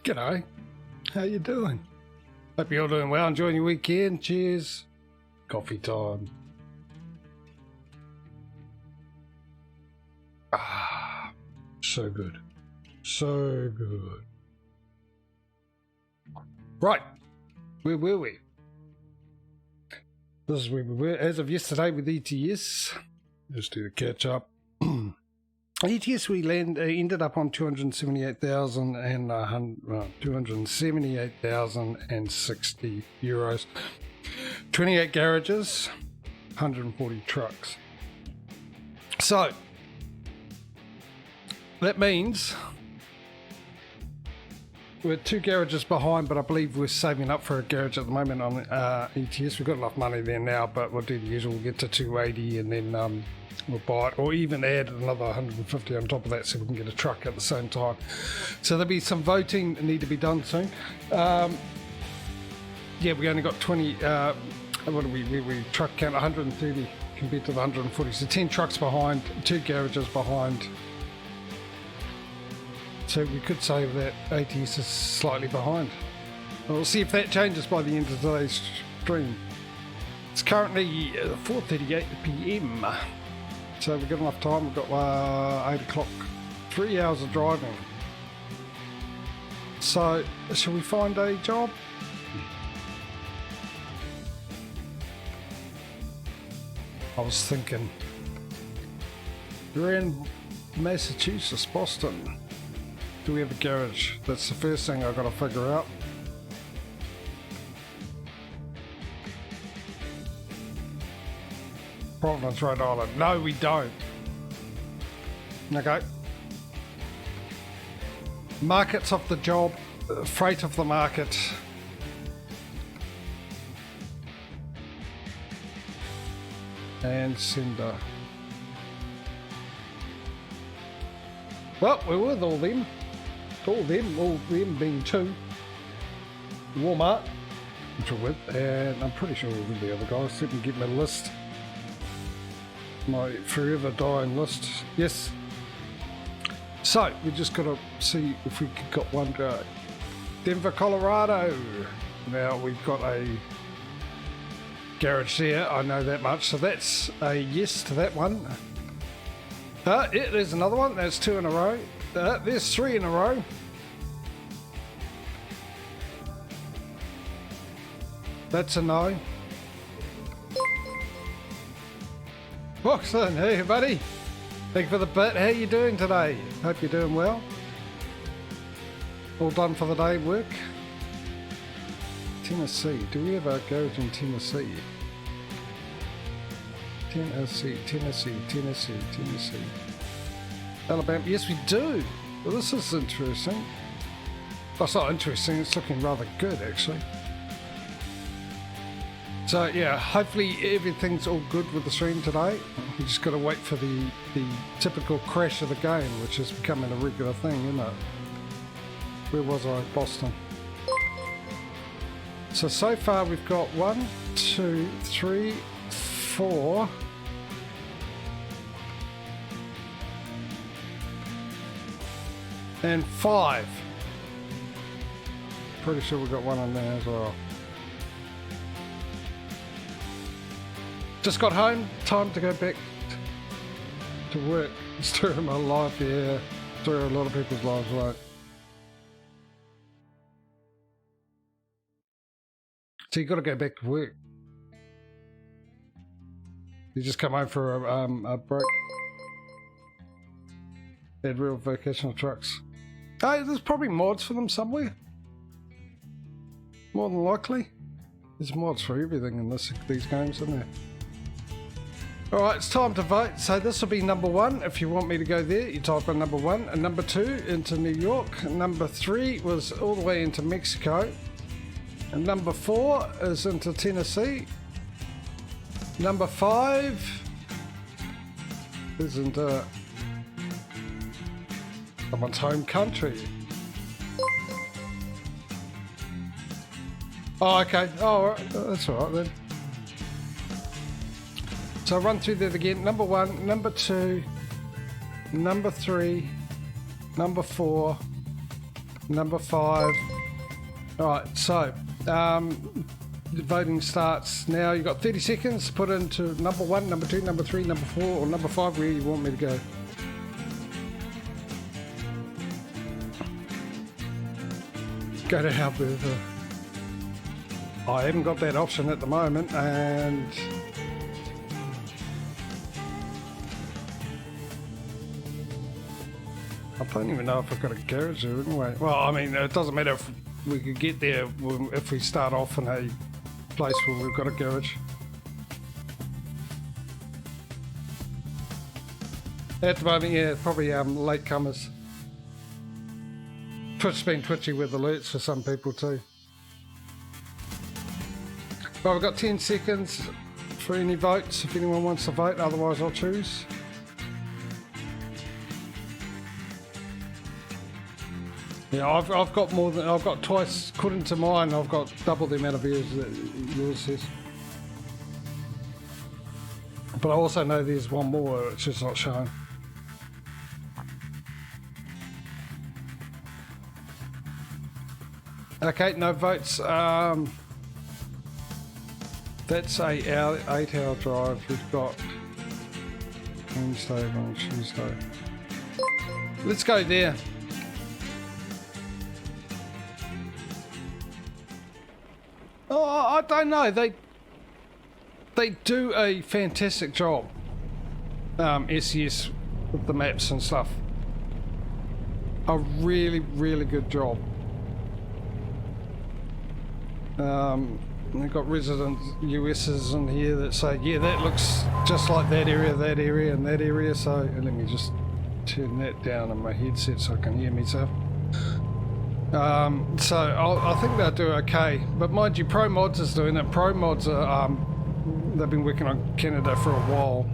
G'day. How you doing? Hope you're all doing well. Enjoying your weekend. Cheers. Coffee time. Ah, so good. So good. Right. Where were we? This is where we were as of yesterday with ETS. Just do the catch up. ETS we ended up on 278,060 euros. 28 garages, 140 trucks. So that means we're 2 garages behind, but I believe we're saving up for a garage at the moment on ETS. We've got enough money there now, but we'll do the usual. We'll get to 280 and then we'll buy it, or even add another 150 on top of that so we can get a truck at the same time. So there'll be some voting that need to be done soon. Yeah, we only got 20, what do we truck count 130 compared to the 140. So 10 trucks behind, 2 garages behind. So we could say that ATS is slightly behind. We'll see if that changes by the end of today's stream. It's currently 4:38 PM. So we've got enough time. We've got 8 o'clock, 3 hours of driving. So shall we find a job? I was thinking, we're in Massachusetts, Boston. Do we have a garage? That's the first thing I've got to figure out. Providence, Rhode Island. No, we don't. Okay. Markets off the job. Freight of the market. And sender. Well, we're with all them. All them being 2. Walmart, which we're with, and I'm pretty sure we're with the other guys. Let me get my list. My forever dying list. Yes. So, we just got to see if we got one go. Denver, Colorado. Now, we've got a garage there, I know that much. So that's a yes to that one. Yeah, there's another one. That's 2 in a row. There's 3 in a row. That's a no. Boxon, hey buddy. Thank you for the bit. How you doing today? Hope you're doing well. All done for the day work. Tennessee. Do we have a garage in Tennessee? Tennessee. Alabama. Yes, we do. Well, this is interesting. Well, it's not interesting. It's looking rather good, actually. So, yeah, hopefully everything's all good with the stream today. We just got to wait for the typical crash of the game, which is becoming a regular thing, isn't it? Where was I? Boston. So far we've got 1, 2, 3, 4... and 5. Pretty sure we've got one on there as well. Just got home, time to go back to work. Story of my life, yeah. Story of a lot of people's lives, right? So you got to go back to work. You just come home for a break. They had real vocational trucks. Oh, there's probably mods for them somewhere. More than likely. There's mods for everything in these games, isn't there? Alright, it's time to vote. So this will be number 1. If you want me to go there, you type in number 1. And number 2 into New York. And number 3 was all the way into Mexico. And number 4 is into Tennessee. Number 5 is into someone's home country. Oh, okay. Oh, all right. That's all right then. So I'll run through that again. Number 1, number 2, number 3, number 4, Number 5. Alright, so the voting starts now. You've got 30 seconds to put into number 1, number 2, number 3, number 4, or number 5, where you want me to go. Go to Alberta. I haven't got that option at the moment, and I don't even know if I've got a garage there anyway. Well, I mean, it doesn't matter if we could get there if we start off in a place where we've got a garage. At the moment, yeah, probably latecomers. Twitch's been twitchy with alerts for some people too. Well, we've got 10 seconds for any votes if anyone wants to vote, otherwise I'll choose. Yeah, I've got more than, I've got twice, according to mine, I've got double the amount of views that yours says. But I also know there's one more, it's just not showing. Okay, no votes. That's a 8-hour drive. We've got Wednesday, on Tuesday. Let's go there. Oh, I don't know. They do a fantastic job. SES with the maps and stuff. A really, really good job. They've got resident USs in here that say, yeah, that looks just like that area, and that area. So let me just turn that down on my headset so I can hear myself. So I think they'll do okay. But mind you, Pro Mods is doing it. Pro Mods are, they've been working on Canada for a while.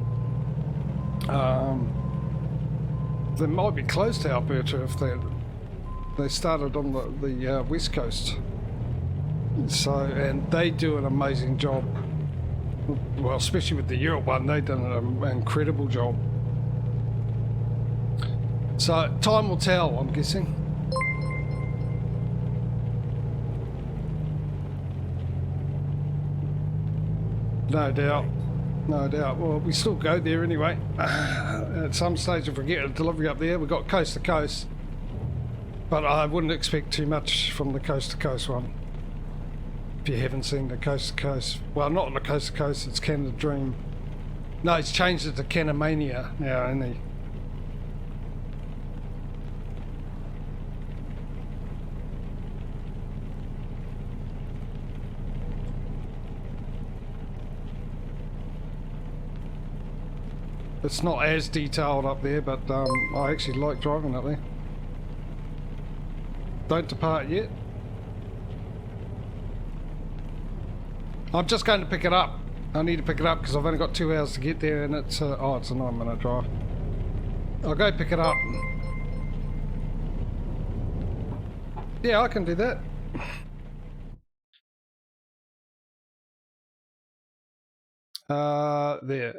They might be close to Alberta if they started on the west coast. So, and they do an amazing job. Well, especially with the Europe one, they've done an incredible job. So, time will tell, I'm guessing. No doubt. No doubt. Well, we still go there anyway. At some stage, if we get a delivery up there, we've got coast to coast. But I wouldn't expect too much from the coast to coast one. If you haven't seen the coast to coast, well, not on the coast to coast, it's Canada Dream. No, he's changed it to Canamania now, hasn't he? It's not as detailed up there, but I actually like driving up there. Don't depart yet. I'm just going to pick it up. I need to pick it up because I've only got 2 hours to get there, and it's oh, it's a 9-minute drive. I'll go pick it up. Yeah, I can do that. There.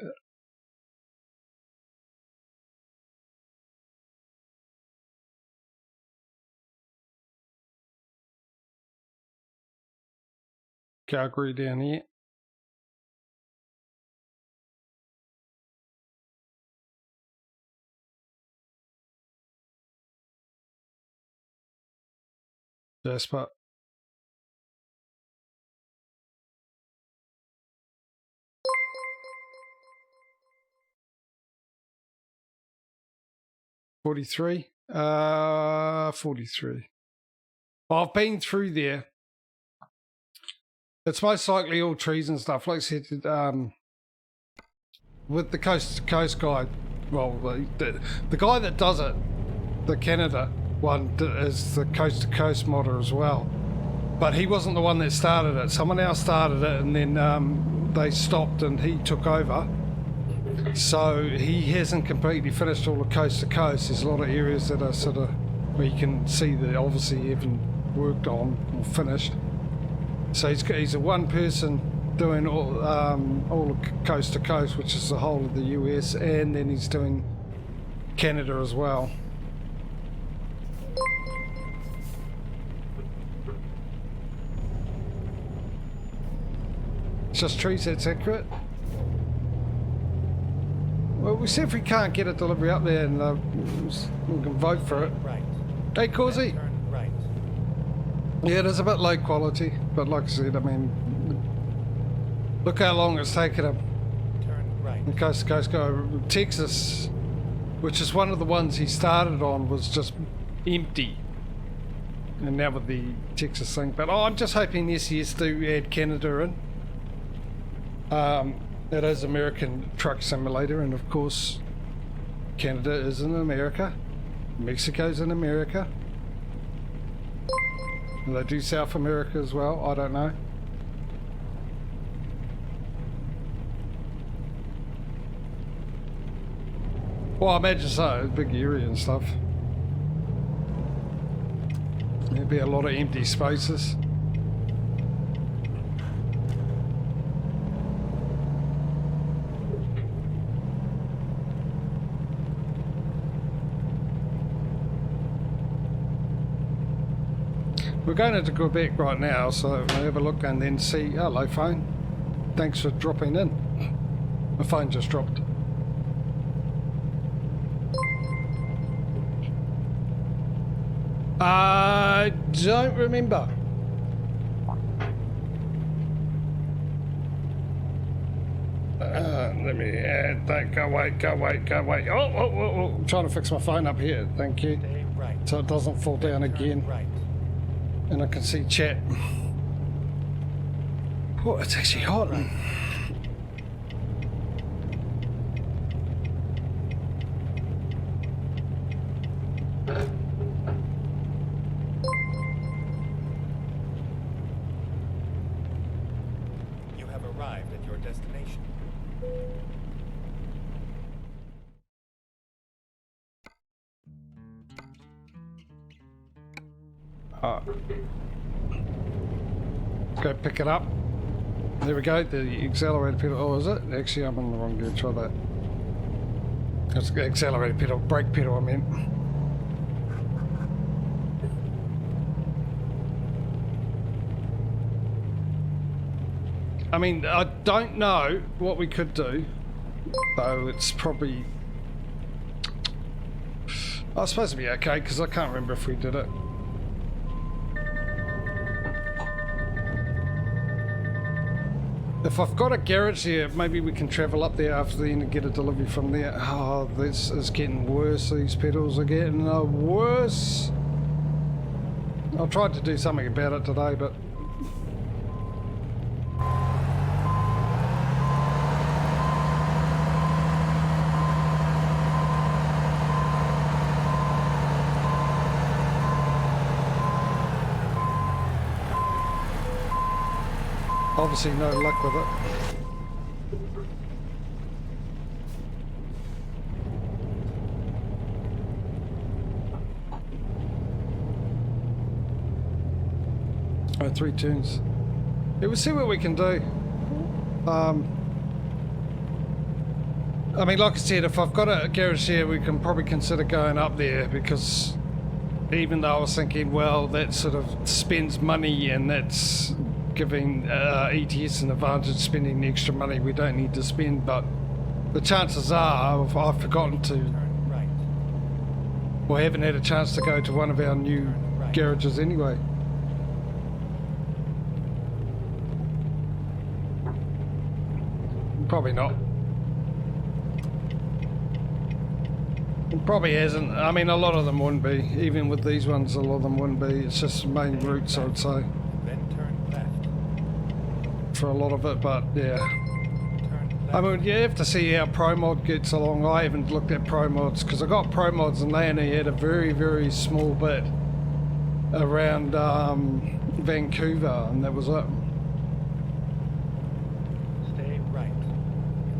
Calgary down here. Jasper. $43. 43. Well, I've been through there. It's most likely all trees and stuff. Like I said, with the coast to coast guy, well, the guy that does it, the Canada one, is the coast to coast modder as well. But he wasn't the one that started it. Someone else started it, and then they stopped and he took over. So he hasn't completely finished all the coast to coast. There's a lot of areas that are sort of where you can see that obviously he haven't worked on or finished. So he's a one person doing all the coast to coast, which is the whole of the US, and then he's doing Canada as well. just trees, that's accurate. Well, we see if we can't get a delivery up there and we can vote for it. Right. Hey, Causey. Turn right. Yeah, it is a bit low quality, but like I said, I mean, look how long it's taken him. Turn right. Coast to coast go. Texas, which is one of the ones he started on, was just empty. And now with the Texas thing, but I'm just hoping SES do add Canada in. It is American Truck Simulator, and of course, Canada is in America. Mexico's in America. And they do South America as well, I don't know. Well, I imagine so, big area and stuff. There'd be a lot of empty spaces. We're going into Quebec right now, so we'll have a look and then see. Hello, phone. Thanks for dropping in. My phone just dropped. I don't remember. Let me add that. Go wait. Oh, I'm trying to fix my phone up here. Thank you. Stay right. So it doesn't fall down again. Right. And I can see chat. Oh, it's actually hot. You have arrived at your destination. Go pick it up. There we go, the accelerator pedal. Oh, is it? Actually, I'm on the wrong gear. Try that. That's the accelerator pedal, brake pedal, I meant. I mean, I don't know what we could do, though it's probably... I suppose it'd be okay, because I can't remember if we did it. If I've got a garage here, maybe we can travel up there after the end and get a delivery from there. Oh, this is getting worse. These pedals are getting worse. I tried to do something about it today, but... obviously no luck with it. Oh, 3 tunes. Yeah, we'll see what we can do. I mean, like I said, if I've got a garage here, we can probably consider going up there, because even though I was thinking, well, that sort of spends money and that's giving ATS an advantage, spending the extra money we don't need to spend, but the chances are I've forgotten to, Right. or haven't had a chance to go to one of our new garages anyway. Probably not. It probably hasn't. I mean, a lot of them wouldn't be. Even with these ones, a lot of them wouldn't be. It's just main routes, I would say, Then turn left. for a lot of it, but yeah. Turn left. I mean, you have to see how ProMod gets along. I haven't looked at ProMods, because I got ProMods and they only had a very, very small bit around Vancouver, and that was it. Stay right.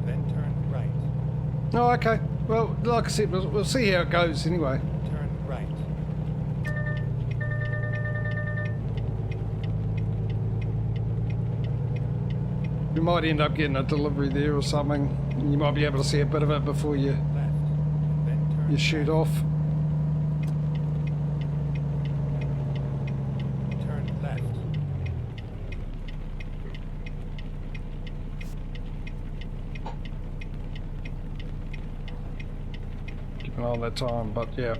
Then turn right. Oh, okay. Well, like I said, we'll see how it goes anyway. Turn right. We might end up getting a delivery there or something. You might be able to see a bit of it before you Left. Then turn shoot off. Turn left. sleeping all that time, but yeah.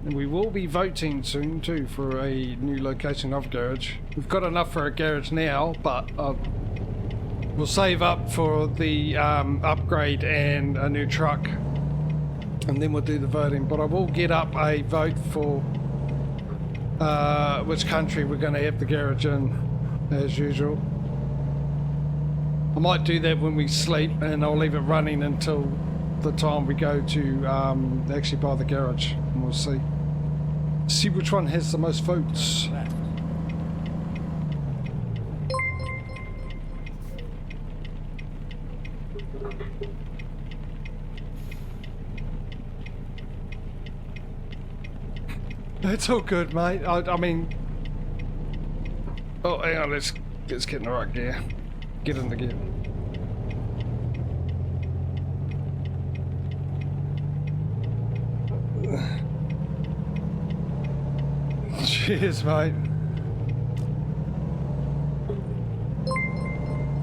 And we will be voting soon too for a new location of garage. We've got enough for a garage now, but we'll save up for the upgrade and a new truck, and then we'll do the voting. But I will get up a vote for which country we're going to have the garage in, as usual. I might do that when we sleep, and I'll leave it running until the time we go to actually buy the garage, and we'll see. See which one has the most votes. Left. It's all good, mate. I mean... Oh, hang on, let's get in the right gear. Get in the gear. Cheers, mate.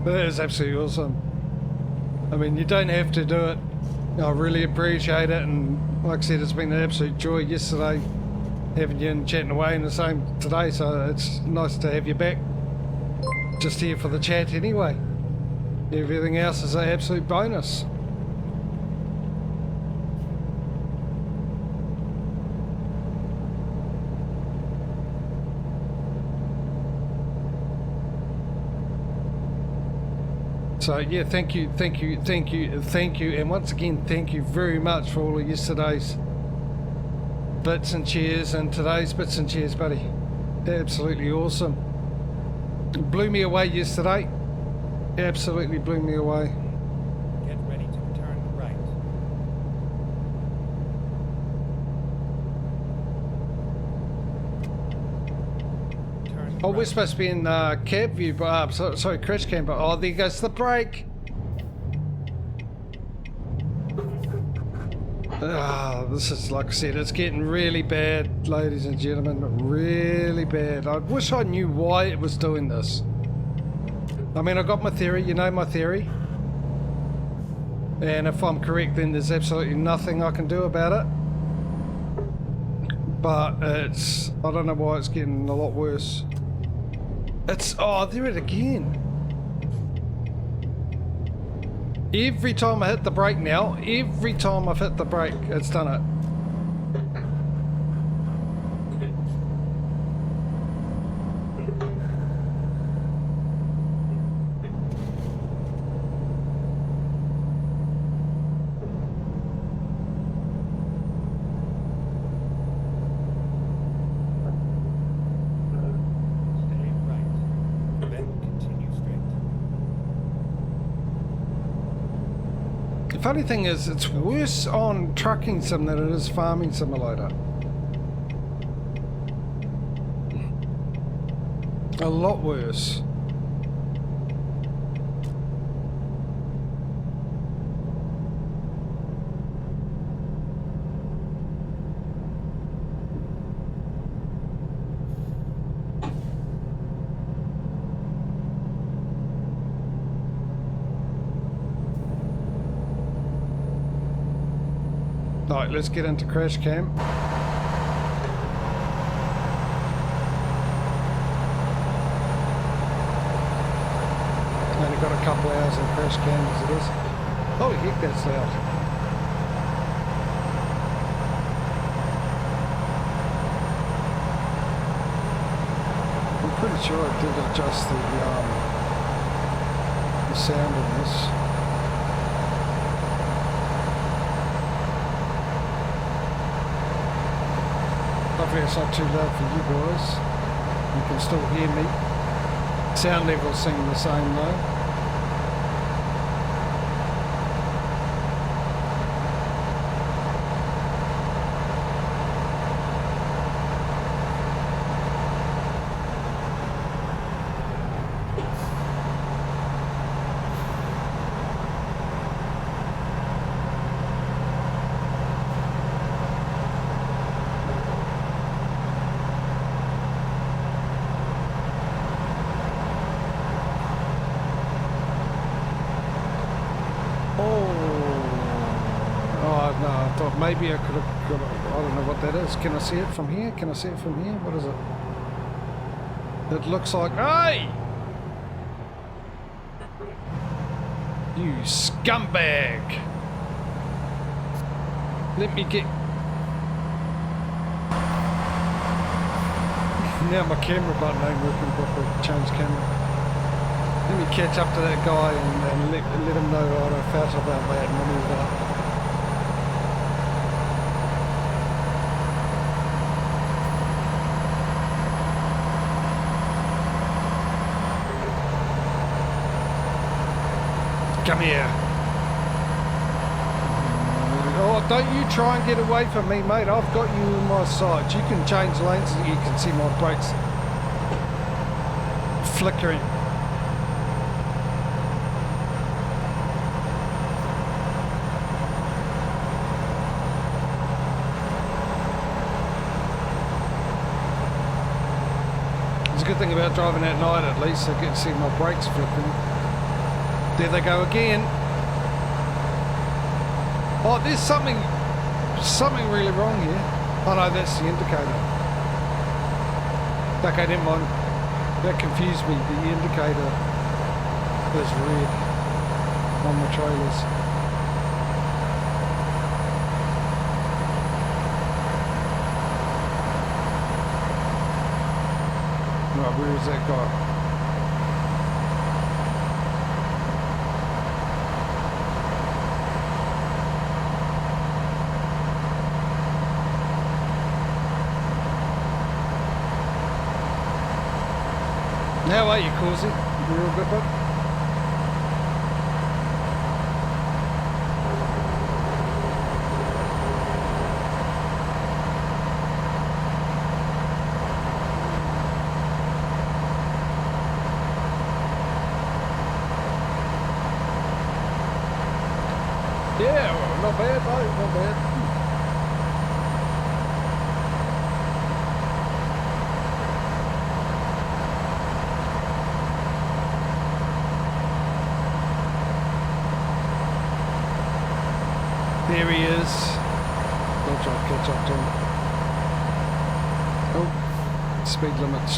That is absolutely awesome. I mean, you don't have to do it. I really appreciate it, and like I said, it's been an absolute joy yesterday having you and chatting away in the same today, so it's nice to have you back. Just here for the chat anyway. Everything else is an absolute bonus. So yeah, thank you, and once again, thank you very much for all of yesterday's bits and cheers and today's bits and cheers, buddy. Absolutely awesome. It blew me away yesterday. Absolutely blew me away. Get ready to turn right. Turn Oh, right. we're supposed to be in cab view, but sorry, crash cam. But oh, there goes the brake. This is, like I said, it's getting really bad, ladies and gentlemen, really bad. I wish I knew why it was doing this. I mean, I got my theory, you know my theory. And if I'm correct, then there's absolutely nothing I can do about it. But it's, I don't know why it's getting a lot worse. It's, oh, there it again. Every time I hit the brake now, every time I've hit the brake, it's done it. Stay right. Then continue straight. The funny thing is, it's worse on Trucking Sim than it is Farming Simulator. A lot worse. Right, let's get into crash cam. Only got a couple hours in crash cam as it is. Holy heck, that's loud. I'm pretty sure I did adjust the sound in this. Hopefully it's not too loud for you guys. You can still hear me. Sound levels seem the same though. thought maybe I could have got it. I don't know what that is. Can I see it from here? Can I see it from here? What is it? It looks like... Hey! You scumbag! Let me get... Now my camera button ain't working properly. Change camera. Let me catch up to that guy and let him know what I felt about that and we'll move up. Come here. Oh, don't you try and get away from me, mate. I've got you in my sights. You can change lanes and you can see my brakes flickering. It's a good thing about driving at night, at least. I can see my brakes flickering. There they go again. Oh, there's something really wrong here. Oh no, that's the indicator. Okay, never mind. That confused me. The indicator is red on the trailers. Right, where is that guy? How are you, Causey? You all good, bud? Yeah, well, not bad, mate, not bad. There he is. Don't try to catch up to him. Oh, speed limits.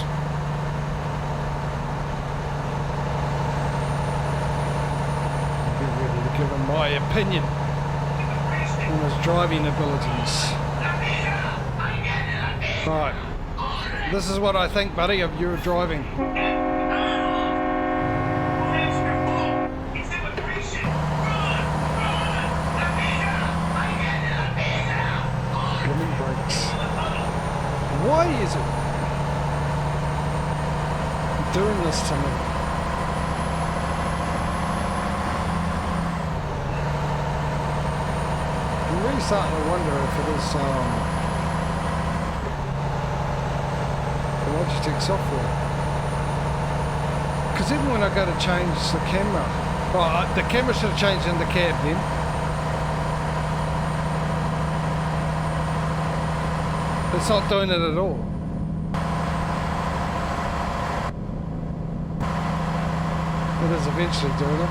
Get ready to give him my opinion on his driving abilities. Right. This is what I think, buddy, of your driving. Why is it doing this to me? I'm really starting to wonder if it is the Logitech software. Because even when I go to change the camera, well, the camera should have changed in the cab then. It's not doing it at all. It is eventually doing it.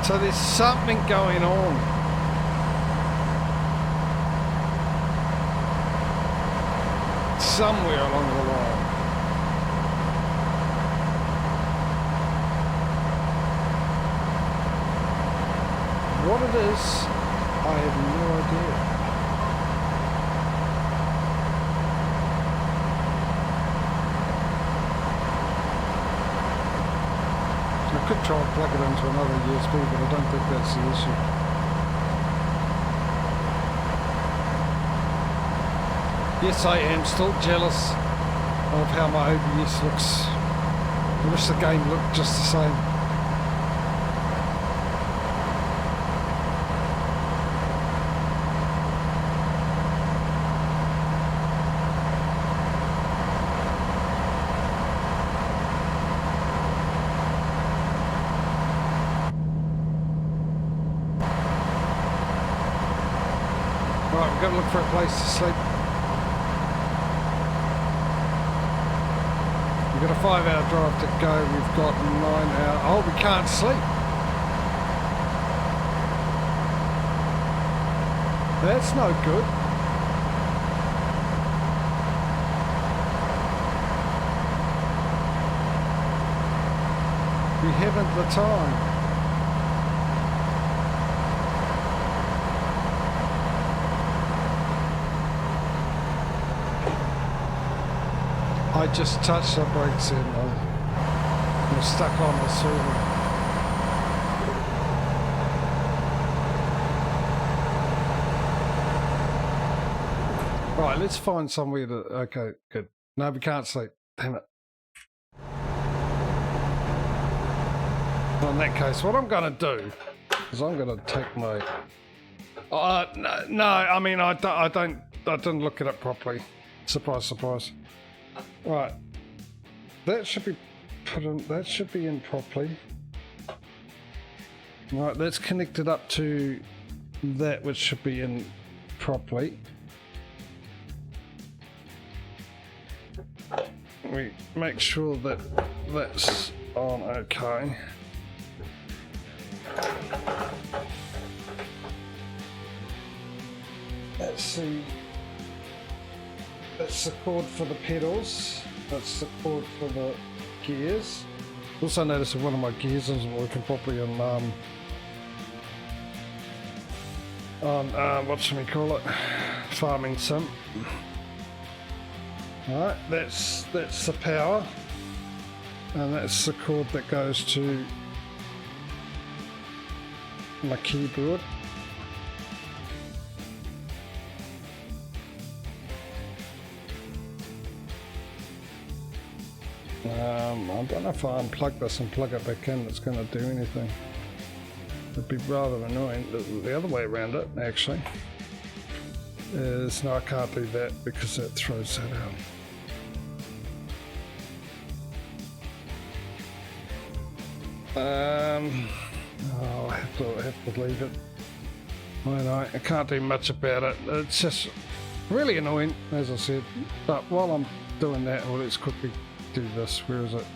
So there's something going on. Somewhere along the line. What it is, I have no idea. I could try and plug it into another USB, but I don't think that's the issue. Yes, I am still jealous of how my OBS looks. I wish the game looked just the same. Right, we've got to look for a place to sleep. We've got a 5-hour drive to go. We've got 9 hours. Oh, we can't sleep. That's no good. We haven't the time. I just touched the brakes in. I'm stuck on the server. Right, let's find somewhere to... Okay, good. No, we can't sleep. Damn it. Well, in that case, what I'm going to do is I'm going to take my... no, I mean, I didn't look at it properly. Surprise, surprise. Right. That should be put in... That should be in properly. Right, that's connected up to that, which should be in properly. We make sure that that's on okay. Let's see. That's the cord for the pedals. That's the cord for the gears. Also notice that one of my gears isn't working properly on whatchamacallit, farming sim. Alright, that's the power, and that's the cord that goes to my keyboard. I don't know if I unplug this and plug it back in, it's going to do anything. It'd be rather annoying. The other way around it, actually, is no, I can't do that because that throws that out. I'll have to leave it. I can't do much about it. It's just really annoying, as I said. But while I'm doing that, well, let's quickly do this. Where is it?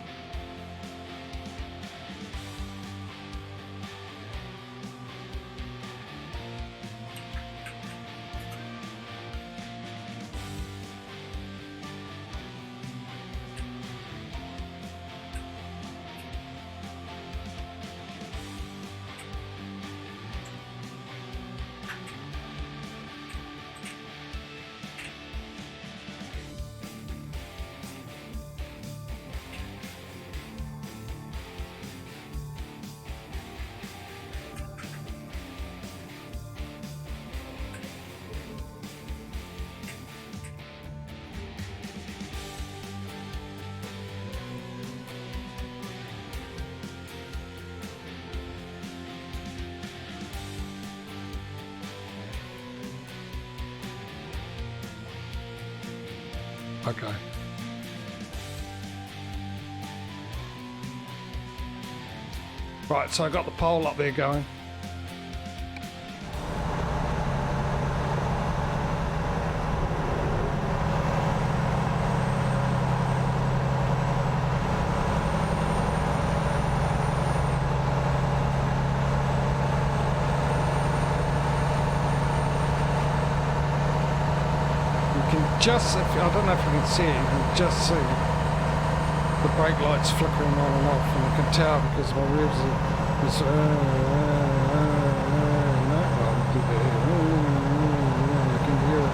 Okay. Right, so I got the pole up there going. Just, I don't know if you can see it, you can just see the brake lights flickering on and off, and you can tell because my revs are, you can hear it.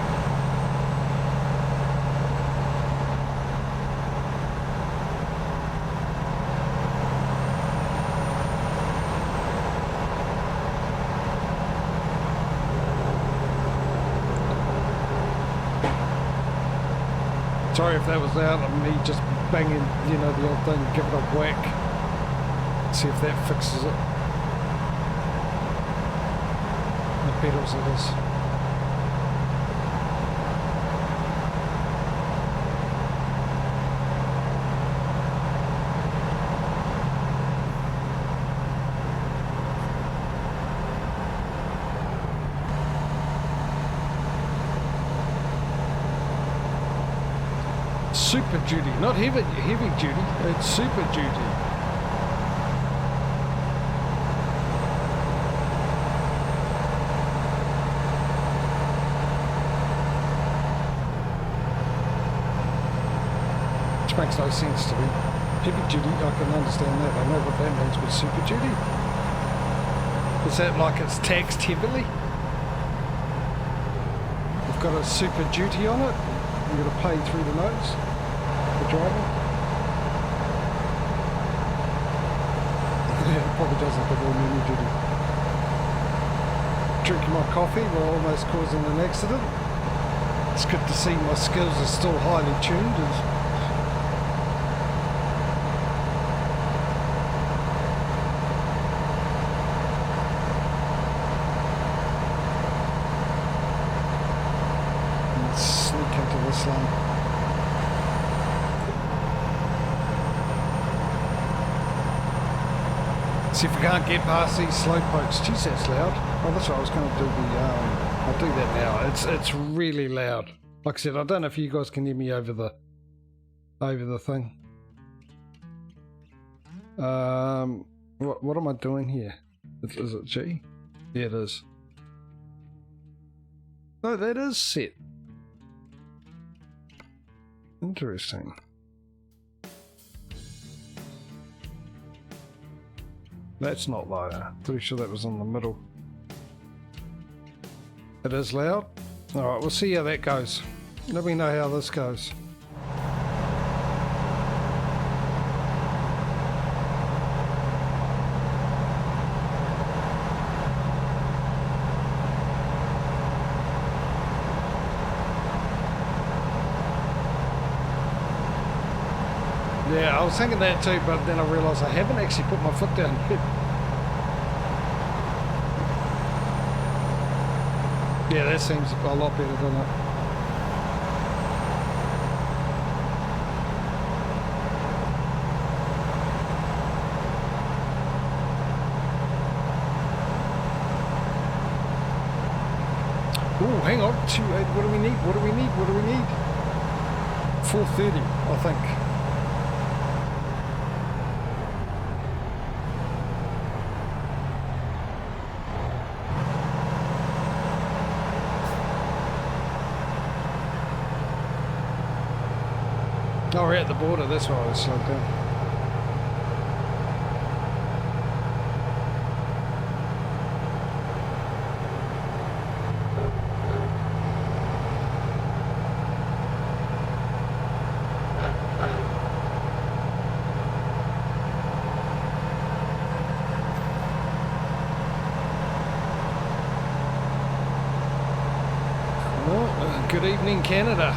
Sorry if that was out of me just banging, you know, the old thing, give it a whack, see if that fixes it. The pedals it is. Super duty, not heavy duty, it's super duty. makes no sense to me. Heavy duty, I can understand that. I know what that means, but super duty? Is that like it's taxed heavily? We've got a super duty on it. You've got to pay through the nose for driving. Yeah, it probably doesn't have all mini duty. Drinking my coffee while almost causing an accident. It's good to see my skills are still highly tuned. Let's sneak into this lane. See if we can't get past these slow pokes. Jeez, that's loud. Oh, that's what I was going to do. I'll do that now. It's really loud. Like I said, I don't know if you guys can hear me over the thing. What am I doing here? Is it G? Yeah, it is. No, that is set. Interesting. That's not loud. Pretty sure that was in the middle. It is loud. Alright, we'll see how that goes. Let me know how this goes. Yeah, I was thinking that too, but then I realised I haven't actually put my foot down yet. Yeah, that seems a lot better, doesn't it? Oh, hang on. What do we need? What do we need? What do we need? 430, I think. Oh, we're at the border, that's why I was slowed down. Well, good evening, Canada.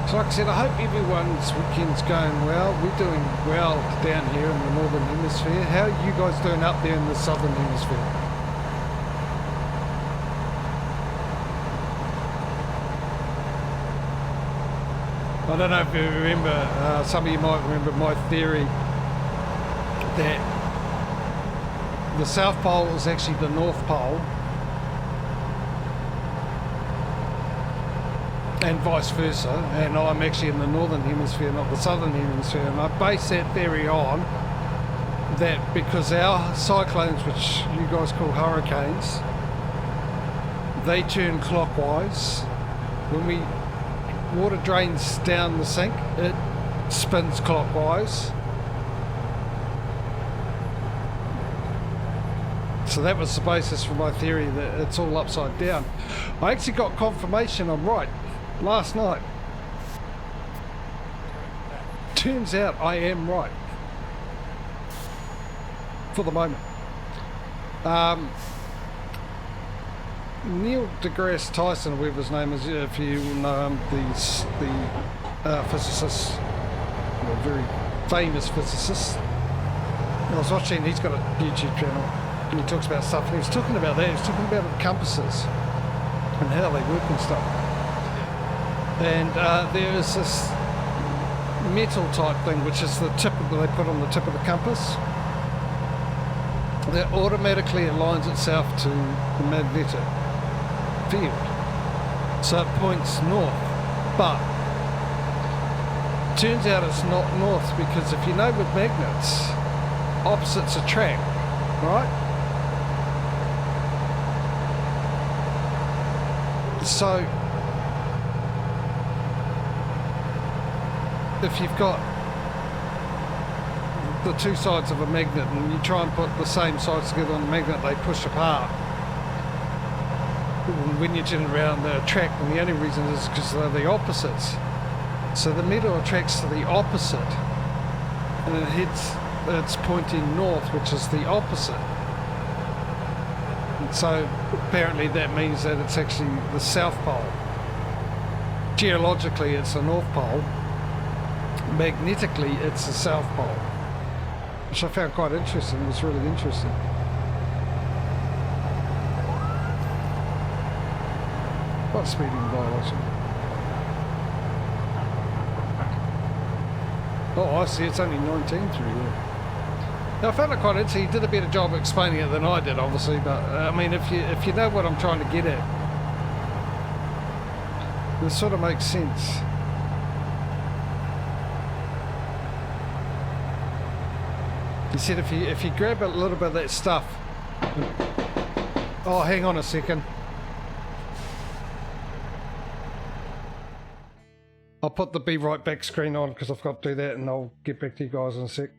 So like I said, I hope everyone's weekend's going well. We're doing well down here in the Northern Hemisphere. How are you guys doing up there in the Southern Hemisphere? I don't know if you remember, some of you might remember my theory that the South Pole is actually the North Pole, and vice versa, and I'm actually in the Northern Hemisphere, not the Southern Hemisphere, and I base that theory on that because our cyclones, which you guys call hurricanes, they turn clockwise. When water drains down the sink, it spins clockwise. So that was the basis for my theory that it's all upside down. I actually got confirmation I'm right last night. Turns out I am right. For the moment. Neil deGrasse Tyson, or whatever his name is, if you know him, the physicist, a very famous physicist. I was watching, he's got a YouTube channel, and he talks about stuff, and he was talking about that, he was talking about compasses, and how they work and stuff. And there is this metal type thing, which is the tip that they put on the tip of the compass, that automatically aligns itself to the magnetic field. So it points north, but turns out it's not north, because if you know with magnets, opposites attract, right? So if you've got the two sides of a magnet and you try and put the same sides together on the magnet, they push apart. And when you turn around, they attract, and the only reason is because they're the opposites. So the metal attracts to the opposite, and it's pointing north, which is the opposite. And so apparently that means that it's actually the South Pole. Geologically, it's the North Pole. Magnetically, it's the South Pole, which I found quite interesting. It was really interesting. Quite speeding violation. Oh, I see, it's only 19 through there. Now, I found it quite interesting. He did a better job explaining it than I did, obviously, but I mean, if you know what I'm trying to get at, this sort of makes sense. He said if you grab a little bit of that stuff. Oh, hang on a second. I'll put the Be Right Back screen on because I've got to do that, and I'll get back to you guys in a sec.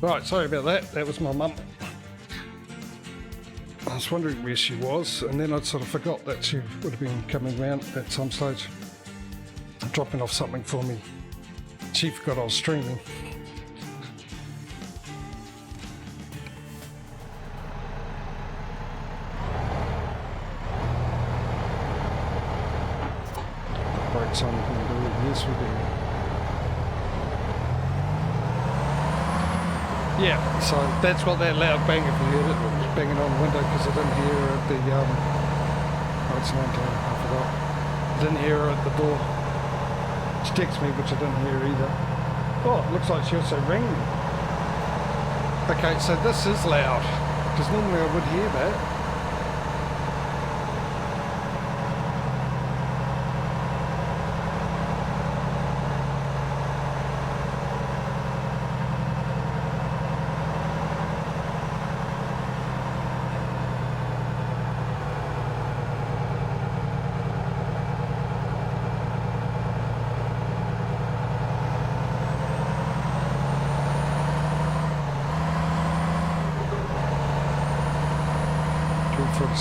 Right, sorry about that. That was my mum. I was wondering where she was, and then I sort of forgot that she would have been coming round at some stage, dropping off something for me. She forgot I was streaming. Brakes on, we can do it. Yes, we do. Yeah, so that's what that loud bang, if you heard it, was banging on the window because I didn't hear her at the, oh, it's 19, I forgot. I didn't hear her at the door. She texted me, which I didn't hear either. Oh, it looks like she also rang me. Okay, so this is loud, because normally I would hear that.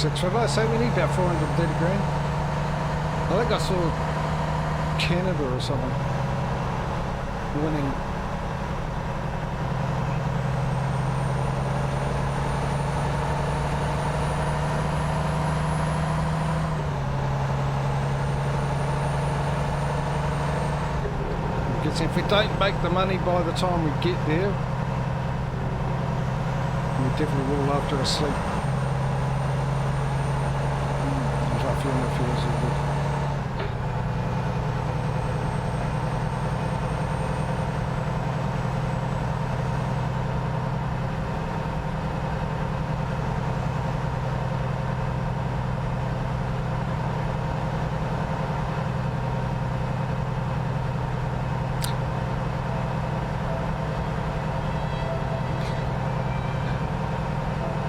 6. What did I say? We need about 430 grand. I think I saw Canada or something winning. Because if we don't make the money by the time we get there, we definitely will after a sleep. I feel it feels so good.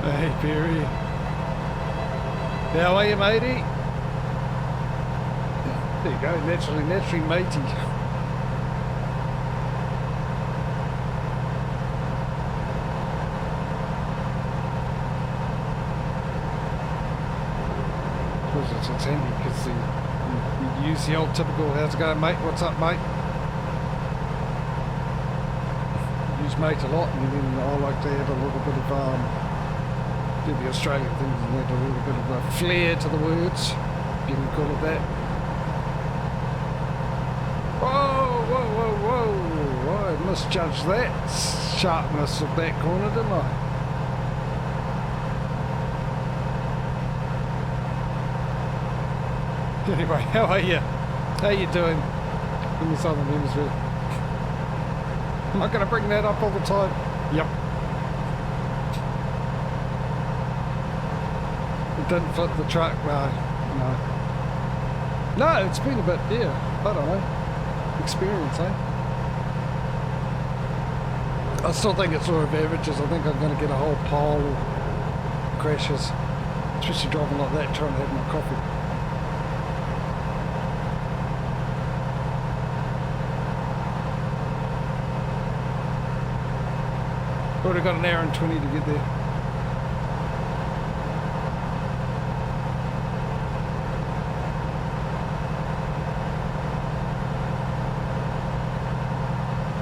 Hey Perry. How are you, matey? There you go, naturally matey. Because it's handy because you use the old typical, how's it going, mate? What's up, mate? Use mate a lot, and then I like to add a little bit of do the Australian thing and add a little bit of a flair to the words, if you can call it that. Whoa, I misjudged that sharpness of that corner, didn't I? Anyway, how are you? How you doing in the Southern Hemisphere? Am I going to bring that up all the time? Yep. It didn't fit the truck, no. No, it's been a bit, yeah, I don't know. Experience, eh? I still think it's sort of averages. I think I'm going to get a whole pile of crashes, especially driving like that, trying to have my coffee. Already got an hour and 20 to get there.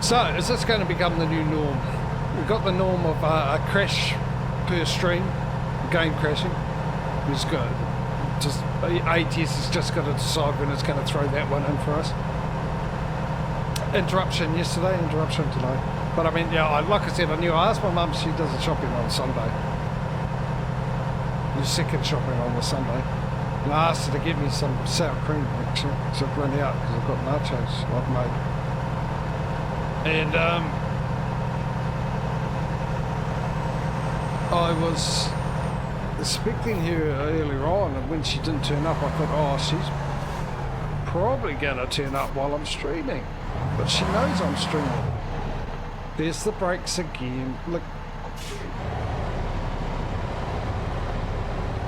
So, is this going to become the new norm? We've got the norm of a crash per stream, game crashing. We've got ATS has just got to decide when it's going to throw that one in for us. Interruption yesterday, interruption today. But I mean, yeah, like I said, I asked my mum, she does the shopping on Sunday. The second shopping on the Sunday. And I asked her to get me some sour cream, actually. So I've run out because I've got nachos I've made. And I was expecting her earlier on, and when she didn't turn up, I thought, oh, she's probably going to turn up while I'm streaming. But she knows I'm streaming. There's the brakes again. Look.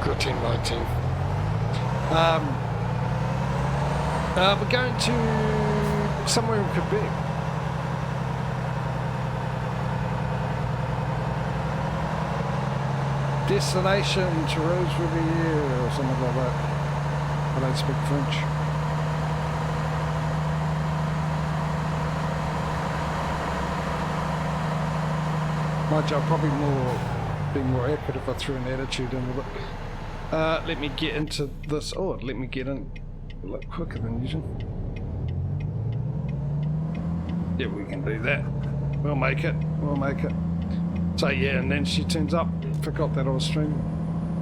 Good 10/19. We're going to somewhere in Quebec. Destination to Rose Riviere or something like that. I don't speak French. My job probably be more accurate if I threw an attitude in with it. Let me get into this. Oh, let me get in a lot quicker than usual. Yeah, we can do that. We'll make it. We'll make it. So yeah, and then she turns up. Forgot that I was streaming.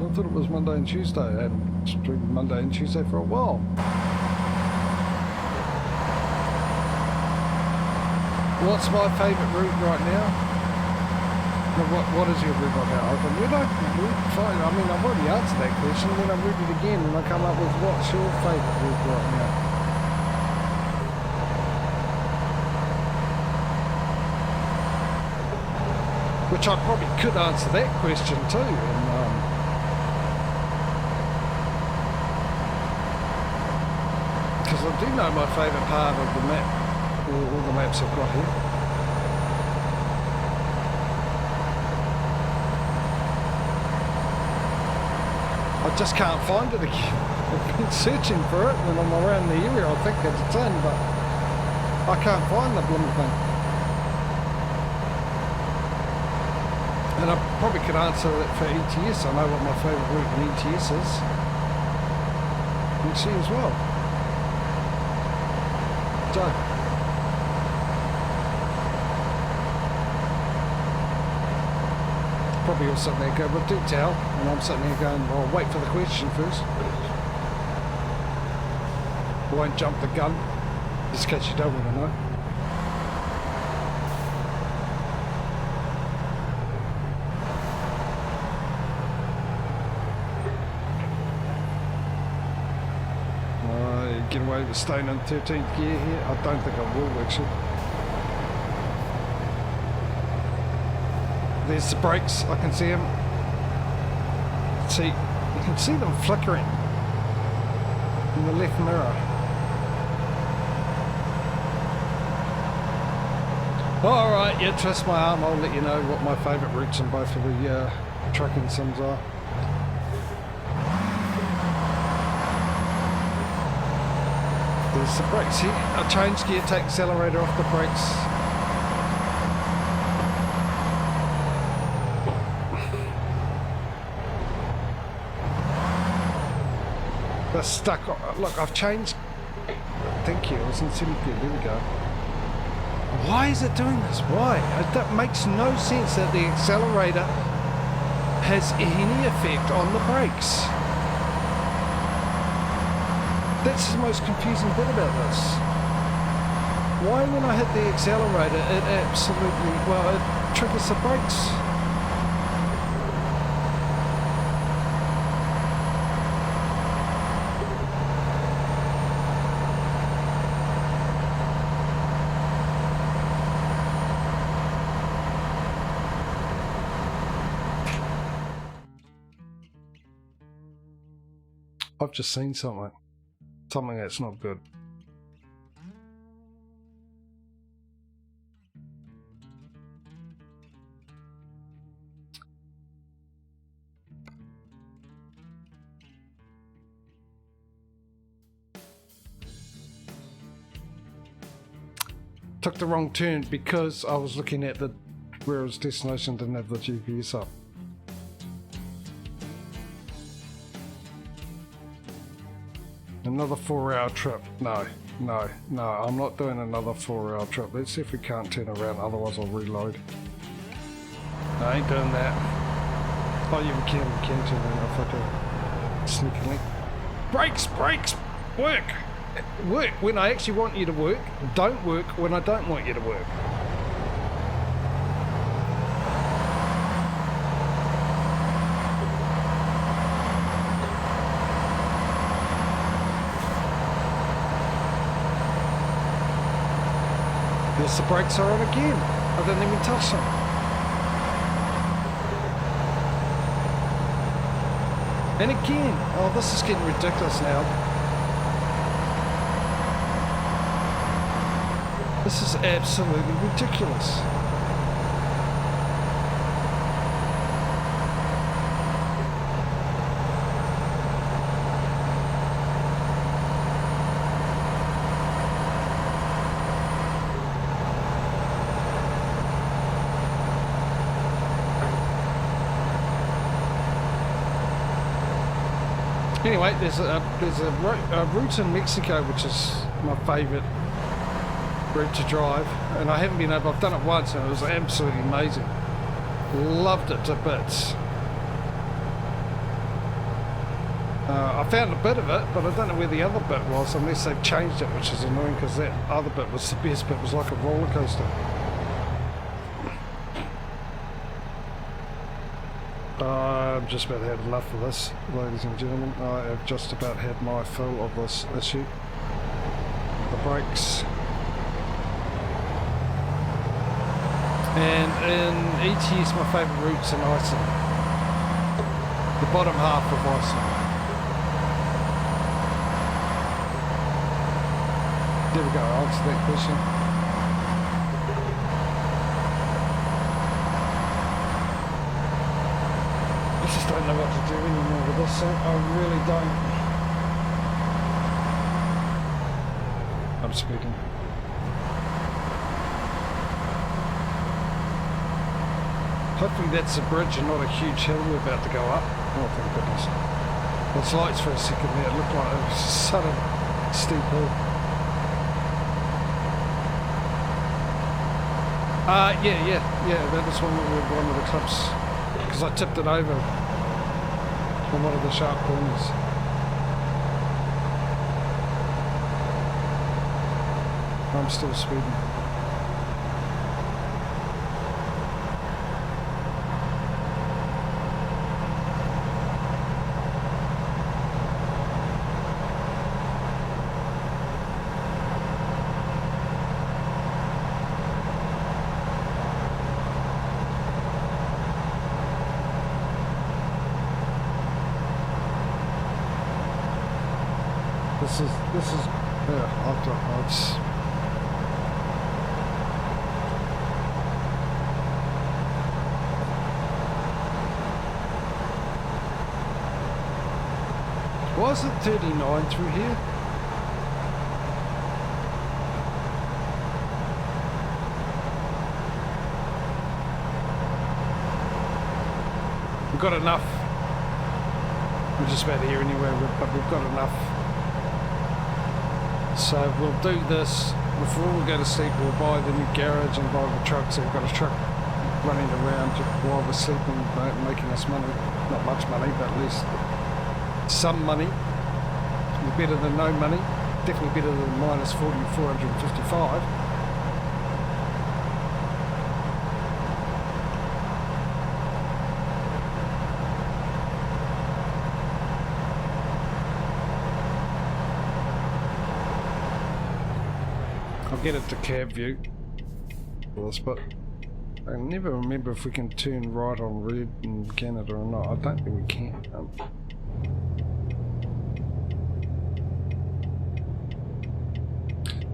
I thought it was Monday and Tuesday. I hadn't streamed Monday and Tuesday for a while. What's my favourite route right now? What is your route right now? I mean, I've already answered that question, and then I read it again and I come up with what's your favourite route right now? Which I probably could answer that question too, and because I do know my favourite part of the map, all the maps I've got here. I I just can't find it again. I've been searching for it when I'm around the area. I think it's in, but I can't find the blooming thing. And I probably could answer it for ETS. I know what my favourite route in ETS is. You can see as well. So. Probably all sitting there going, well, do tell. And I'm sitting there going, well, I'll wait for the question first. I won't jump the gun, just in case you don't want to know. Get away with staying in 13th gear here? I don't think I will, actually. There's the brakes, I can see them. See, you can see them flickering in the left mirror. Alright, yeah, twist my arm, I'll let you know what my favourite routes on both of the trucking sims are. There's the brakes. See, I change gear, take accelerator off the brakes. They're stuck. Look, I've changed. Thank you. I was in 7th gear. There we go. Why is it doing this? Why? That makes no sense that the accelerator has any effect on the brakes. That's the most confusing bit about this. Why when I hit the accelerator it absolutely, well, it triggers the brakes? I've just seen something that's not good. Took the wrong turn because I was looking at the where it was destination, didn't have the GPS up. Another 4-hour trip. No, I'm not doing another 4-hour trip. Let's see if we can't turn around, otherwise I'll reload. No, I ain't doing that. Oh, yeah, we can turn around if I do. Sneakily. Brakes! Work! Work when I actually want you to work. Don't work when I don't want you to work. Yes, the brakes are on again. I didn't even touch them. And again, oh, this is getting ridiculous now. This is absolutely ridiculous. Anyway, there's a route in Mexico which is my favourite route to drive, and I haven't been able. I've done it once, and it was absolutely amazing. Loved it to bits. I found a bit of it, but I don't know where the other bit was, unless they've changed it, which is annoying because that other bit was the best bit. It was like a roller coaster. I've just about had enough of this, ladies and gentlemen. I have just about had my fill of this issue. The brakes. And in ETS, my favourite route's in Iceland. The bottom half of Iceland. There we go, I'll answer that question. I just don't know what to do anymore with this, I really don't. I'm speeding. Hopefully that's a bridge and not a huge hill we're about to go up. Oh, thank goodness. Its lights for a second there, it looked like it was a sudden steep hill. Yeah, that is one of the clips. Because I tipped it over on one of the sharp corners. I'm still speeding. This is yeah, it's was it 39 through here? We've got enough. We're just about here anyway, but we've got enough. So we'll do this before we go to sleep. We'll buy the new garage and buy the truck. So we've got a truck running around while we're sleeping, making us money. Not much money, but at least some money. Better than no money. Definitely better than minus 4,455. Get it to cab view for this, but I never remember if we can turn right on red in Canada or not. I don't think we can.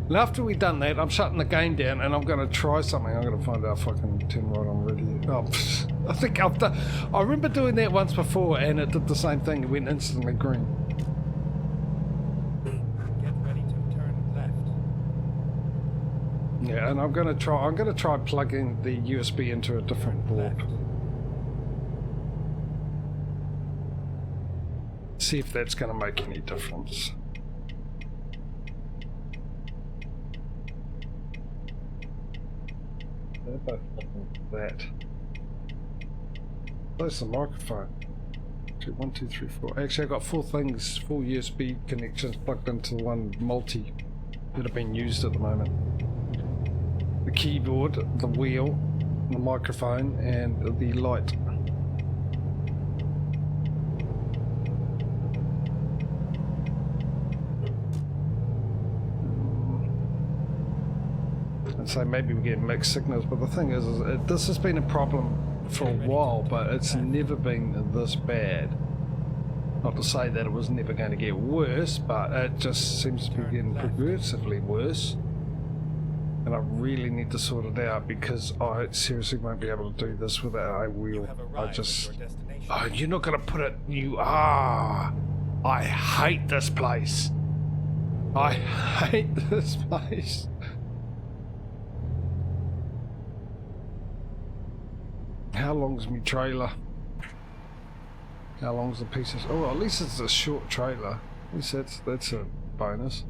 And after we've done that, I'm shutting the game down and I'm going to try something. I'm going to find out if I can turn right on red here. Oh, I think I've done. I remember doing that once before and it did the same thing. It went instantly green. Yeah, and I'm gonna try plugging the USB into a different board. See if that's gonna make any difference. They're both looking at that. Close the microphone. 1, 2, 3, 4. Actually, I've got four USB connections plugged into one multi that are being used at the moment. The keyboard, the wheel, the microphone, and the light. And so maybe we get mixed signals, but the thing is this has been a problem for a while, but it's never been this bad. Not to say that it was never going to get worse, but it just seems to be getting progressively worse. And I really need to sort it out because I seriously won't be able to do this without a wheel. Oh, you're not going to put it. I hate this place. I hate this place. How long's my trailer? How long's the pieces? Oh, well, at least it's a short trailer. At least that's a bonus.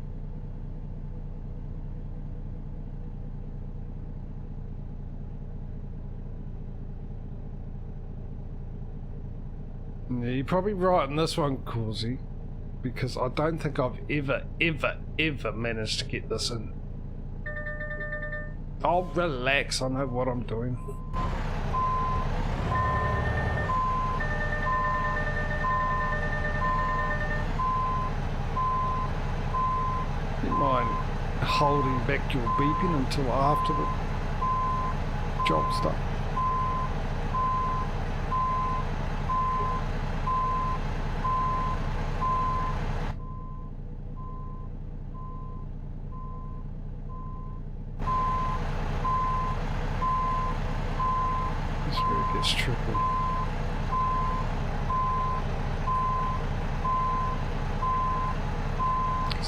Yeah, you're probably right on this one, Causey, because I don't think I've ever managed to get this in. Oh, relax, I know what I'm doing. You mind holding back your beeping until after the job's done? It's tricky.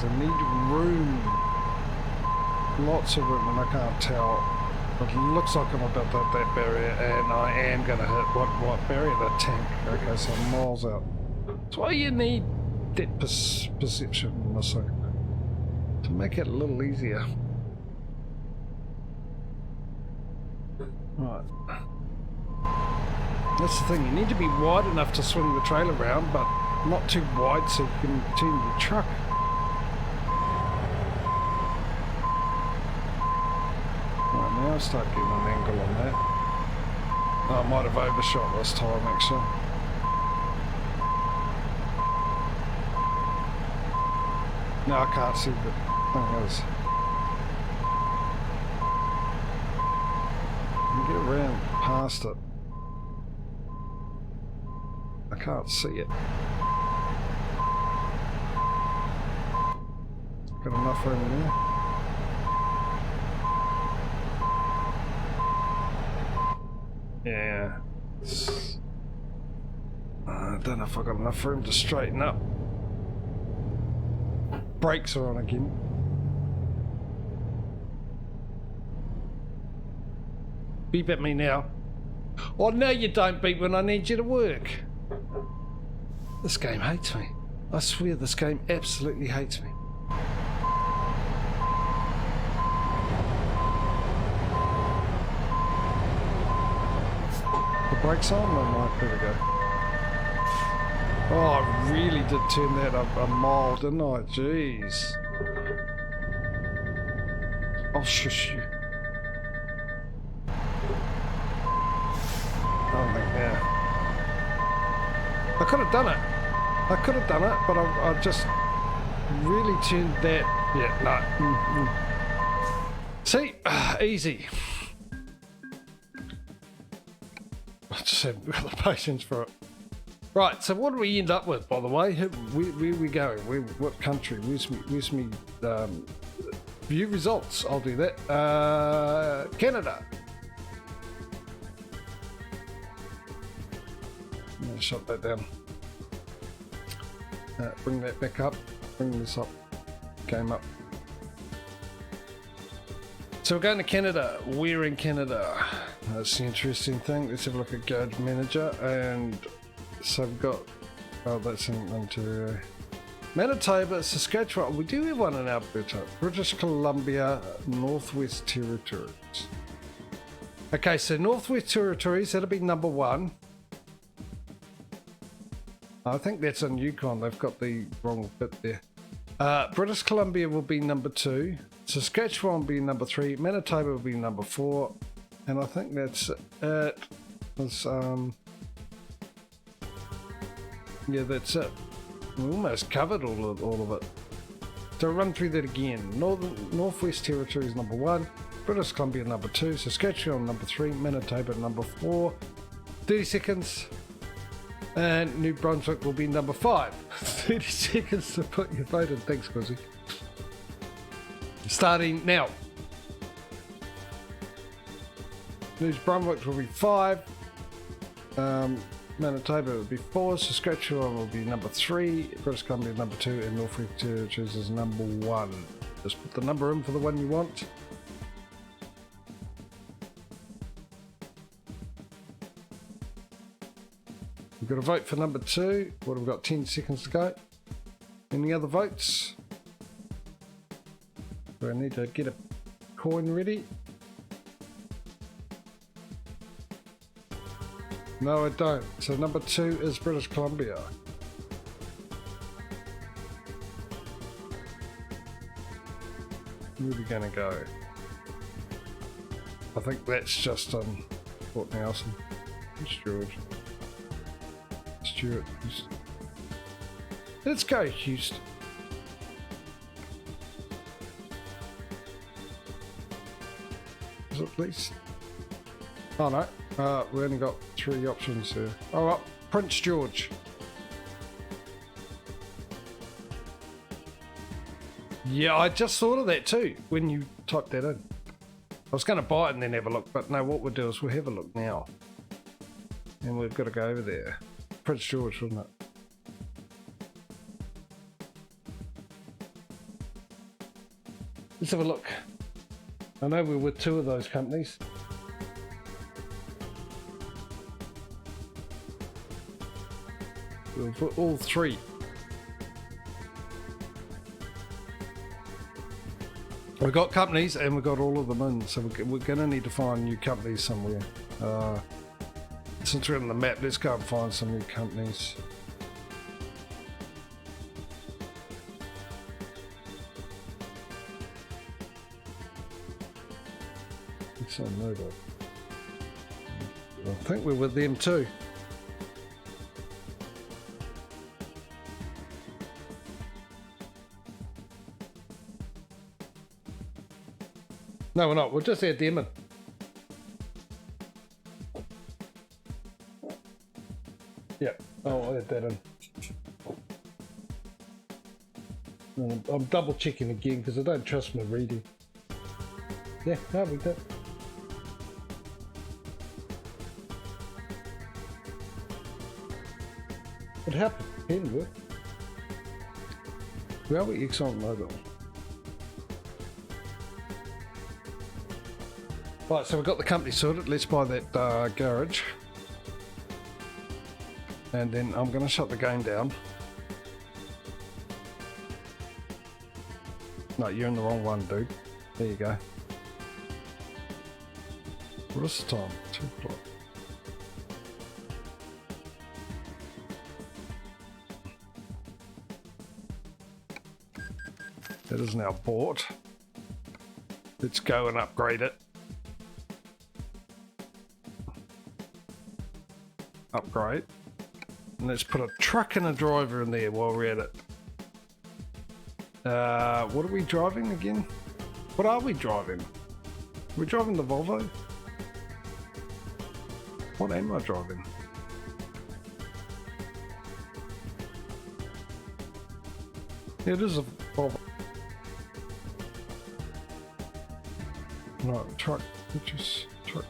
things. I need room. Lots of room, and I can't tell. It looks like I'm about to hit that barrier, and I am going to hit what barrier? The tank. Okay, so I'm miles out. That's why you need that perception missing to make it a little easier. Right. That's the thing, you need to be wide enough to swing the trailer around, but not too wide so you can turn your truck. Right, now I'll start getting an angle on that. Oh, I might have overshot this time actually. No, I can't see the thing is. I can get around past it. I can't see it. Got enough room there. Yeah. I don't know if I got enough room to straighten up. Brakes are on again. Beep at me now. Oh no, you don't beep when I need you to work. This game hates me. I swear this game absolutely hates me. The brakes on? No, no, there we go. Oh, I really did turn that up a mile, didn't I? Jeez. I'll shush you. I don't think, yeah. I could have done it. I could have done it, but I just really turned that. Yeah, no. See? Easy. I just haven't got the patience for it. Right, so what do we end up with, by the way? Where are we going? What country? Where's me view results? I'll do that. Canada. I'm going to shut that down. Bring that back up. Bring this up. Game up. So we're going to Canada. We're in Canada. That's the interesting thing. Let's have a look at Garage Manager. And so we've got... Oh, that's in Ontario. Manitoba, Saskatchewan. We do have one in Alberta. British Columbia, Northwest Territories. Okay, so Northwest Territories, that'll be number 1. I think that's in Yukon. They've got the wrong bit there. British Columbia will be number 2. Saskatchewan will be number 3. Manitoba will be number 4. And I think that's it. It's, yeah, that's it. We almost covered all of it. So run through that again. Northwest Territories number 1. British Columbia number 2. Saskatchewan number 3. Manitoba number 4. 30 seconds. And New Brunswick will be number 5. 30 seconds to put your vote in. Thanks, Quizzy. Starting now. New Brunswick will be 5. Manitoba will be 4. Saskatchewan will be number 3. British Columbia number 2. And Northwest Territories is number 1. Just put the number in for the one you want. We've got a vote for number 2. What have we got? 10 seconds to go. Any other votes? Do I need to get a coin ready? No, I don't. So number 2 is British Columbia. Where are we going to go? I think that's just on Port Nelson. It's George. Stuart. Let's go, Houston. Is it please? Oh no, we only got 3 options here. Oh, well, Prince George. Yeah, I just thought of that too when you typed that in. I was going to buy it and then have a look, but no, what we'll do is we'll have a look now. And we've got to go over there. Prince George, wasn't it? Let's have a look. I know we're with two of those companies. We're with all three. We've got companies and we've got all of them in, so we're going to need to find new companies somewhere. Since we're on the map, let's go and find some new companies. It's on mobile. I think we're with them too. No, we're not. We'll just add them in. Yeah, I'll add that in. I'm double checking again because I don't trust my reading. Yeah, no, we did. What happened? Anyway. Where are we? Exxon Mobil. Right, so we've got the company sorted. Let's buy that garage. And then I'm going to shut the game down. No, you're in the wrong one, dude. There you go. What is the time? 2 o'clock. That is now bought. Let's go and upgrade it. Upgrade. And let's put a truck and a driver in there while we're at it. What are we driving again? What are we driving? We're driving the Volvo? What am I driving? Yeah, it is a Volvo. No, truck, purchase, truck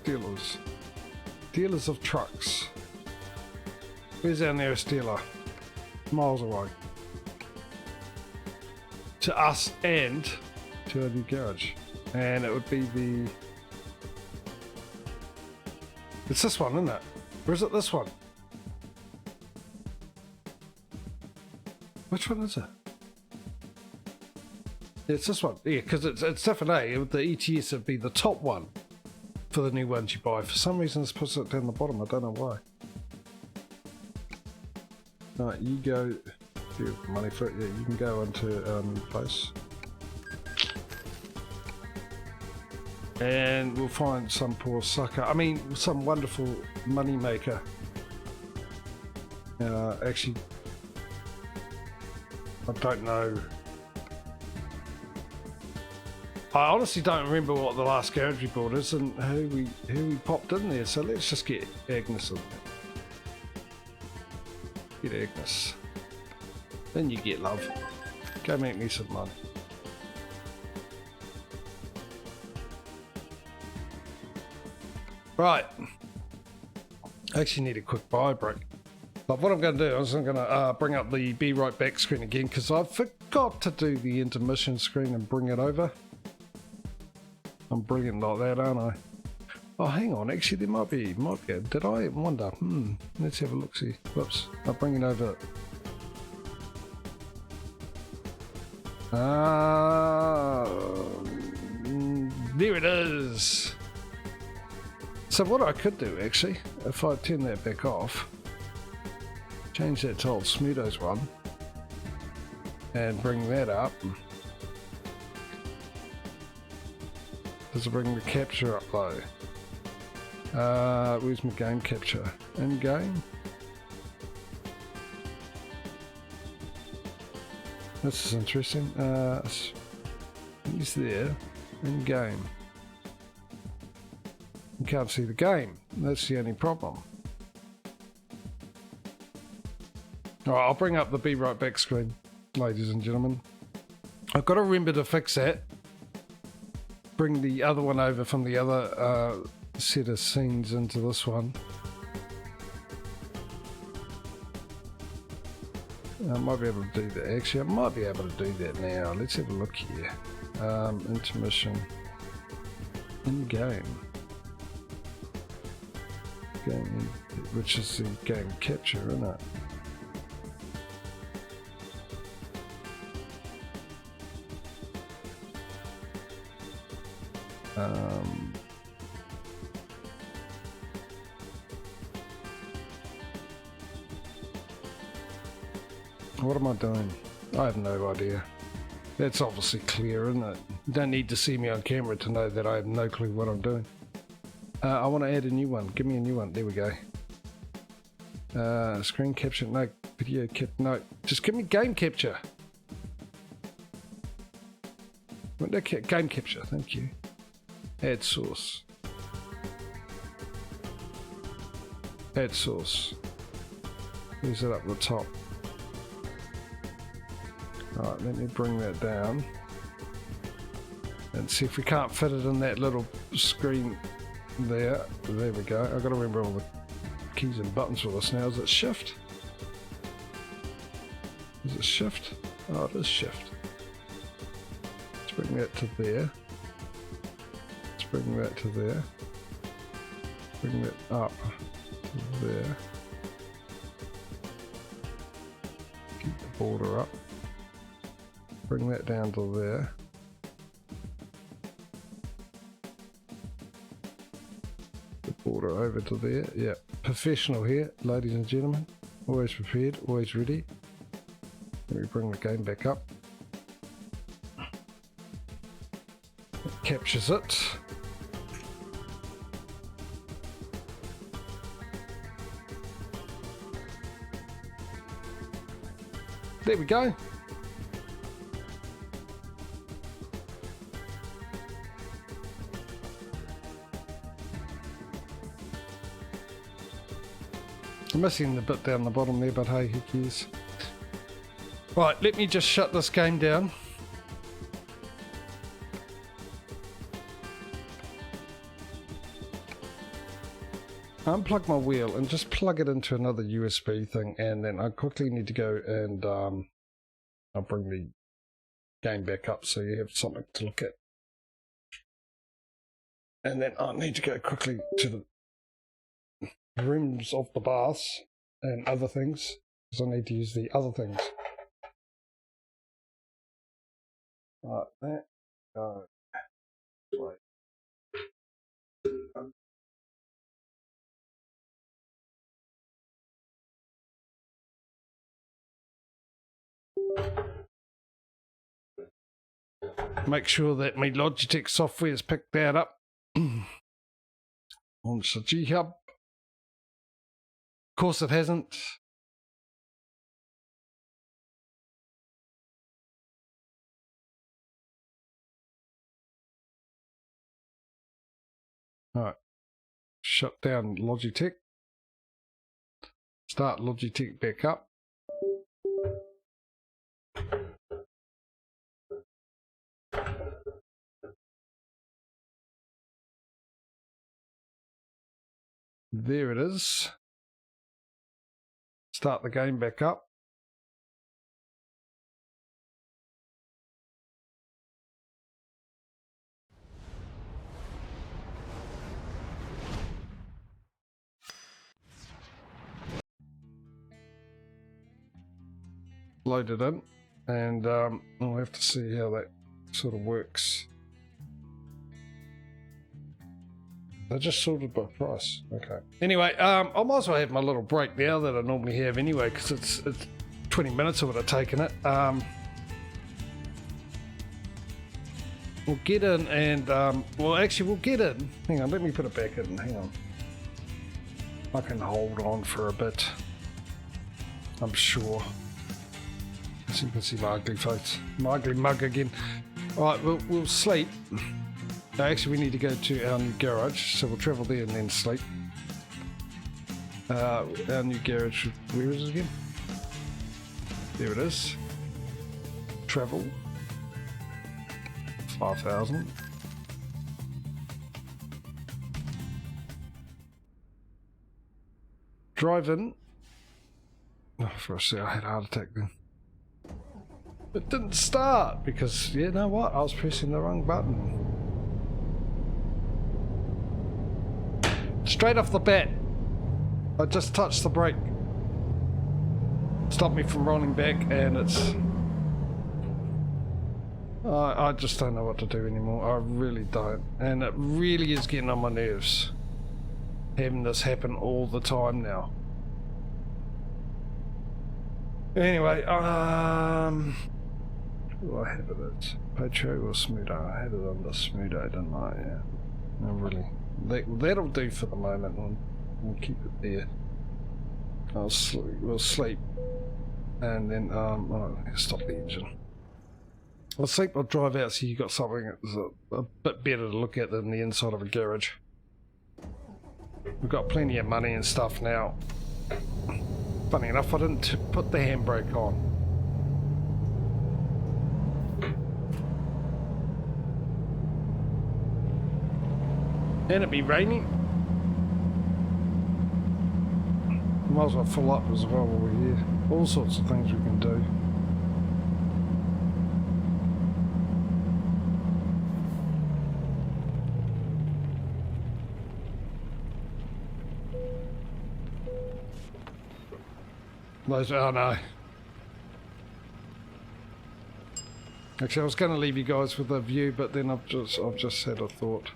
dealers. Dealers of trucks. Where's our nearest dealer? Miles away. To us and to our new garage. And it would be the... It's this one, isn't it? Or is it this one? Which one is it? Yeah, it's this one. Yeah, because it's different, eh? The ETS would be the top one for the new ones you buy. For some reason, this puts it down the bottom. I don't know why. Alright, you go. If you have money for it, yeah, you can go into new place. And we'll find some poor sucker. I mean, some wonderful money maker. Actually, I don't know. I honestly don't remember what the last garage we bought is and who we popped in there. So let's just get Agnes in there. Get Agnes. Then you get love. Go make me some money. Right. I actually need a quick buy break. But what I'm going to do is I'm going to bring up the Be Right Back screen again because I forgot to do the intermission screen and bring it over. I'm brilliant like that, aren't I? Oh, hang on. Actually, there might be. Did I wonder? Let's have a look. See. Whoops. I'll bring it over. There it is. So what I could do actually, if I turn that back off, change that to old Smudo's one, and bring that up. Does it bring the capture up though? Where's my game capture? In game? This is interesting. He's there. In game. You can't see the game. That's the only problem. Alright, I'll bring up the Be Right Back screen, ladies and gentlemen. I've got to remember to fix that. Bring the other one over from the other set of scenes into this one. I might be able to do that. Actually, I might be able to do that now. Let's have a look here. Intermission. In game. Game, which is the game capture, isn't it? What am I doing? I have no idea. That's obviously clear, isn't it? You don't need to see me on camera to know that I have no clue what I'm doing. I want to add a new one. Give me a new one. There we go. Screen capture. No. Video cap. No. Just give me game capture. Game capture. Thank you. Add source. Add source. Use it up the top. Alright, let me bring that down. And see if we can't fit it in that little screen there. There we go. I've got to remember all the keys and buttons for this now. Is it shift? Is it shift? Oh, it is shift. Let's bring that to there. Let's bring that to there. Bring that up to there. Keep the border up. Bring that down to there. The border over to there. Yeah, professional here, ladies and gentlemen. Always prepared, always ready. Let me bring the game back up. It captures it. There we go. I'm missing the bit down the bottom there, but hey, who cares? Right, let me just shut this game down. Unplug my wheel and just plug it into another USB thing, and then I quickly need to go and I'll bring the game back up so you have something to look at. And then I need to go quickly to the rims of the baths and other things, because I need to use the other things. Like that. Wait. Make sure that my Logitech software has picked that up. Launch the G-Hub. Of course it hasn't. Alright. Shut down Logitech. Start Logitech back up. There it is. Start the game back up. Load it in, and I'll have to see how that sort of works. They're just sorted by price. Okay. Anyway, I might as well have my little break now that I normally have anyway, because it's 20 minutes I would have taken it. We'll get in and, well actually we'll get in. Hang on, let me put it back in. Hang on. I can hold on for a bit. I'm sure. As you can see my ugly face. My ugly mug again. Alright, we'll sleep. No, actually we need to go to our new garage, so we'll travel there and then sleep. Our new garage, where is it again? There it is. Travel. 5,000. Drive in. Oh, for a second I had a heart attack then. It didn't start because, you know what, I was pressing the wrong button. Straight off the bat, I just touched the brake. Stopped me from rolling back, and it's... I just don't know what to do anymore. I really don't. And it really is getting on my nerves. Having this happen all the time now. Anyway, what do I have it at? Patro or Smudo? I had it under Smudo, didn't I? Yeah. No, really. That'll do for the moment. We'll keep it there. We'll sleep. And then, stop the engine. I'll sleep, I'll drive out so you got something that's a bit better to look at than the inside of a garage. We've got plenty of money and stuff now. Funny enough, I didn't put the handbrake on. And it'd be raining. Might as well fill up as well while we're here. All sorts of things we can do. Those, oh no. Actually, I was going to leave you guys with a view, but then I've just had a thought.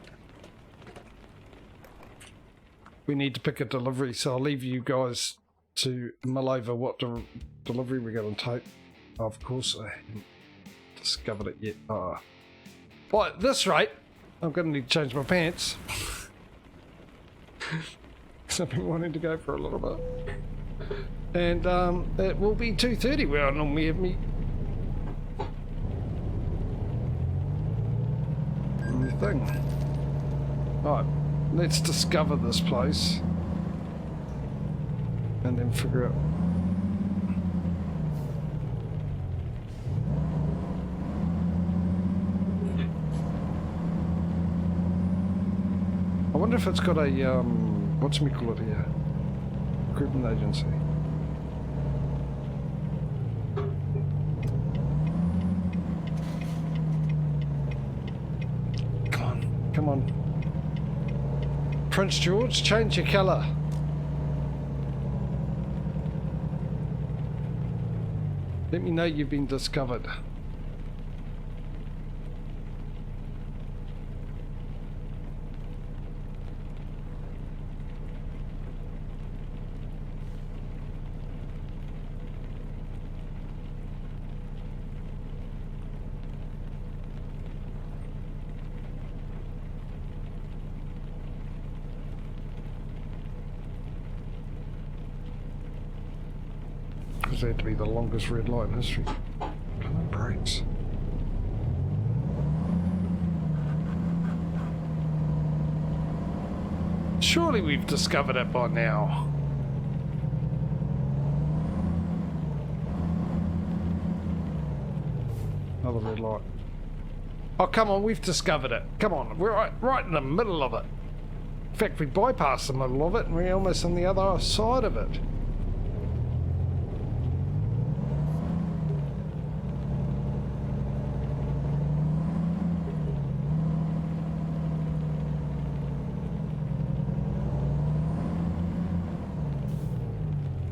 We need to pick a delivery, so I'll leave you guys to mull over what delivery we're going to take. Of course, I haven't discovered it yet. Well, at this rate, I'm going to need to change my pants. Because I've been wanting to go for a little bit. And it will be 2:30 where I normally have me thing. Alright, let's discover this place and then figure out. I wonder if it's got a whatchamacallit here? Recruitment agency. Come on. Prince George, change your colour. Let me know you've been discovered. Had to be the longest red light in history. Brakes. Surely we've discovered it by now. Another red light. Oh, come on, we've discovered it. Come on, we're right in the middle of it. In fact, we bypassed the middle of it and we're almost on the other side of it.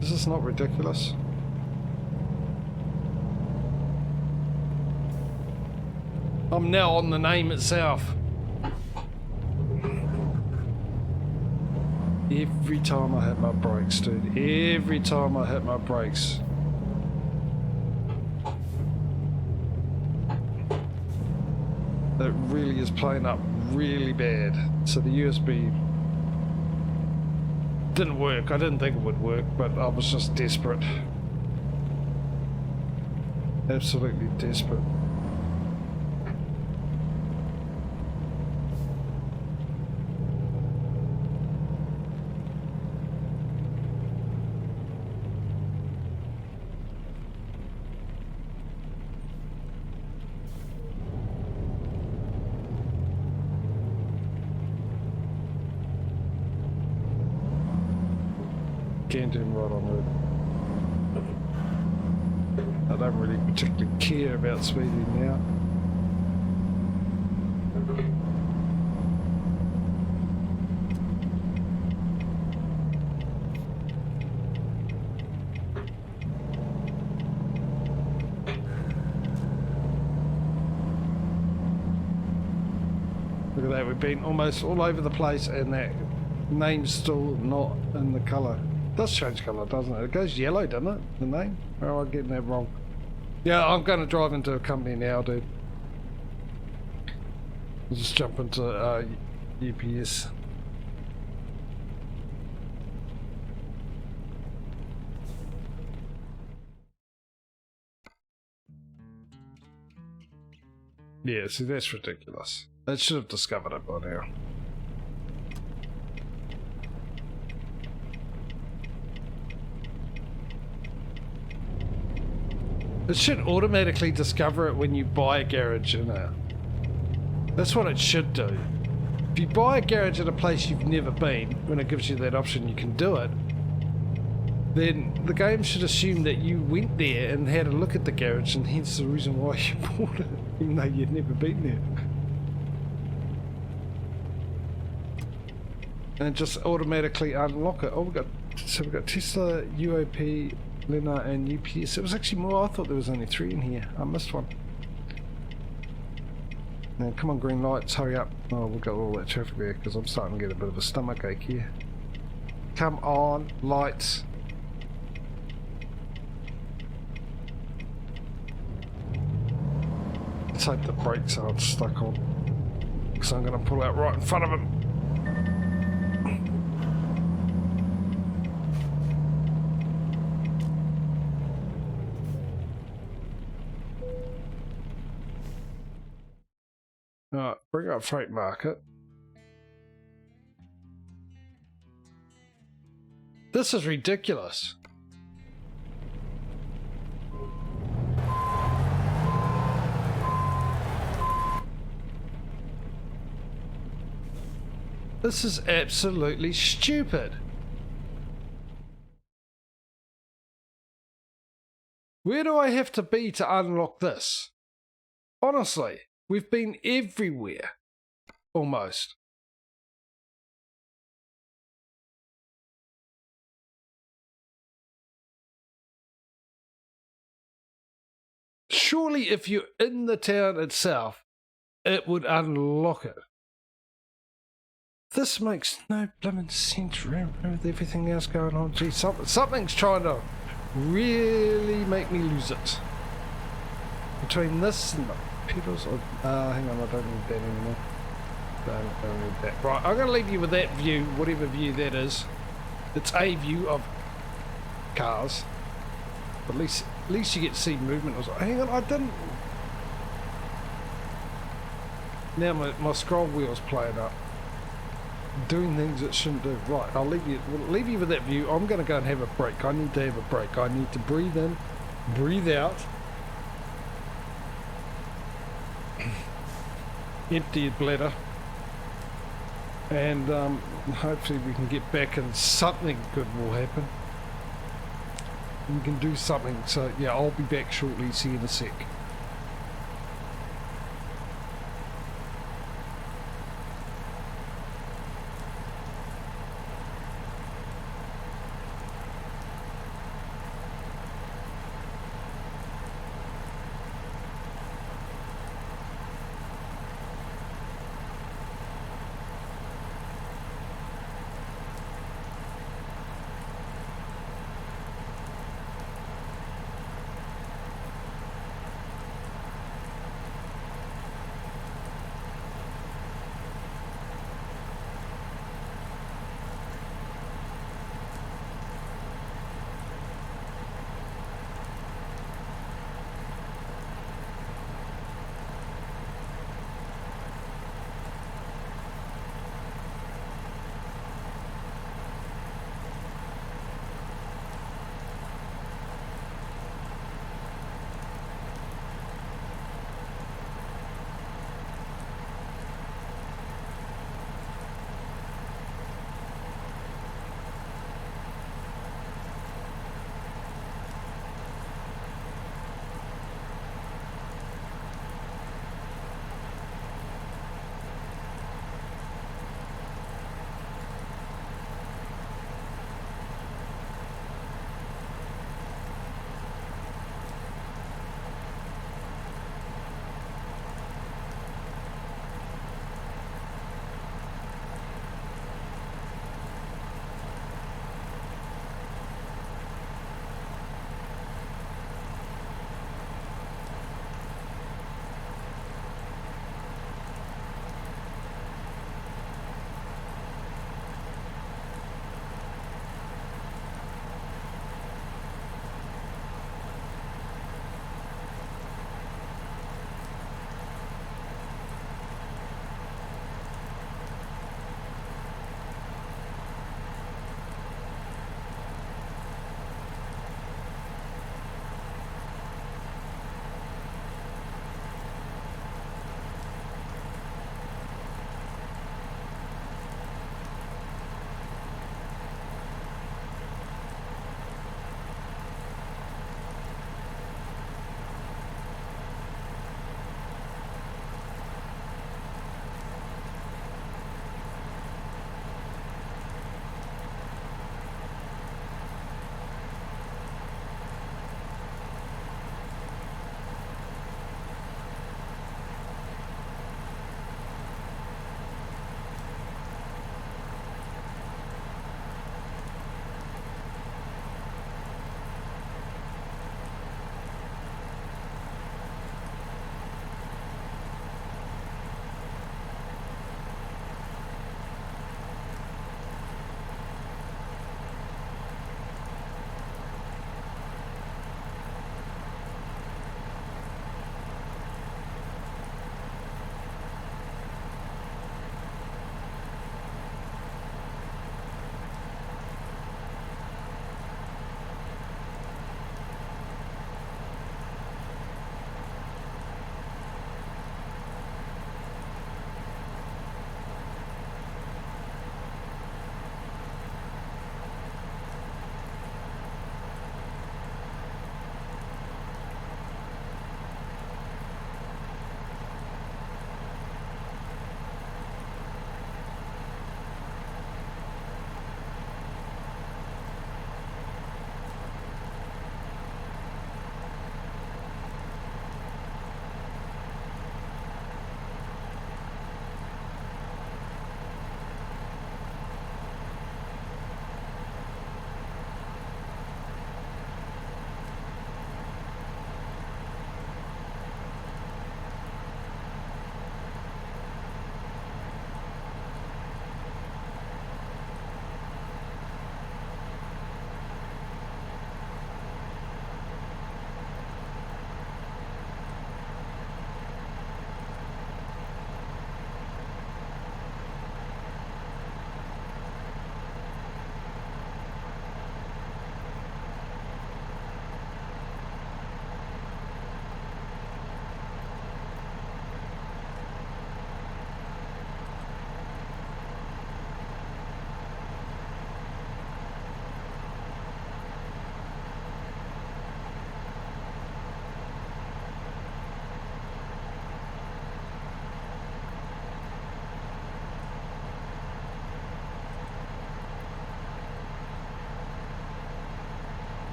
Is this not ridiculous? I'm now on the name itself. Every time I hit my brakes, dude. Every time I hit my brakes. It really is playing up really bad. So the USB didn't work. I didn't think it would work, but I was just desperate. Absolutely desperate. Can't do him right on road. I don't really particularly care about speeding now. Look at that, we've been almost all over the place and that name's still not in the colour. It does change colour, doesn't it? It goes yellow, doesn't it, the name? Or am I getting that wrong? Yeah, I'm going to drive into a company now, dude. I'll just jump into UPS. Yeah, see, that's ridiculous. They should have discovered it by now. It should automatically discover it when you buy a garage in it. That's what it should do. If you buy a garage at a place you've never been, when it gives you that option you can do it, then the game should assume that you went there and had a look at the garage, and hence the reason why you bought it, even though you'd never been there. And just automatically unlock it. Oh, we've got Tesla, UOP, Lena, and UPS. It was actually more. I thought there was only 3 in here. I missed one. Now, come on, green lights, hurry up. Oh, we've got all that traffic there because I'm starting to get a bit of a stomach ache here. Come on, lights. Let's hope the brakes aren't stuck on, because I'm going to pull out right in front of him. Alright, bring up freight market. This is ridiculous. This is absolutely stupid. Where do I have to be to unlock this? Honestly, we've been everywhere. Almost. Surely if you're in the town itself, it would unlock it. This makes no blooming sense with everything else going on. Gee, something's trying to really make me lose it. Between this and the pedals, hang on, I don't need that anymore. Don't need that. Right, I'm going to leave you with that view, whatever view that is. It's a view of cars. But at least you get to see movement. Hang on, I didn't. Now my scroll wheel's playing up. Doing things it shouldn't do. Right, I'll leave you with that view. I'm going to go and have a break. I need to have a break. I need to breathe in, breathe out, empty your bladder, and hopefully we can get back and something good will happen. We can do something. So yeah, I'll be back shortly. See you in a sec.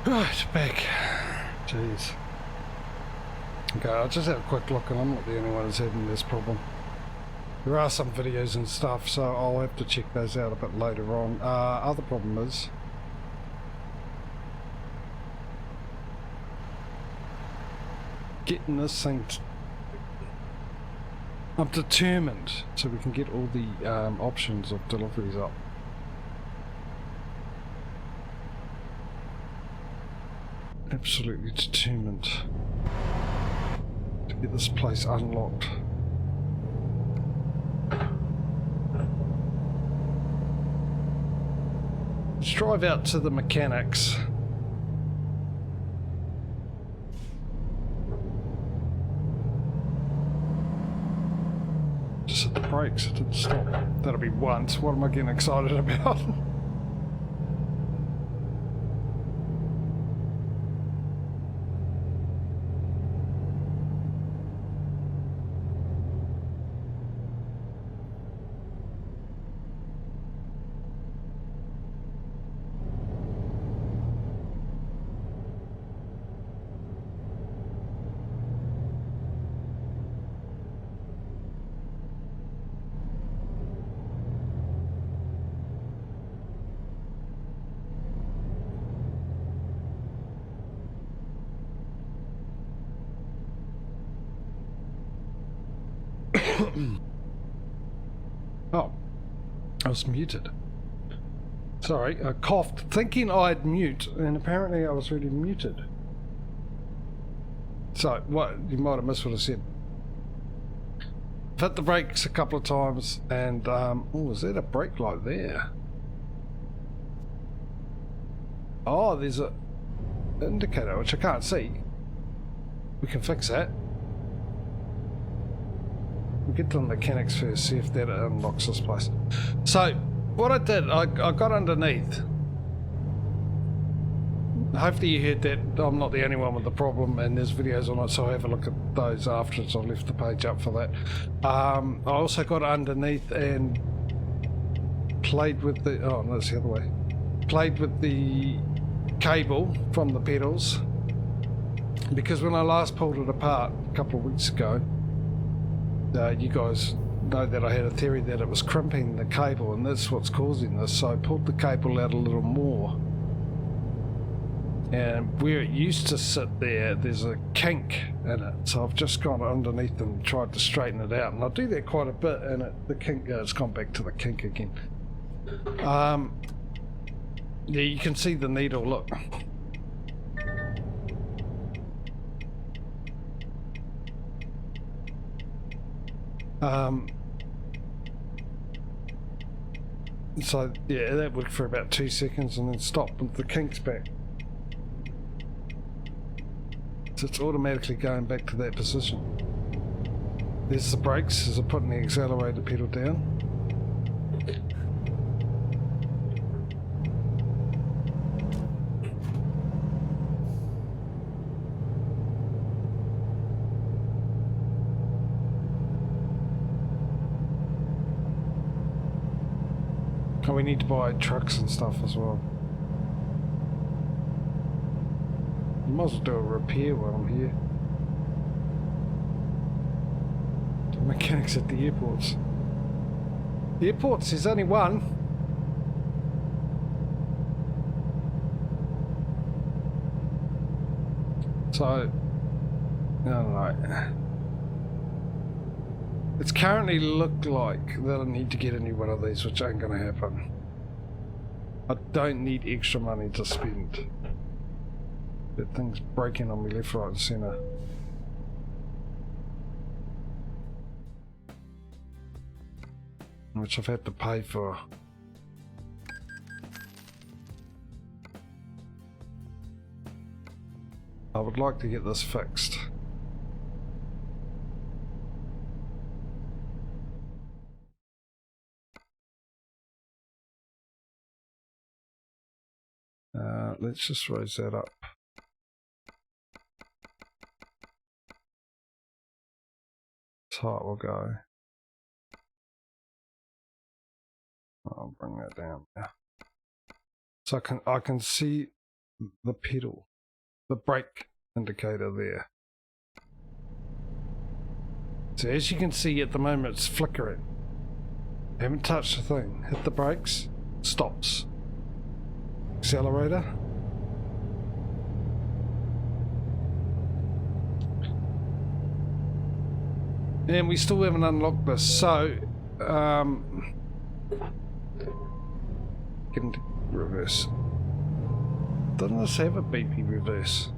Right, back. Jeez. Okay, I'll just have a quick look, and I'm not the only one who's having this problem. There are some videos and stuff, so I'll have to check those out a bit later on. Other problem is getting this thing. I'm determined so we can get all the options of deliveries up. Absolutely determined to get this place unlocked. Let's drive out to the mechanics. Just hit the brakes, it didn't stop. That'll be once. What am I getting excited about? Oh, I was muted. Sorry, I coughed thinking I'd mute, and apparently I was really muted. So, what, you might have missed what I said. I've hit the brakes a couple of times, and, oh, is that a brake light there? Oh, there's a indicator, which I can't see. We can fix that. We'll get to the mechanics first, see if that unlocks this place. So, what I did, I got underneath. Hopefully you heard that I'm not the only one with the problem, and there's videos on it, so I'll have a look at those afterwards. I left the page up for that. I also got underneath and played with the... oh, no, that's the other way. Played with the cable from the pedals, because when I last pulled it apart a couple of weeks ago, you guys know that I had a theory that it was crimping the cable, and that's what's causing this. So I pulled the cable out a little more, and where it used to sit there, there's a kink in it. So I've just gone underneath and tried to straighten it out, and I do that quite a bit, and the kink, it's gone back to the kink again. Yeah, you can see the needle, look. So yeah, that worked for about 2 seconds and then stopped with the kinks back. So it's automatically going back to that position. There's the brakes as I put the accelerator pedal down. And we need to buy trucks and stuff as well. You might as well do a repair while I'm here. The mechanics at the airports. The airports, there's only one. So, I don't know. It's currently looked like that I need to get a new one of these, which ain't gonna happen. I don't need extra money to spend. That thing's breaking on me left, right and centre. Which I've had to pay for. I would like to get this fixed. Let's just raise that up. That's how it will go. I'll bring that down now. So I can see the pedal, the brake indicator there. So as you can see at the moment it's flickering. Haven't touched the thing. Hit the brakes, stops. Accelerator. And we still haven't unlocked this, so get into reverse. Doesn't this have a BP reverse?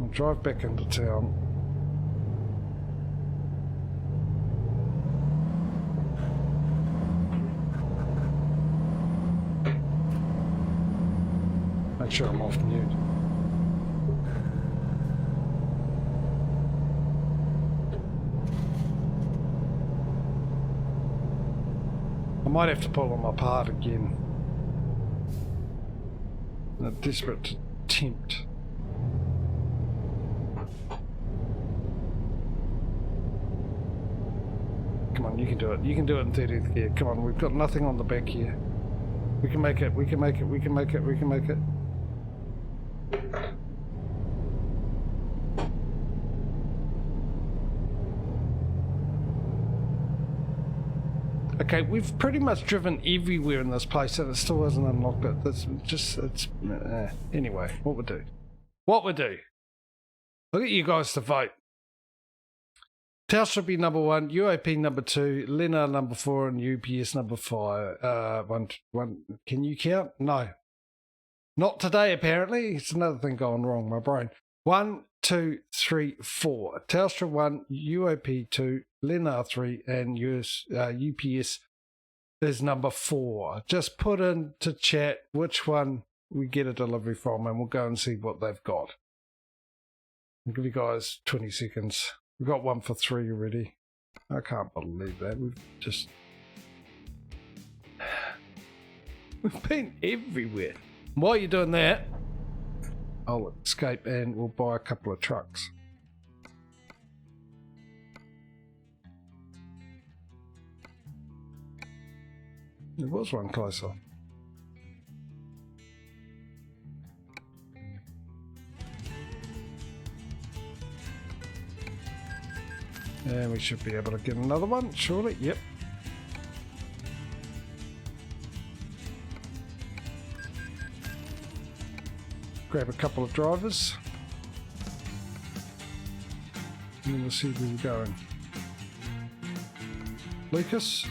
I'll drive back into town. Make sure I'm off mute. I might have to pull them apart again. In a desperate attempt. Come on, you can do it. You can do it in 30th gear. Come on, we've got nothing on the back here. We can make it, we can make it, we can make it, we can make it. Okay, we've pretty much driven everywhere in this place and it still hasn't unlocked it. That's just, it's... anyway, what we'll do. What we'll do. I'll get you guys to vote. Telstra be number 1, UAP number 2, Lena number 4, and UPS number 5. One. Can you count? No. Not today, apparently. It's another thing going wrong, my brain. 1, 2, 3, 4. Telstra 1, UAP 2, Lena 3, and UPS is number 4. Just put into chat which one we get a delivery from, and we'll go and see what they've got. I'll give you guys 20 seconds. We've got one for 3 already. I can't believe that. We've been everywhere. While you're doing that, I'll escape and we'll buy a couple of trucks. There was one closer. And we should be able to get another one, surely. Yep. Grab a couple of drivers. And then we'll see where we're going. Lucas.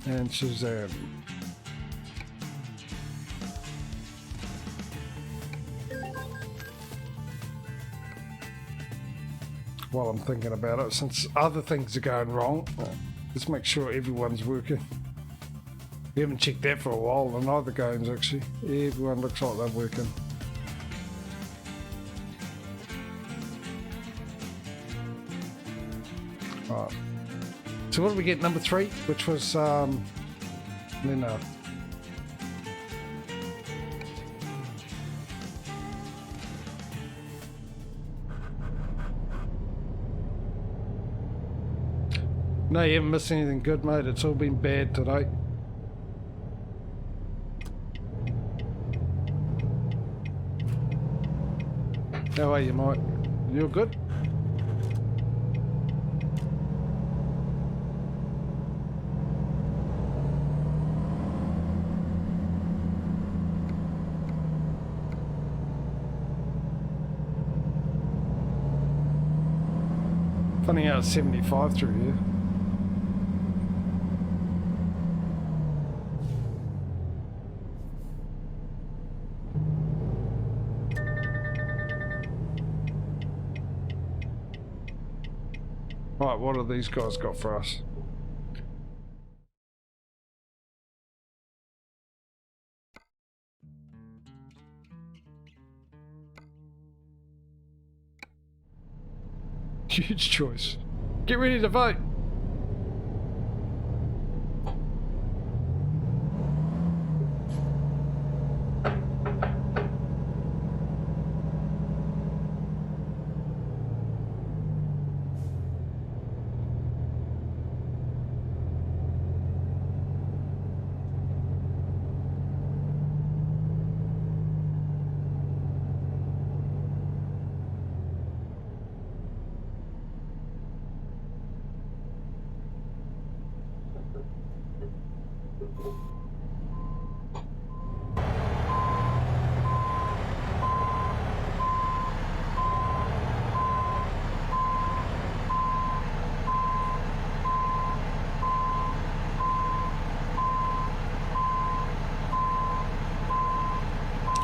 And Suzanne. While I'm thinking about it, since other things are going wrong, let's make sure everyone's working. We haven't checked that for a while in either games actually. Everyone looks like they're working. Alright. So what did we get? Number 3, which was Lena. No, you haven't missed anything good, mate. It's all been bad today. How are you, Mike? You're good? Funny how it's 75 through here. Right, what have these guys got for us? Huge choice. Get ready to vote.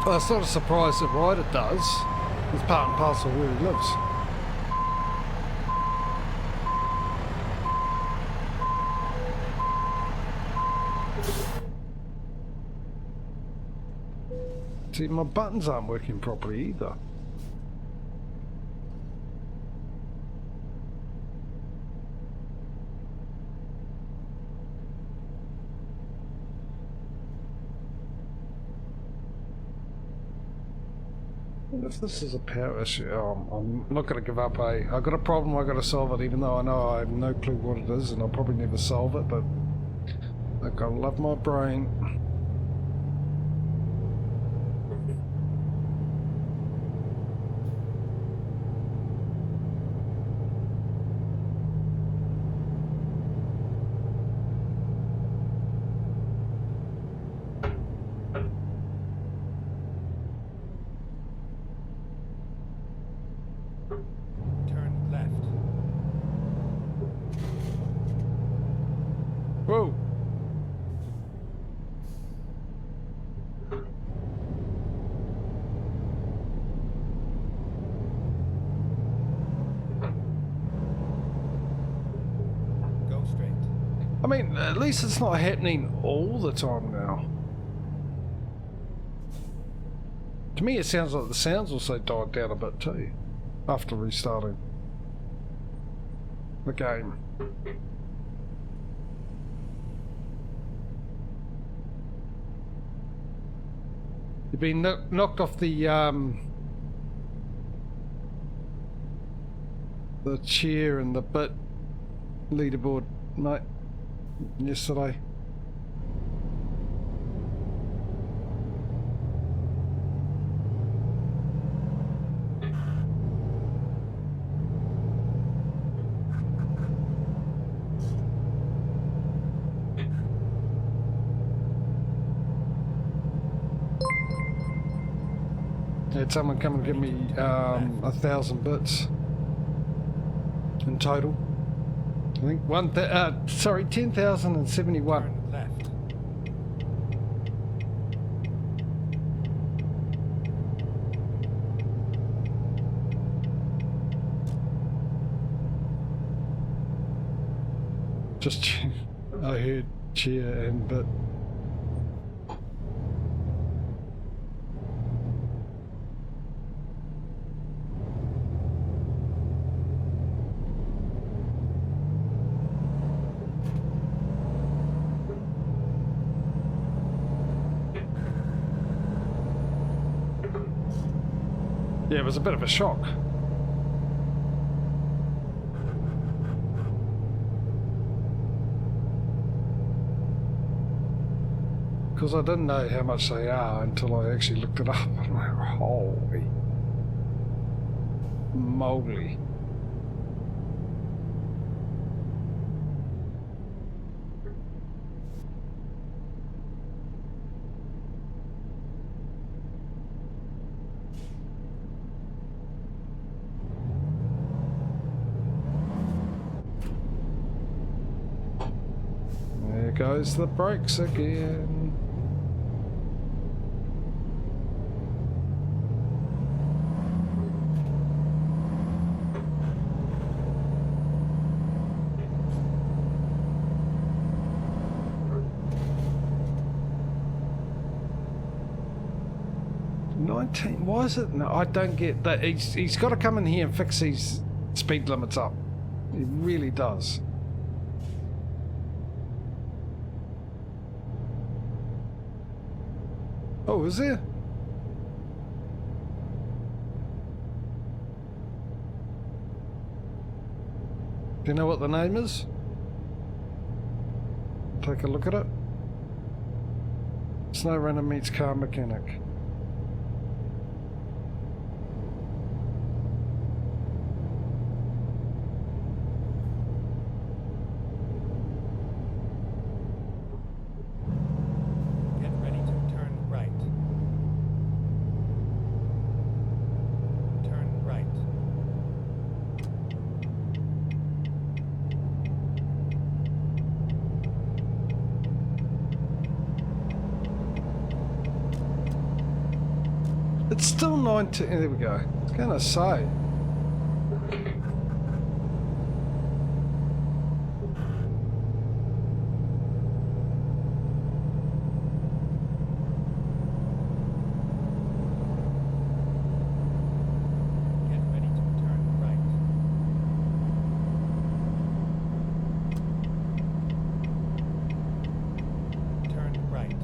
Well, it's not a surprise that Ryder does. It's part and parcel of where he lives. See, my buttons aren't working properly either. If this is a power issue, I'm not going to give up. I've got a problem, I've got to solve it, even though I know I have no clue what it is and I'll probably never solve it, but I've got to love my brain. Turn left. Whoa! Go straight. I mean, at least it's not happening all the time now. To me, it sounds like the sounds also died down a bit too, after restarting the game. You've been knocked off the chair and the bit leaderboard, mate, yesterday. Had someone come and give me 1,000 bits in total. I think 10,071. Turn left. Just I heard cheer and bit. Yeah, it was a bit of a shock. Because I didn't know how much they are until I actually looked it up. I'm like, holy moly. There goes the brakes again. Why is it? No, I don't get that. He's got to come in here and fix these speed limits up. He really does. Oh, is there? Do you know what the name is? Take a look at it. Snow Runner meets car mechanic. Get ready to turn right. Turn right. It's still 19. There we go. I was gonna say. Get ready to turn right. Turn right.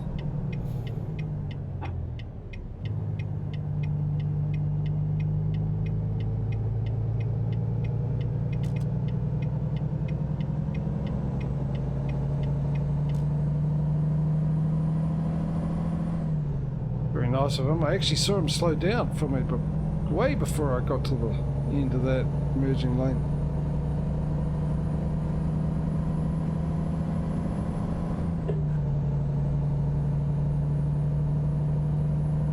Very nice of him. I actually saw him slow down for me, but way before I got to the end of that merging lane.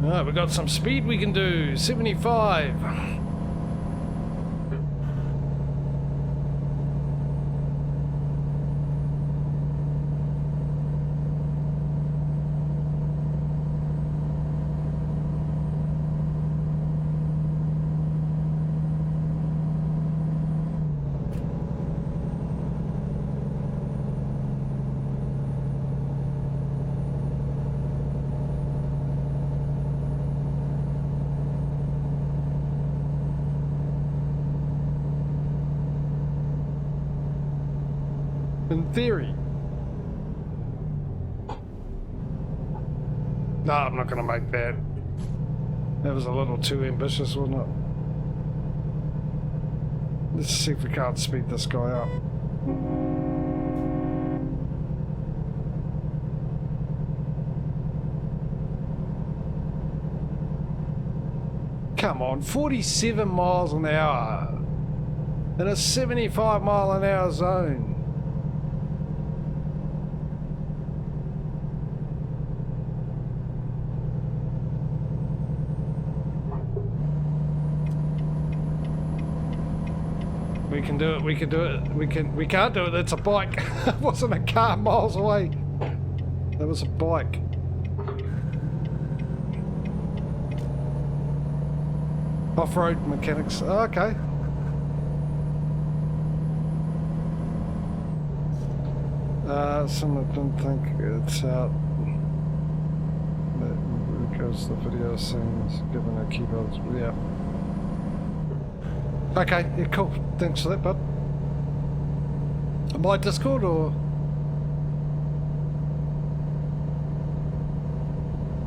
Alright, we got some speed we can do. 75. In theory. No, I'm not going to make that. That was a little too ambitious, wasn't it? Let's see if we can't speed this guy up. Come on, 47 miles an hour in a 75 mile an hour zone. We can do it, we can do it, we can't do it, that's a bike. It wasn't a car miles away. That was a bike. Off-road mechanics, oh, okay. Someone didn't think it's out. Because the video seems given a keyboard, yeah. Okay, yeah, cool. Thanks for that, bud. My Discord or?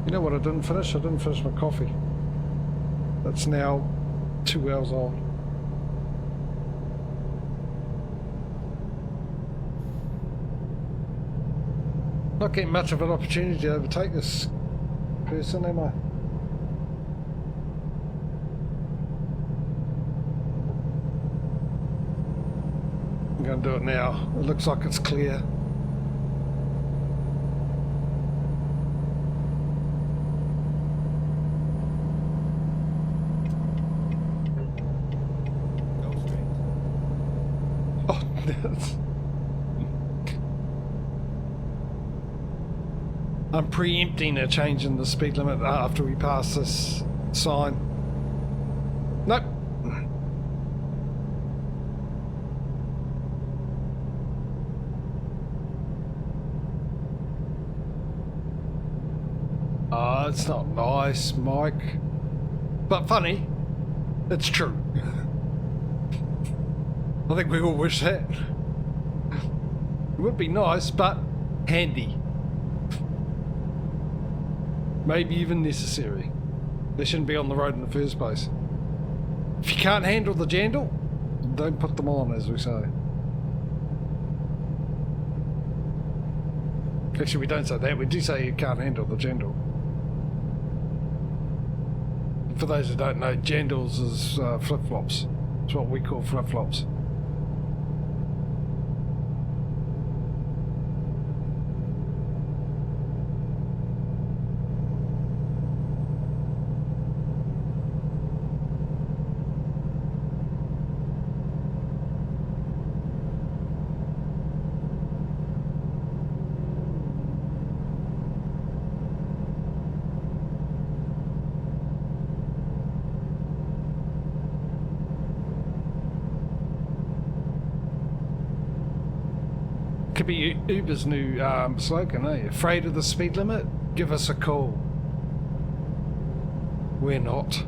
You know what I didn't finish? I didn't finish my coffee. That's now 2 hours old. Not getting much of an opportunity to overtake this person, am I? I'm going to do it now. It looks like it's clear. Go straight. Oh, that's... I'm preempting a change in the speed limit after we pass this sign. Nope. It's not nice, Mike. But funny. It's true. I think we all wish that. It would be nice, but handy. Maybe even necessary. They shouldn't be on the road in the first place. If you can't handle the jandle, don't put them on, as we say. Actually, we don't say that. We do say you can't handle the jandle. For those who don't know, jandals is flip-flops. It's what we call flip-flops. could be Uber's new slogan, eh? Afraid of the speed limit? Give us a call. We're not.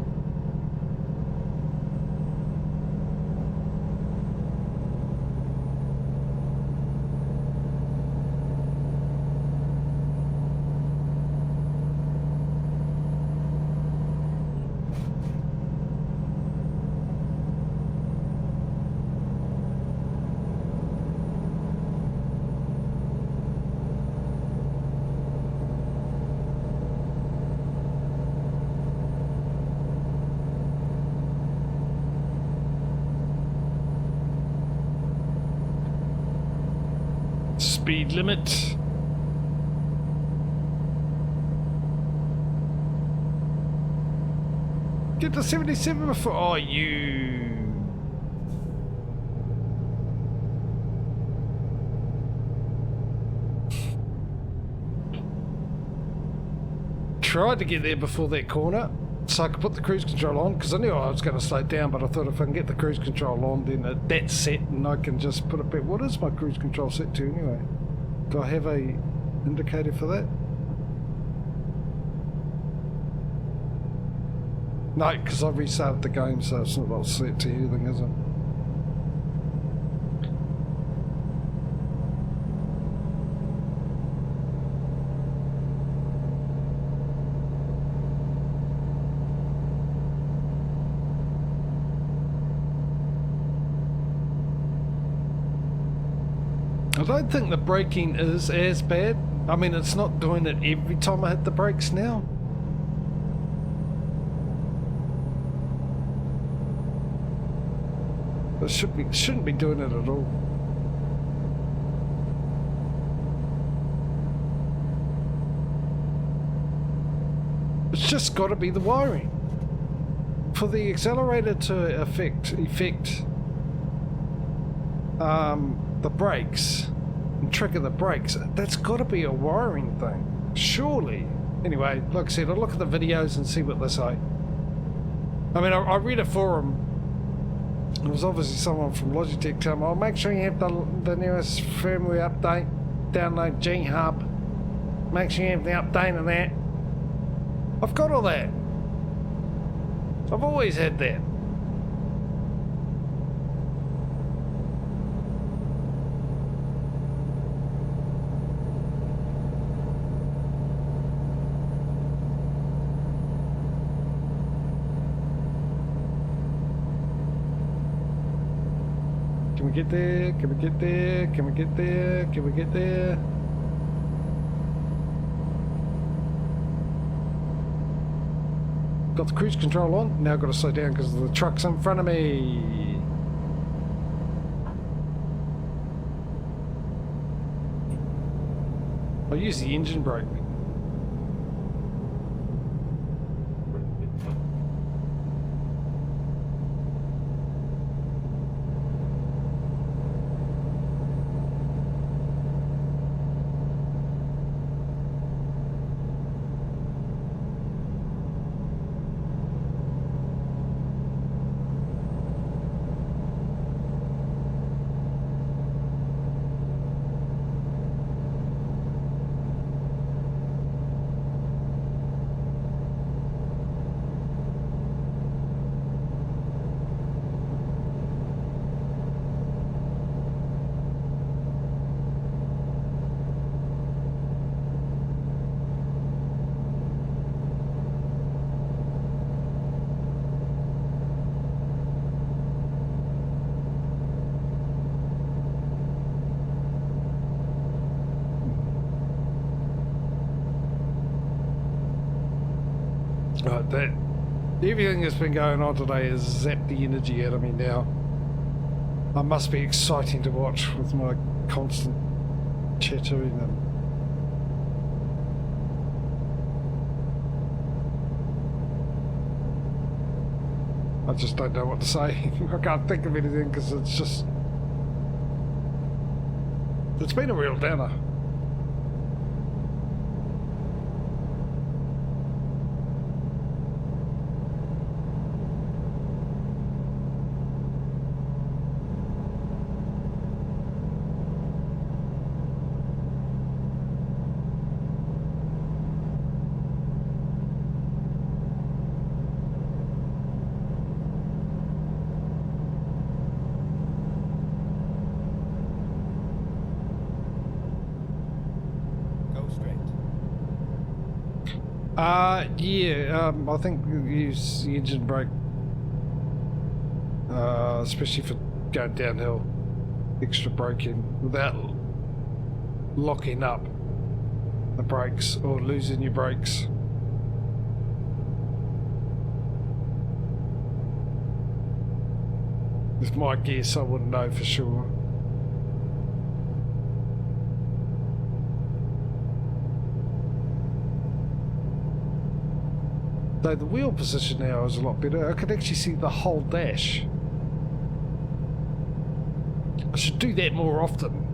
Speed limit. Get to 77 before. Oh, you. Tried to get there before that corner so I could put the cruise control on because I knew I was going to slow down, but I thought if I can get the cruise control on, then that's set and I can just put it back. What is my cruise control set to anyway? Do I have a indicator for that? No, because I've restarted the game, so it's not set to anything, is it? I don't think the braking is as bad. I mean, it's not doing it every time I hit the brakes now. It shouldn't be doing it at all. It's just got to be the wiring. For the accelerator to affect the brakes and trigger the brakes, that's got to be a wiring thing, surely. Anyway, like I said, I'll look at the videos and see what they say. I mean, I read a forum. It was obviously someone from Logitech telling me, oh, make sure you have the newest firmware update, download G-Hub, make sure you have the update of that. I've got all that. I've always had that. Can we get there? Can we get there? Can we get there? Can we get there? Got the cruise control on. Now I've got to slow down because the truck's in front of me. I'll use the engine brake. Right, that everything that's been going on today has zapped the energy out of me now. I must be exciting to watch with my constant chattering and I just don't know what to say. I can't think of anything because it's been a real downer. Yeah, I think use the engine brake, especially for going downhill, extra braking without locking up the brakes or losing your brakes. With my guess, I wouldn't know for sure. Though the wheel position now is a lot better. I can actually see the whole dash. I should do that more often.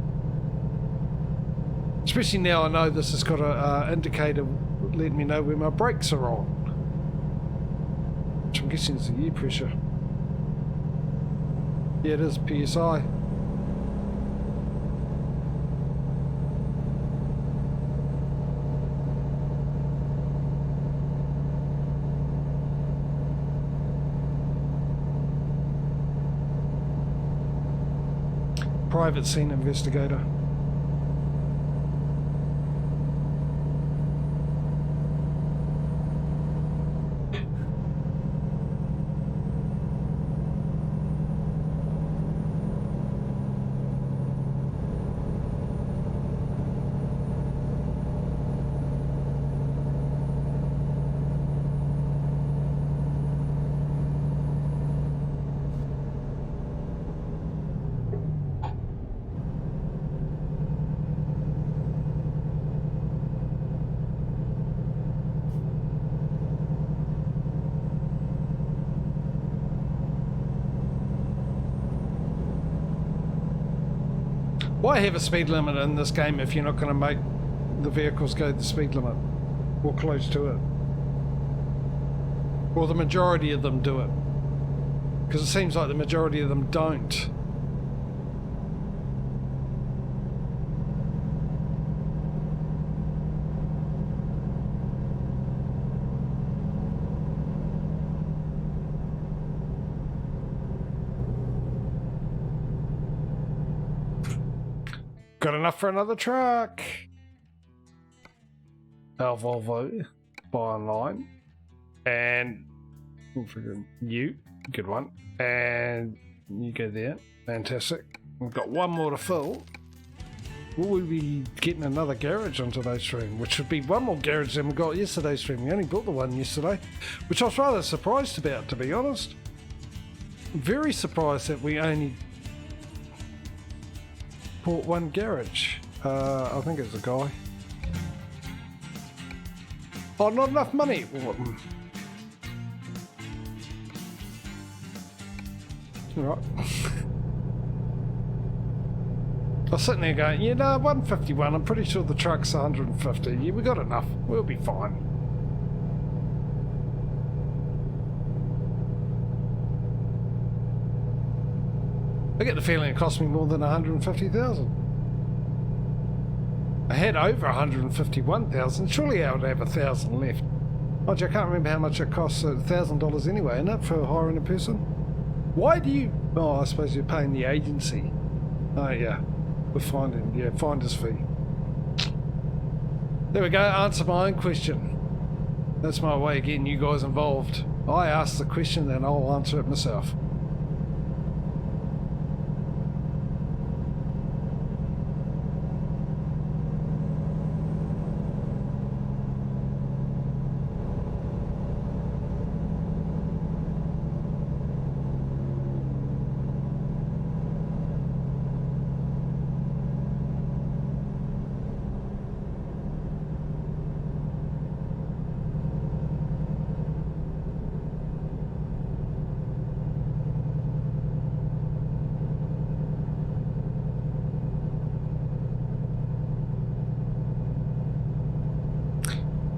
Especially now I know this has got a indicator letting me know where my brakes are on. Which I'm guessing is the air pressure. Yeah, it is PSI. Private scene investigator. Why have a speed limit in this game if you're not going to make the vehicles go the speed limit or close to it? Or the majority of them do it? Because it seems like the majority of them don't. Got enough for another truck. Our Volvo, buy online. And you, good one. And you go there, fantastic. We've got one more to fill. Will we be getting another garage on today's stream? Which would be one more garage than we got yesterday's stream. We only built the one yesterday, which I was rather surprised about, to be honest. Very surprised that we only bought one garage. I think it's a guy. Oh, not enough money. Right. I was sitting there going, yeah, no, 151. I'm pretty sure the truck's 150. Yeah, we got enough. We'll be fine. I get the feeling it cost me more than 150,000. I had over 151,000. Surely I would have 1,000 left. Oh, I can't remember how much it costs. $1,000 anyway, isn't it, for hiring a person? Why do you? Oh, I suppose you're paying the agency. Oh yeah, we're finding finder's fee. There we go. Answer my own question. That's my way of getting you guys involved. I ask the question, then I'll answer it myself.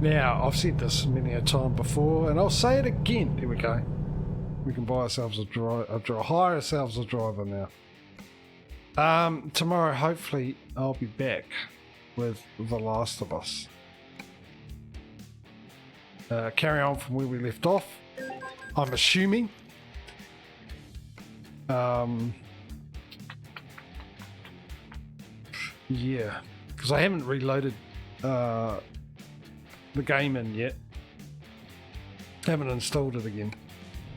Now, I've said this many a time before, and I'll say it again. Here we go. We can buy ourselves hire ourselves a driver now. Tomorrow, hopefully, I'll be back with The Last of Us. Carry on from where we left off. I'm assuming. Yeah, because I haven't reloaded the game in yet. Haven't installed it again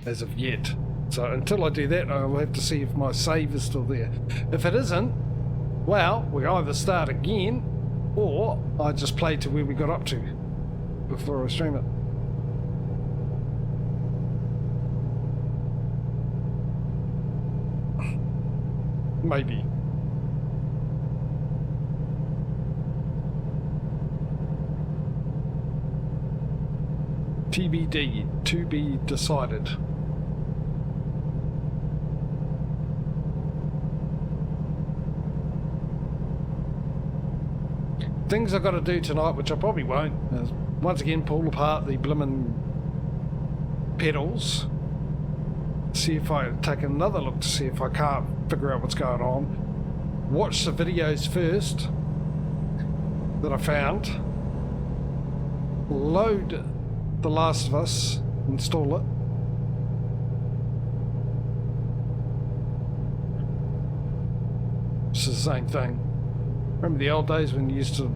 as of yet. So until I do that, I'll have to see if my save is still there. If it isn't, well, we either start again or I just play to where we got up to before I stream it. Maybe. TBD, to be decided. Things I've got to do tonight, which I probably won't, is once again pull apart the blimmin' pedals. See if I take another look to see if I can't figure out what's going on. Watch the videos first that I found. Load The Last of Us, install it. It's the same thing. Remember the old days when you used to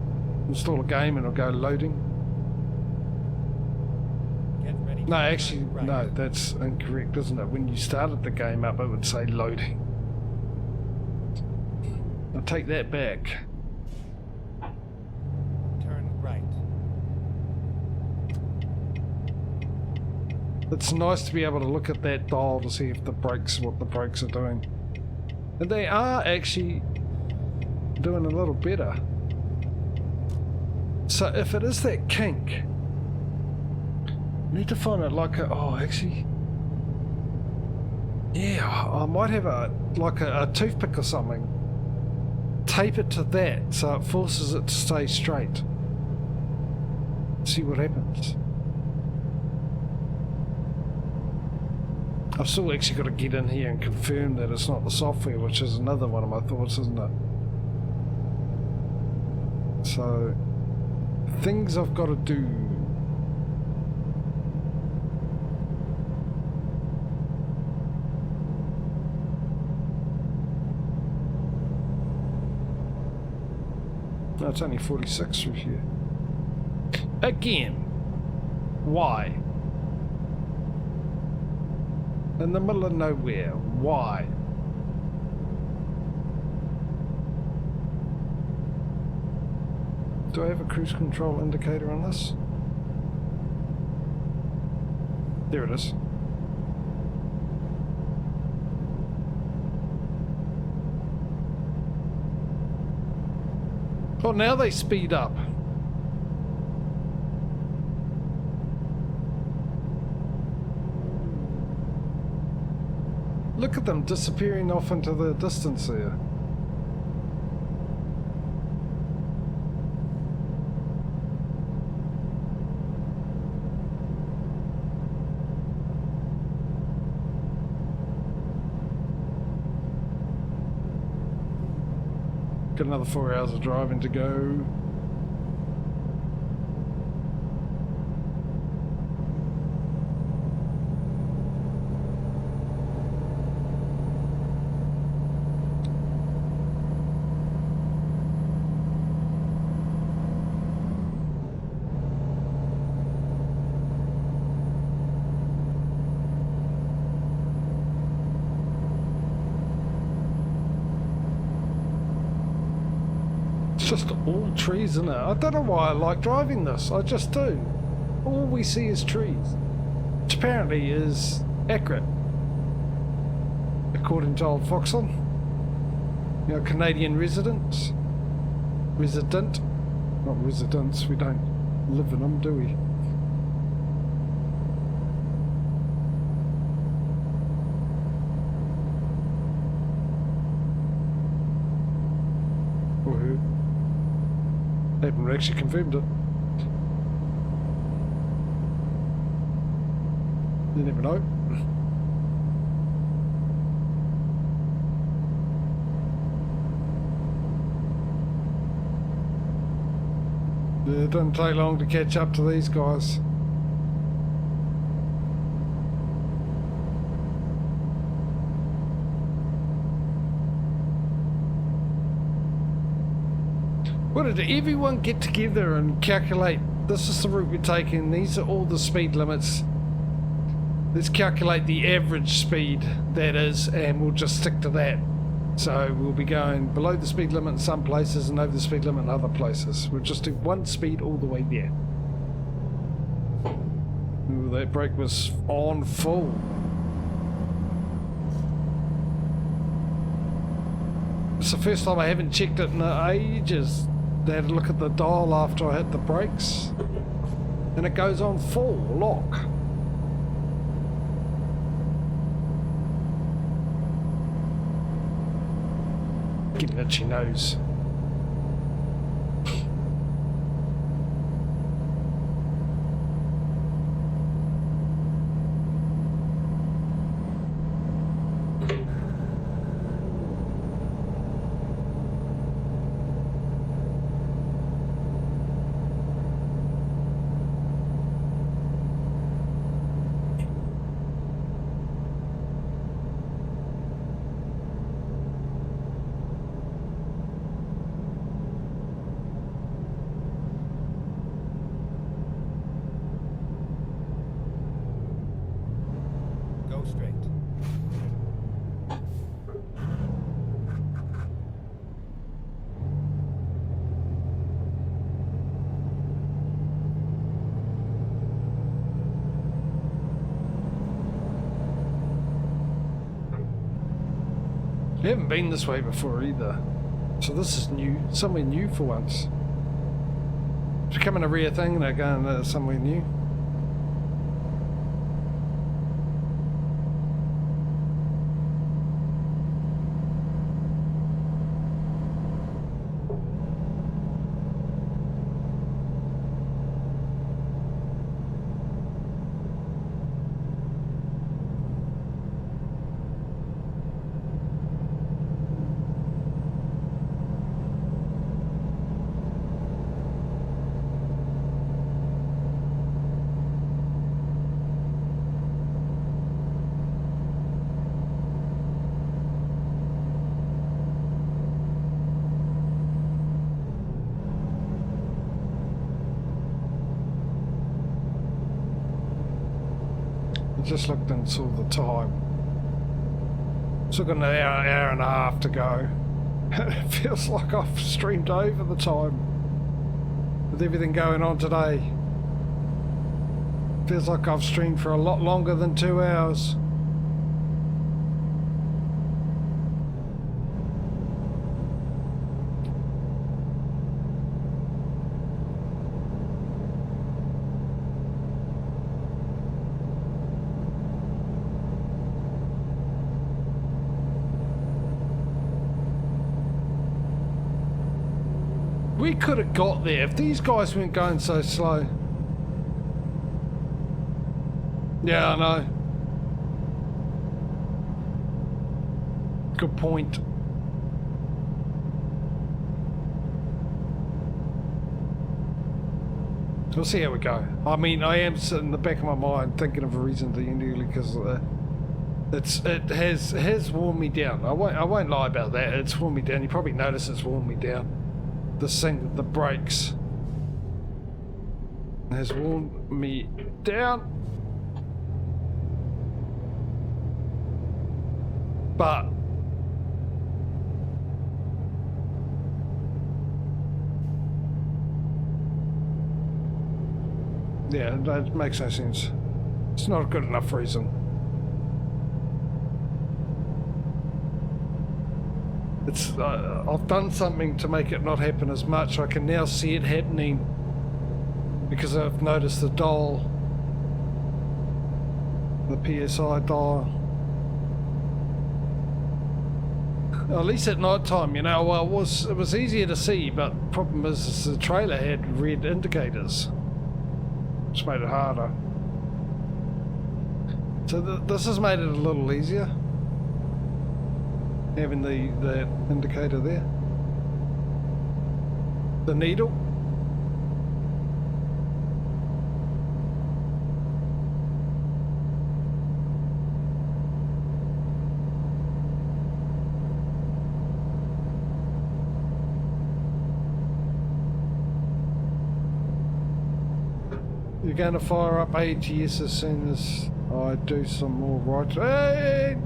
install a game and it'll go loading? Get ready. No, actually, Right. no, that's incorrect, isn't it? When you started the game up, it would say loading. I'll take that back. Turn right. It's nice to be able to look at that dial to see if the brakes, what the brakes are doing. And they are actually doing a little better. So if it is that kink, I need to find it like a, oh actually, yeah, I might have a, like a toothpick or something. Tape it to that so it forces it to stay straight. See what happens. I've still actually got to get in here and confirm that it's not the software, which is another one of my thoughts, isn't it? So, things I've got to do. No, it's only 46 through here. Again, why? In the middle of nowhere, why? Do I have a cruise control indicator on this? There it is. Oh, now they speed up. Look at them disappearing off into the distance there. Got another 4 hours of driving to go. Just all trees in it. I don't know why I like driving this. I just do. All we see is trees, which apparently is accurate, according to old Foxon. You know, Canadian residents. Resident. Not residents. We don't live in them, do we? Or who? They haven't actually confirmed it. You never know. Yeah, it doesn't take long to catch up to these guys. What did everyone get together and calculate, this is the route we're taking, these are all the speed limits, Let's calculate the average speed that is, and we'll just stick to that. So we'll be going below the speed limit in some places and over the speed limit in other places. We'll just do one speed all the way there. Ooh, that brake was on full. It's the first time I haven't checked it in ages. I had to look at the dial after I hit the brakes, and it goes on full lock. Getting an itchy nose. Go straight. We haven't been this way before either, so this is new, somewhere new for once. It's becoming a rare thing, and they're going somewhere new. Just looked and saw the time. Still got an hour and a half to go. It feels like I've streamed over the time with everything going on today. Feels like I've streamed for a lot longer than 2 hours. We could have got there if these guys weren't going so slow. Yeah, I know. Good point. We'll see how we go. I mean, I am sitting in the back of my mind thinking of a reason to end early because it has worn me down. I won't lie about that. It's worn me down. You probably notice it's worn me down. This thing with the brakes has worn me down, but yeah, that makes no sense. It's not a good enough reason. It's I've done something to make it not happen as much. I can now see it happening because I've noticed the dial, the PSI dial. At least at night time, you know. Well, it was easier to see, but the problem is the trailer had red indicators, which made it harder. So this has made it a little easier. Having the indicator there, the needle. You going to fire up ATS as soon as I do some more right. Hey!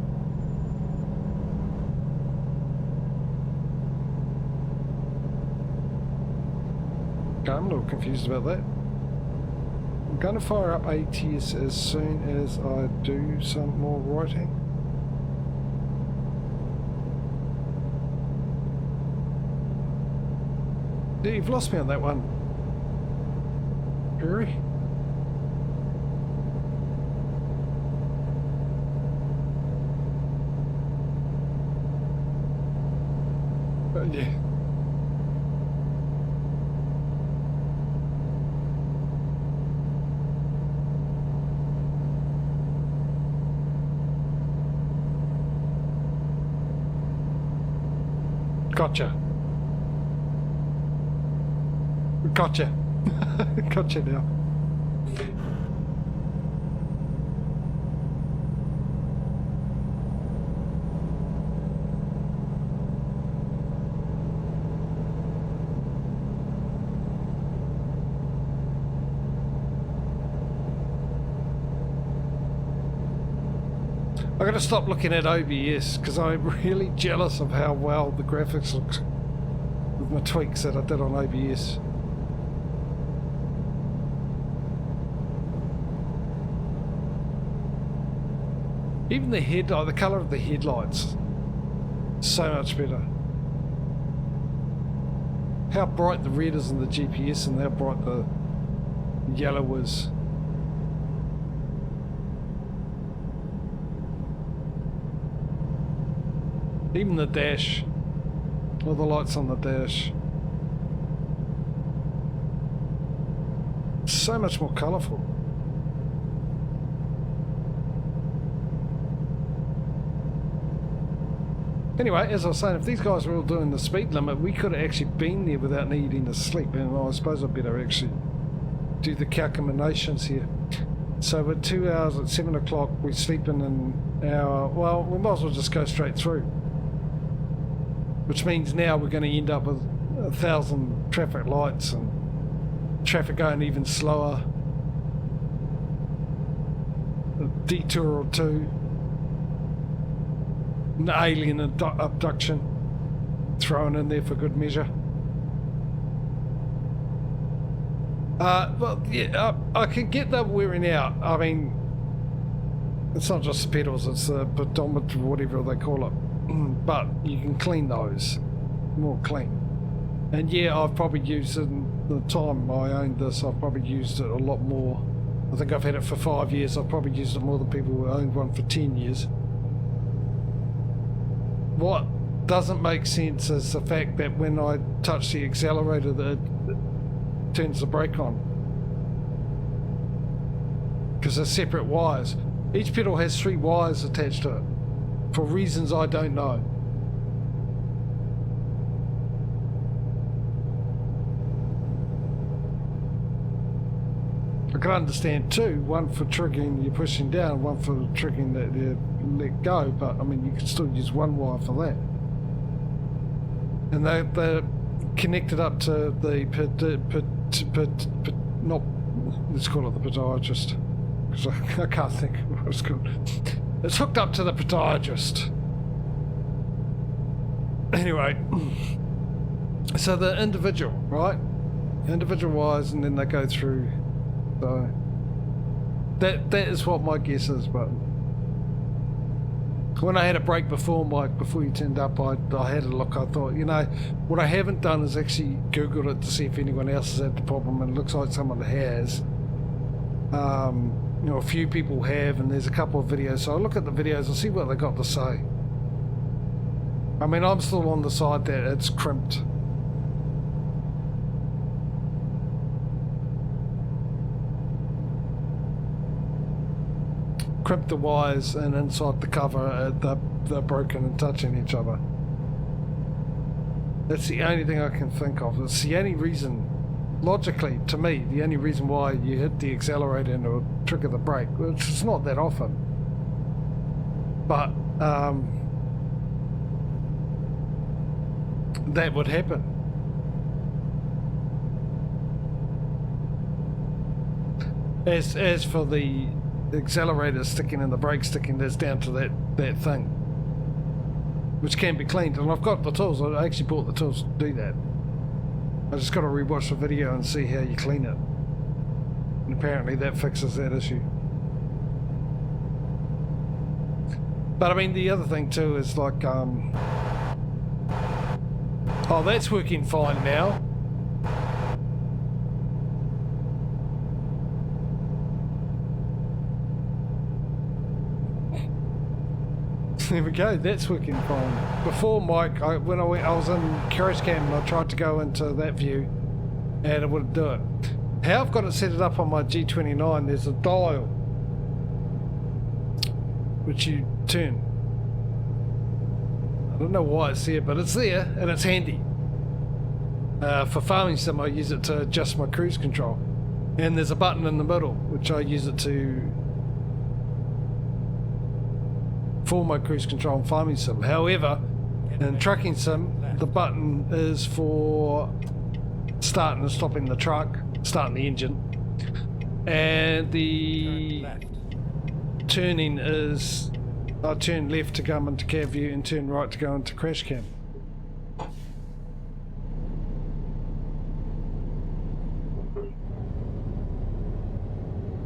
Okay, I'm a little confused about that. I'm going to fire up ATS as soon as I do some more writing. Yeah, you've lost me on that one. Perry? Yeah. Gotcha. Gotcha. Gotcha now. I'm going to stop looking at OBS because I'm really jealous of how well the graphics look with my tweaks that I did on OBS. Even the headlight, the colour of the headlights, so much better. How bright the red is in the GPS and how bright the yellow is. Even the dash, all the lights on the dash, so much more colourful. Anyway, as I was saying, if these guys were all doing the speed limit, we could have actually been there without needing to sleep, and I suppose I'd better actually do the calculations here. So we're 2 hours at 7 o'clock, we sleep in an hour, well, we might as well just go straight through. Which means now we're going to end up with 1,000 traffic lights and traffic going even slower. A detour or two. An alien abduction thrown in there for good measure. Well, yeah, I can get that wearing out. I mean, it's not just the pedals, it's the pedometer, whatever they call it. But you can clean those more clean. And yeah, I've probably used it in the time I owned this, I've probably used it a lot more. I think I've had it for 5 years. I've probably used it more than people who owned one for 10 years. What doesn't make sense is the fact that when I touch the accelerator that it turns the brake on. Because they're separate wires. Each pedal has 3 wires attached to it. For reasons I don't know. I can understand 2, one for triggering you pushing down, one for triggering that you let go, but I mean you can still use 1 wire for that. And they're connected up to the not, let's call it the podiatrist, because I can't think of what it's called. It's hooked up to the podiatrist. Anyway, so the individual, right? Individual wires, and then they go through. So that is what my guess is. But when I had a break before, Mike, before you turned up, I had a look. I thought, you know, what I haven't done is actually Googled it to see if anyone else has had the problem, and it looks like someone has. You know, a few people have, and there's a couple of videos, so I'll look at the videos and see what they got to say. I mean, I'm still on the side that it's crimped. Crimped the wires, and inside the cover, they're broken and touching each other. That's the only thing I can think of. It's the only reason, logically, to me, the only reason why you hit the accelerator and it'll trigger the brake, which is not that often. But that would happen. As for the accelerator sticking and the brake sticking, that's down to that thing, which can be cleaned. And I've got the tools. I actually bought the tools to do that. I just got to rewatch the video and see how you clean it. And apparently that fixes that issue. But I mean, the other thing too is like, oh, that's working fine now. There we go, that's working fine. Before, Mike, when I was in Carriage Cam and I tried to go into that view and it wouldn't do it. How I've got it set it up on my G29, there's a dial which you turn. I don't know why it's there, but it's there and it's handy. For farming sim, I use it to adjust my cruise control. And there's a button in the middle which I use it to for my cruise control and farming sim. However, in trucking sim, the button is for starting and stopping the truck, starting the engine, and the turning is I turn left to go into cab view and turn right to go into crash cam.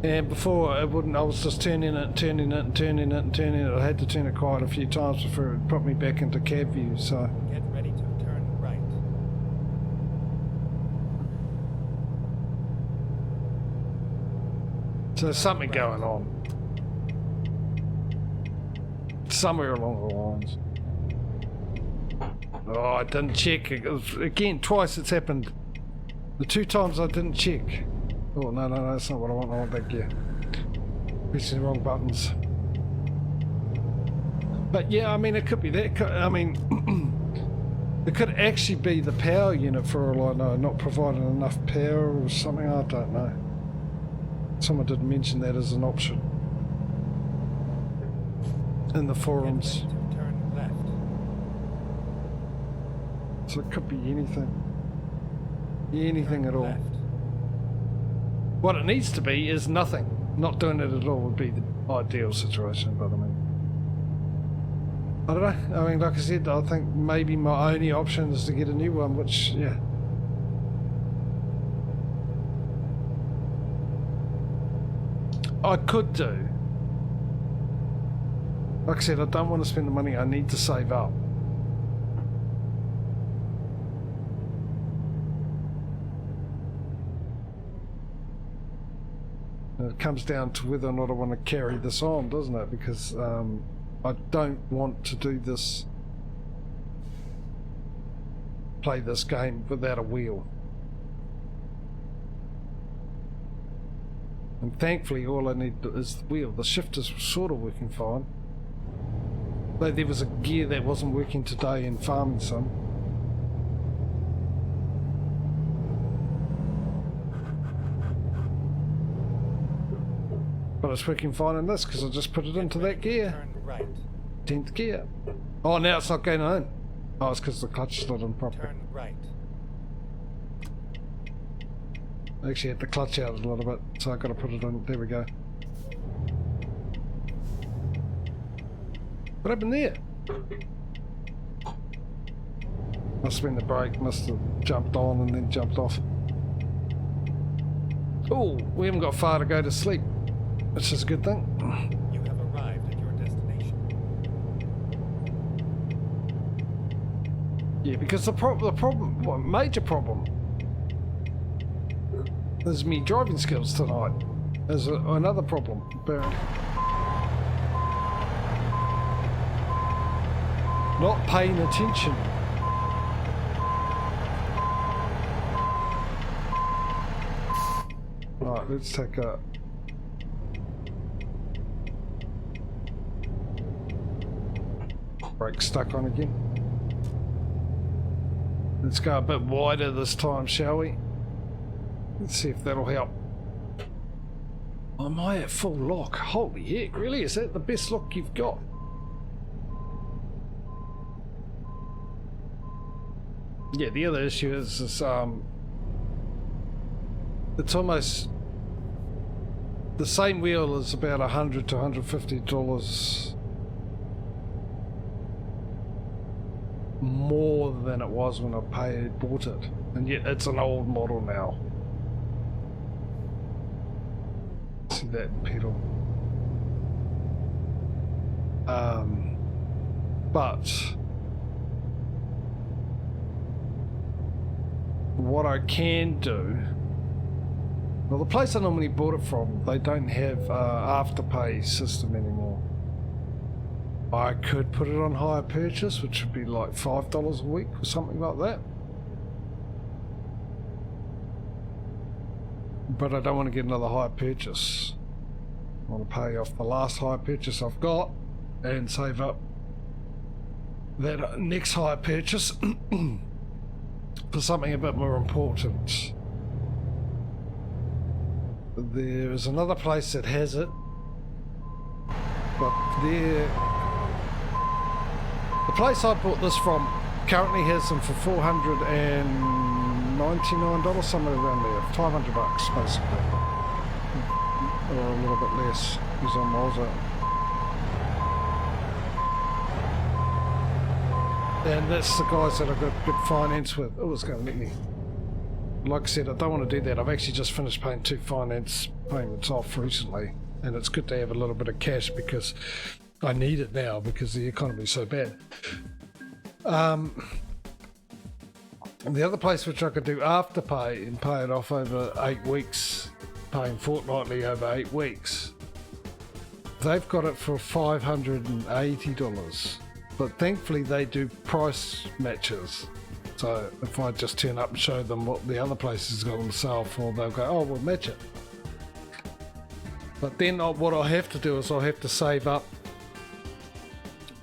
And before it wouldn't, I was just turning it. I had to turn it quite a few times before it put me back into cab view, so. Get ready to turn right. So there's something going on. Somewhere along the lines. Oh, I didn't check. Again, twice it's happened. The 2 times I didn't check. Oh, no, that's not what I want. I want that gear. Pressing the wrong buttons. But yeah, I mean, it could be that. I mean, it could actually be the power unit for all I know, not providing enough power or something. I don't know. Someone did mention that as an option in the forums. Turn left. So it could be anything. Anything at all. Left. What it needs to be is nothing. Not doing it at all would be the ideal situation, but I mean, I don't know. I mean, like I said, I think maybe my only option is to get a new one, which, yeah. I could do. Like I said, I don't want to spend the money. I need to save up. It comes down to whether or not I want to carry this on, doesn't it? Because I don't want to do this, play this game without a wheel. And thankfully all I need is the wheel. The shifters were sort of working fine. Though there was a gear that wasn't working today in farming sim. But it's working fine in this because I just put it into that gear. Turn right. 10th gear. Oh, now it's not going on. Oh, it's because the clutch is not on properly. Turn right. I actually had the clutch out a little bit, so I've got to put it on. There we go. What happened there? Must have been the brake, must have jumped on and then jumped off. Oh, we haven't got far to go to sleep, which is a good thing. You have arrived at your destination. Yeah, because the problem, well, major problem, is me driving skills tonight. There's another problem, apparently. Not paying attention. Right, let's take a... brake stuck on again. Let's go a bit wider this time, shall we? Let's see if that'll help. Am I at full lock? Holy heck, really? Is that the best lock you've got? Yeah, the other issue is it's almost the same wheel is about $100 to $150 more than it was when I bought it, and yet it's an old model now. See that pedal? But what I can do, well, the place I normally bought it from, they don't have afterpay system anymore. I could put it on hire purchase, which would be like $5 a week or something like that. But I don't want to get another hire purchase. I want to pay off the last hire purchase I've got and save up that next hire purchase for something a bit more important. There is another place that has it, but the place I bought this from currently has them for $499, somewhere around there, $500 basically, or a little bit less, because I'm miles out. And that's the guys that I've got good finance with. Oh, it's going to let me. Like I said, I don't want to do that. I've actually just finished paying 2 finance payments off recently, and it's good to have a little bit of cash because I need it now because the economy is so bad. The other place which I could do Afterpay and pay it off over 8 weeks, paying fortnightly over 8 weeks, they've got it for $580. But thankfully they do price matches. So if I just turn up and show them what the other places got on sale for, they'll go, oh, we'll match it. But then what I'll have to do is I'll have to save up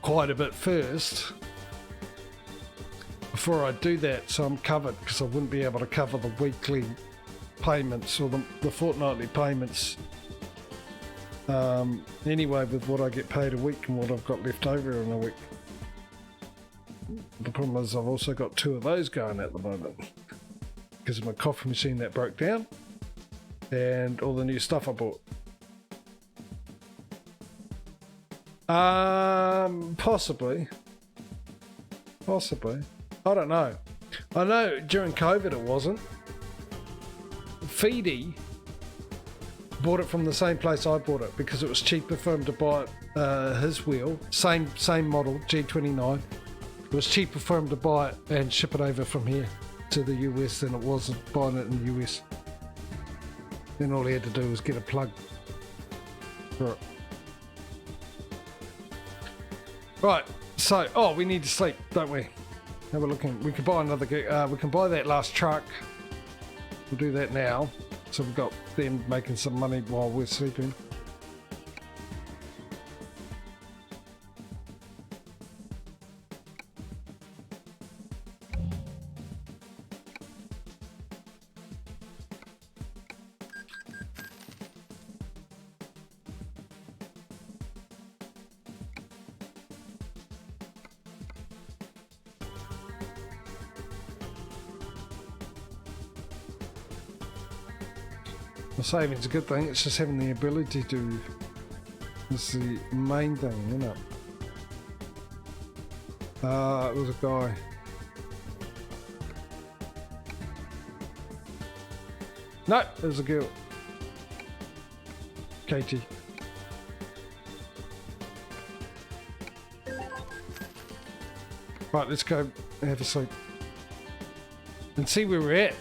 quite a bit first before I do that, so I'm covered, because I wouldn't be able to cover the weekly payments or the fortnightly payments anyway with what I get paid a week and what I've got left over in a week. The problem is I've also got 2 of those going at the moment because of my coffee machine that broke down and all the new stuff I bought. Possibly. I don't know. I know during COVID it wasn't. Feedy bought it from the same place I bought it because it was cheaper for him to buy it, his wheel, same model, G29. It was cheaper for him to buy it and ship it over from here to the US than it was buying it in the US. Then all he had to do was get a plug for it. Right, so, we need to sleep, don't we? Have a look in. We can buy another, we can buy that last truck. We'll do that now. So we've got them making some money while we're sleeping. The saving's a good thing, it's just having the ability to is the main thing, isn't it? It was a guy. No, it was a girl. Katie. Right, let's go have a sleep. And see where we're at.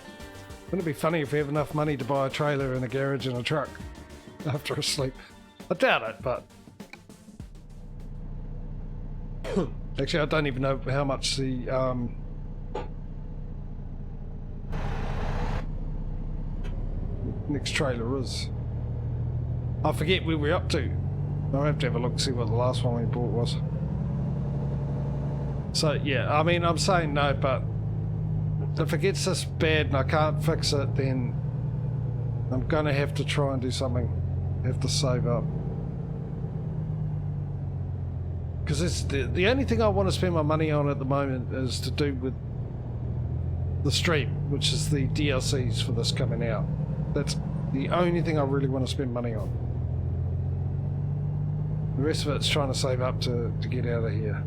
Wouldn't it be funny if we have enough money to buy a trailer and a garage and a truck after a sleep? I doubt it, but... Actually, I don't even know how much the... next trailer is. I forget where we're up to. I'll have to have a look and see what the last one we bought was. So, yeah, I mean, I'm saying no, but... if it gets this bad and I can't fix it, then I'm going to have to try and do something. Have to save up. Because it's the only thing I want to spend my money on at the moment is to do with the stream, which is the DLCs for this coming out. That's the only thing I really want to spend money on. The rest of it's trying to save up to get out of here.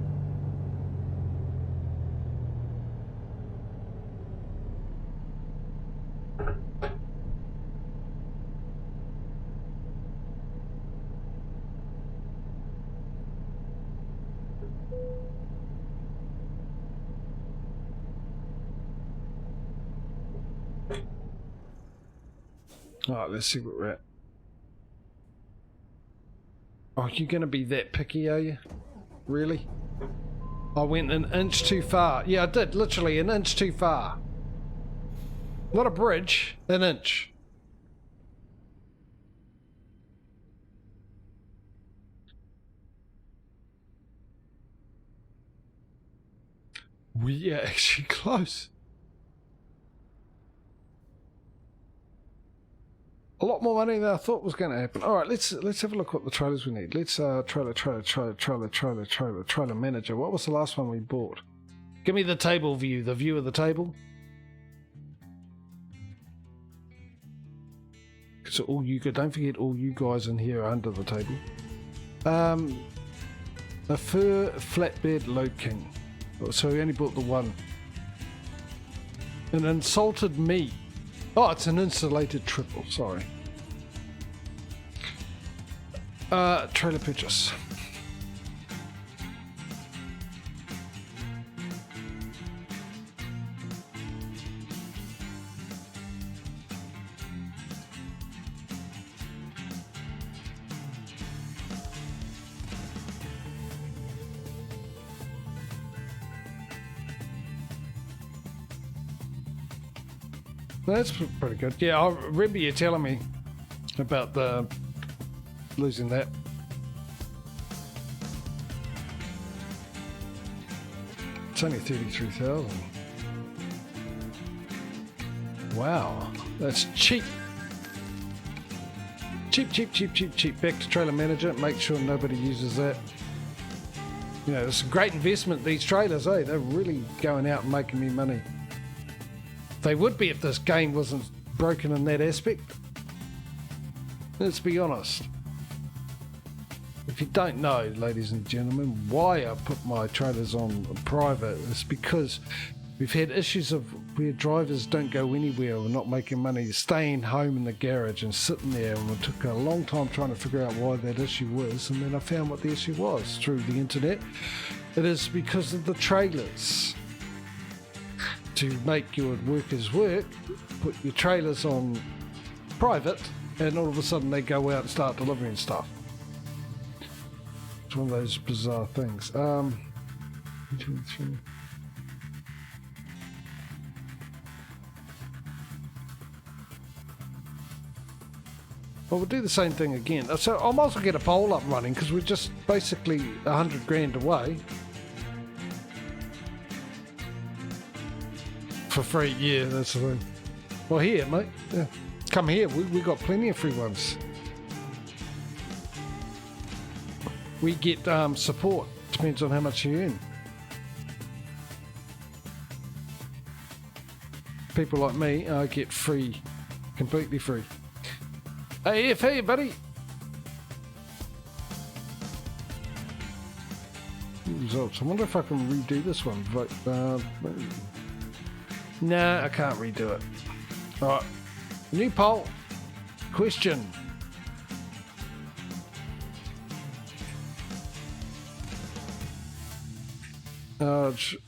Alright, let's see what we're at. Oh, you're going to be that picky, are you? Really? I went an inch too far. Yeah, I did. Literally an inch too far. Not a bridge, an inch. We are actually close. A lot more money than I thought was going to happen. All right, let's have a look what the trailers we need. Let's trailer manager. What was the last one we bought? Give me the table view, the view of the table. So all you don't forget all you guys in here are under the table. A fur flatbed load king. So we only bought the one. An insulted me. Oh, it's an insulated triple, sorry. Trailer purchase. That's pretty good. Yeah, I remember you telling me about the losing that. It's only 33,000. Wow, that's cheap. Cheap. Back to trailer manager. Make sure nobody uses that. You know, it's a great investment. These trailers, eh? They're really going out and making me money. They would be if this game wasn't broken in that aspect. Let's be honest. If you don't know, ladies and gentlemen, why I put my trailers on private, it's because we've had issues of where drivers don't go anywhere or not making money, staying home in the garage and sitting there, and it took a long time trying to figure out why that issue was, and then I found what the issue was through the internet. It is because of the trailers. To make your workers work, put your trailers on private, and all of a sudden they go out and start delivering stuff. It's one of those bizarre things. 2, 3. Well, we'll do the same thing again. So I might as well get a poll up running because we're just basically 100 grand away. For free, yeah, that's the thing. Well, here, mate. Yeah. Come here. We got plenty of free ones. We get support. Depends on how much you earn. People like me get free, completely free. Hey, hey, buddy. Results. I wonder if I can redo this one. Vote. No, I can't redo it. Alright. New poll. Question.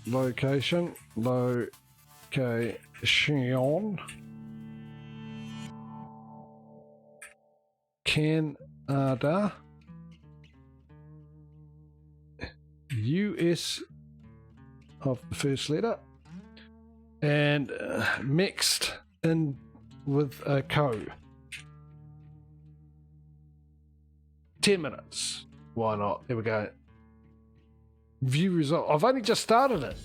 Location. Canada. US of the first letter. And mixed in with a co. 10 minutes. Why not? There we go. View result. I've only just started it.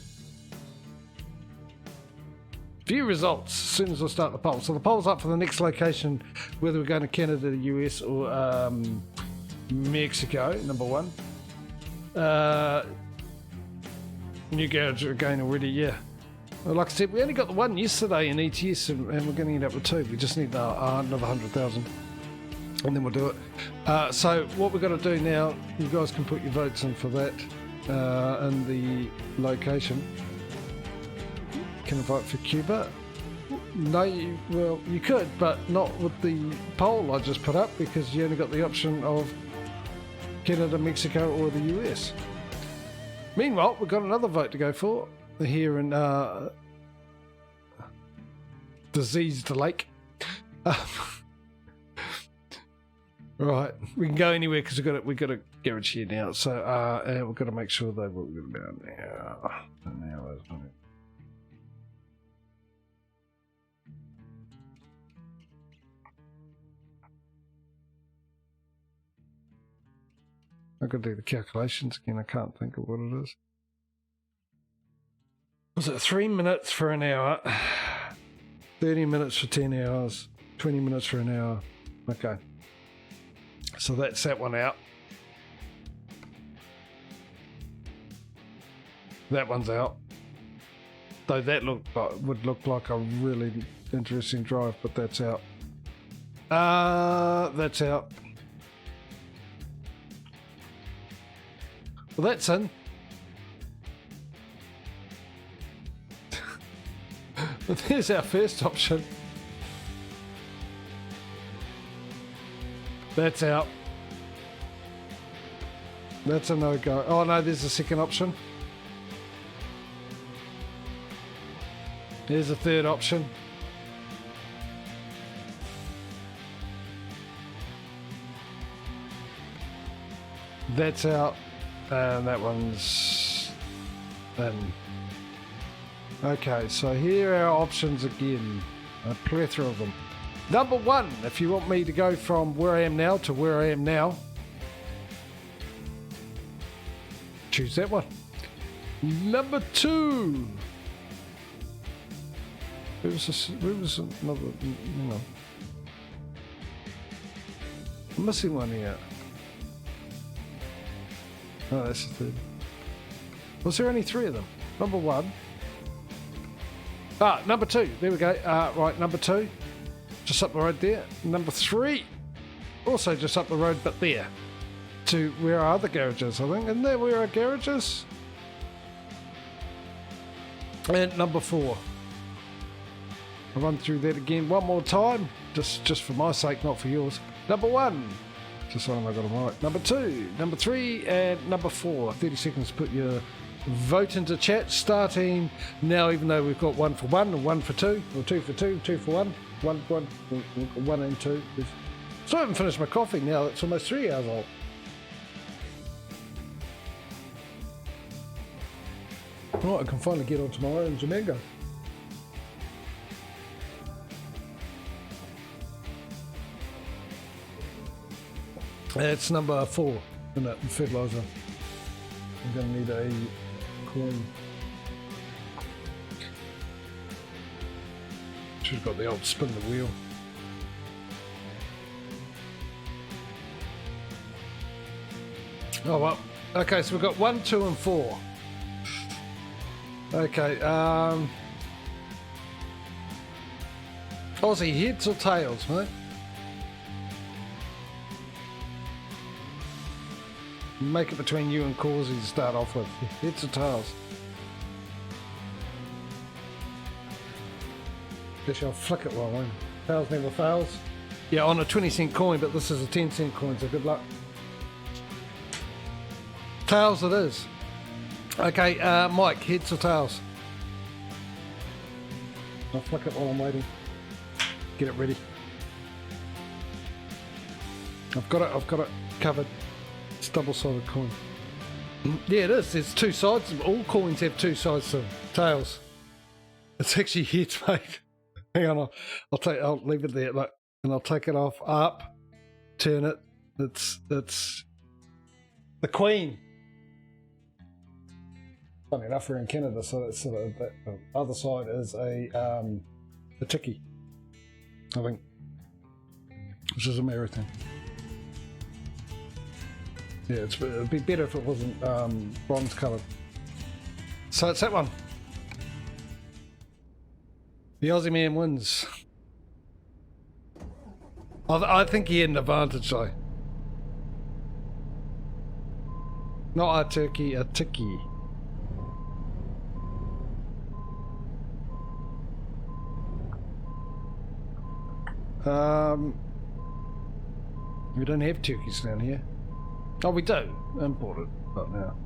View results as soon as I start the poll. So the poll's up for the next location, whether we're going to Canada, the US, or Mexico, number 1. New garage again already, yeah. Well, like I said, we only got the one yesterday in ATS, and we're going to end up with 2. We just need another 100,000. and then we'll do it. So what we've got to do now, you guys can put your votes in for that in the location. Can I vote for Cuba? No, well, you could, but not with the poll I just put up, because you only got the option of Canada, Mexico, or the US. Meanwhile, we've got another vote to go for here in Diseased Lake. Right, we can go anywhere because we've got a garage here now, so we've got to make sure they will go down there. Now, isn't it? I've got to do the calculations again. I can't think of what it is. Was it 3 minutes for an hour? 30 minutes for 10 hours? 20 minutes for an hour? Okay. So that's that one out. That one's out. Though that would look like a really interesting drive, but that's out. That's out. Well, that's in. But there's our first option. That's out. That's a no-go. Oh no, there's a second option. There's a third option. That's out. And that one's in. Okay, so here are our options again. A plethora of them. Number one, if you want me to go from where I am now to where I am now, choose that one. Number two. Where was another, you know. I'm missing one here. Oh, that's the third. Was there only three of them? Number one. Number two. There we go. Right, number two. Just up the road there. Number three. Also just up the road, but there. To where our other garages, I think. Isn't that where our garages? And number four. I'll run through that again one more time. Just for my sake, not for yours. Number one. Just so I got them right. Number two, number three, and number four. 30 seconds to put your vote into chat. Starting now, even though we've got one for one and one for two, or two for two, two for one, one and two. So I haven't finished my coffee now. It's almost 3 hours old. Right, I can finally get onto my own Jamango. It's number four, isn't it? Fertilizer. I'm going to need a coin. Should have got the old spin the wheel. Oh well. Okay, so we've got 1, 2, and 4. Okay. Aussie, heads or tails, mate? Make it between you and Causey to start off with. Heads or tails? Guess I'll flick it while I'm in. Tails never fails. Yeah, on a 20-cent coin, but this is a 10-cent coin, so good luck. Tails it is. Okay, Mike, heads or tails? I'll flick it while I'm waiting. Get it ready. I've got it covered. It's double-sided coin. Yeah, it is. There's two sides. All coins have two sides to them. Tails. It's actually heads, mate. Hang on, I'll leave it there, look, and I'll take it off, up, turn it. It's the Queen. Funny enough, we're in Canada, so that's sort of the other side is a tiki, I think, which is American. Yeah, it'd be better if it wasn't bronze coloured. So it's that one. The Aussie man wins. I think he had an advantage though. Not a turkey, a tiki. We don't have turkeys down here. Oh, we do. Imported, but now.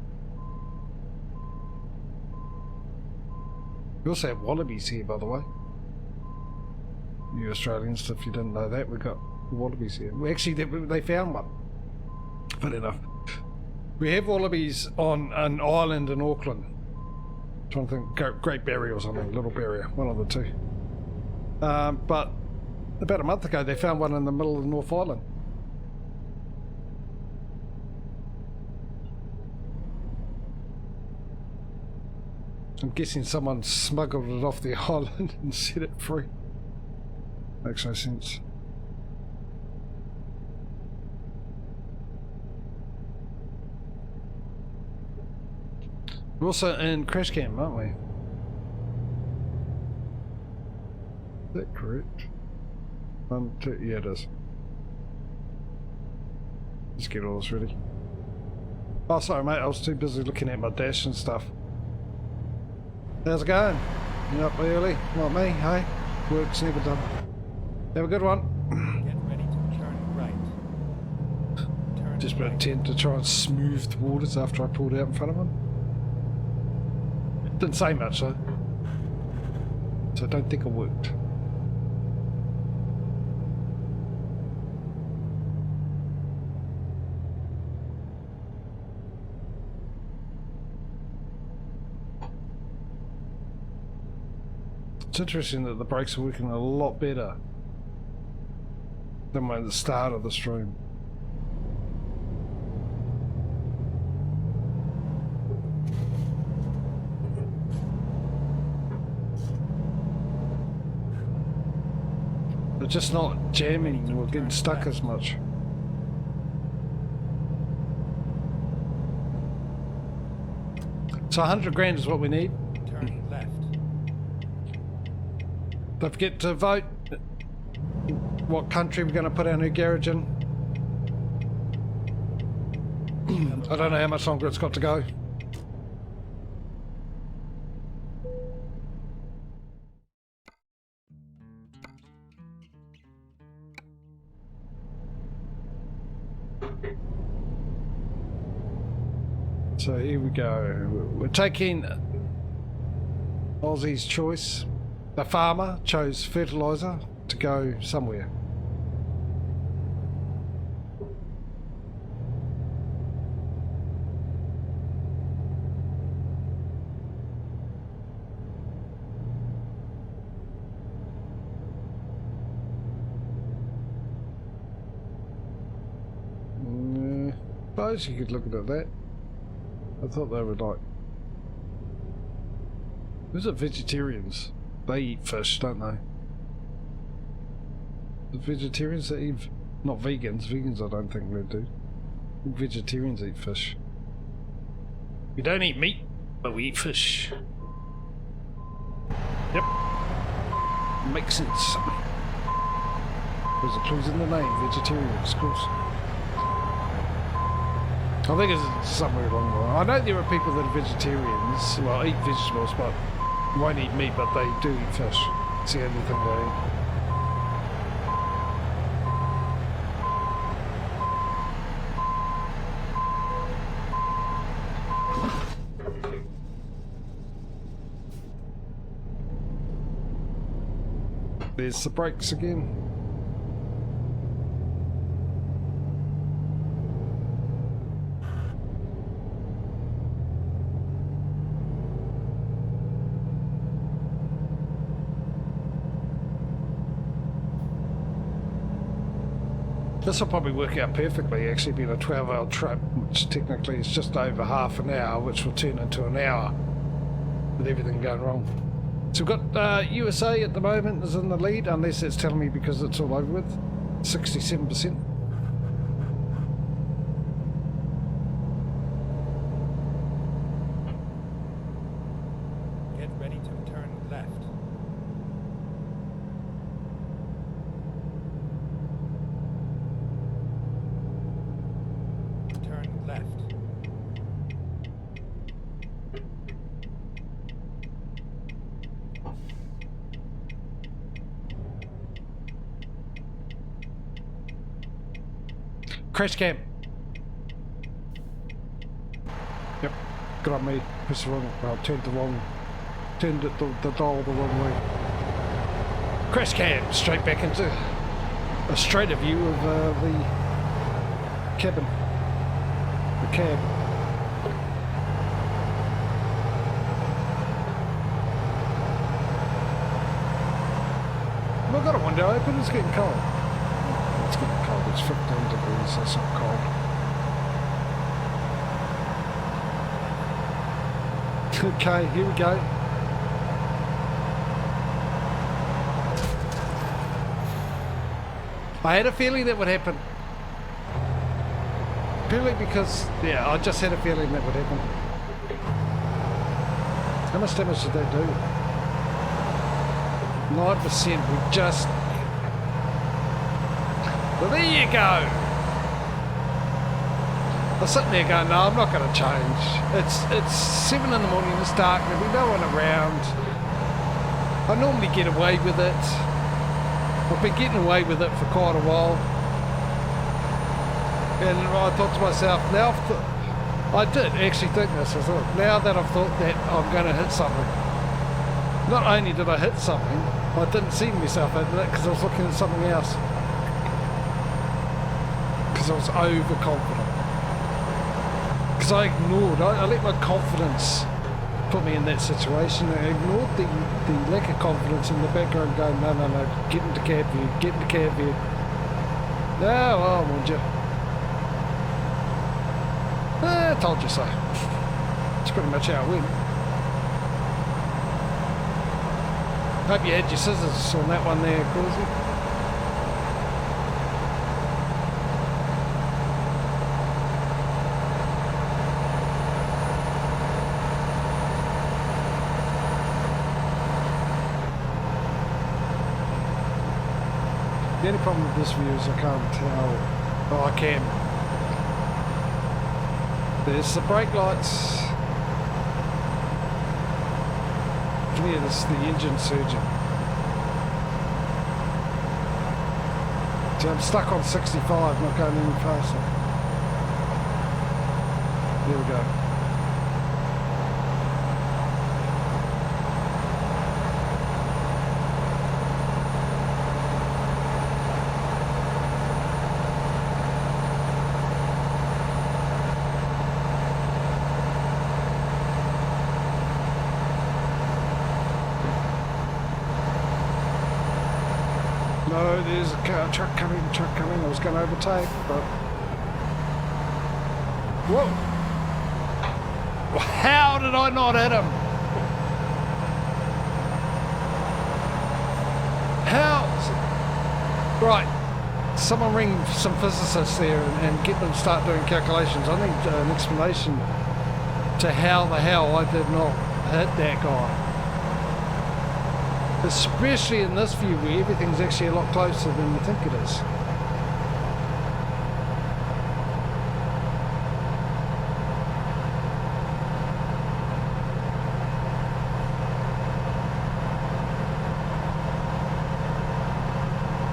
We also have wallabies here, by the way. You Australians, if you didn't know that, we've got wallabies here. We actually, they found one. Funny enough. We have wallabies on an island in Auckland. I'm trying to think, Great Barrier or something, Little Barrier, one of the two. But about a month ago, they found one in the middle of the North Island. I'm guessing someone smuggled it off the island and set it free. Makes no sense. We're also in crash cam, aren't we? Is that correct? 1, 2, yeah it is. Let's get all this ready. Oh sorry mate, I was too busy looking at my dash and stuff. How's it going? You up early? Not me, hey? Work's never done. Have a good one. Get ready to turn right. Turn Just right. pretend to try and smooth the waters after I pulled out in front of him. Didn't say much though. So I don't think it worked. It's interesting that the brakes are working a lot better than at the start of the stream. They're just not jamming or getting stuck as much. So 100 grand is what we need. Turn left. Don't forget to vote what country we're going to put our new garage in. I don't know how much longer it's got to go. So here we go. We're taking Aussie's choice. The farmer chose fertiliser to go somewhere. I suppose you could look at that. I thought they were like... Those are vegetarians. They eat fish, don't they? The vegetarians that eat... Not vegans. Vegans I don't think they do. Vegetarians eat fish. We don't eat meat, but we eat fish. Yep. Makes sense. There's a clues in the name. Vegetarians, of course. I think it's somewhere along the line. I know there are people that are vegetarians, well, eat vegetables, but won't eat meat, but they do eat fish. It's the only thing they eat. There's the brakes again. This will probably work out perfectly, actually being a 12-hour trip, which technically is just over half an hour, which will turn into an hour with everything going wrong. So we've got USA at the moment is in the lead, unless it's telling me because it's all over with. 67%. Get ready to turn left. Crash cam. Yep, good on me. Press the wrong, well, turned the dial the wrong way. Crash cam, straight back into a straighter view of the cabin. The cab. I've got a window open, it's getting cold. It's getting cold, it's 15 degrees, that's not cold. Okay, here we go. I had a feeling that would happen. Purely because, yeah, I just had a feeling that would happen. How much damage did that do? 9%, we just... Well, there you go! I was sitting there going, no, I'm not going to change. It's 7 in the morning, it's dark, there'll be no one around. I normally get away with it. I've been getting away with it for quite a while. And I thought to myself, now I did actually think this. I thought, now that I've thought that I'm going to hit something. Not only did I hit something, I didn't see myself hitting it because I was looking at something else. Because I was overconfident. Because I ignored, I let my confidence put me in that situation. I ignored the lack of confidence in the background going, no, get into cab view, get into cab view. No, well, I warned you. I told you so. That's pretty much how it went. Hope you had your scissors on that one there, Causey. The only problem with this view is I can't tell. Oh, I can. There's the brake lights. Yeah, this is the engine surgeon. So I'm stuck on 65, not going any faster. There we go. No, there's a truck coming. I was going to overtake, but... Whoa! How did I not hit him? How? Right. Someone ring some physicists there and get them to start doing calculations. I need an explanation to how the hell I did not hit that guy. Especially in this view where everything's actually a lot closer than you think it is.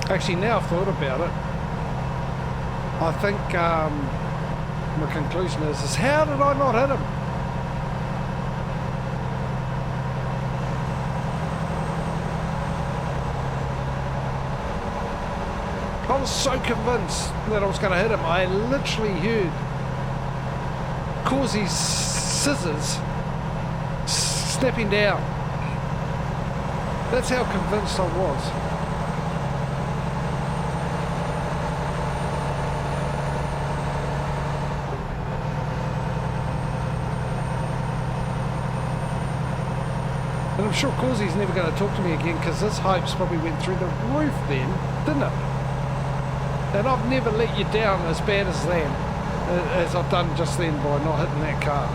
Actually, now I've thought about it, I think my conclusion is how did I not hit him? I was so convinced that I was going to hit him. I literally heard Causy's scissors snapping down. That's how convinced I was. And I'm sure Causy's never going to talk to me again because his hopes probably went through the roof then, didn't it? And I've never let you down as bad as then, as I've done just then by not hitting that car.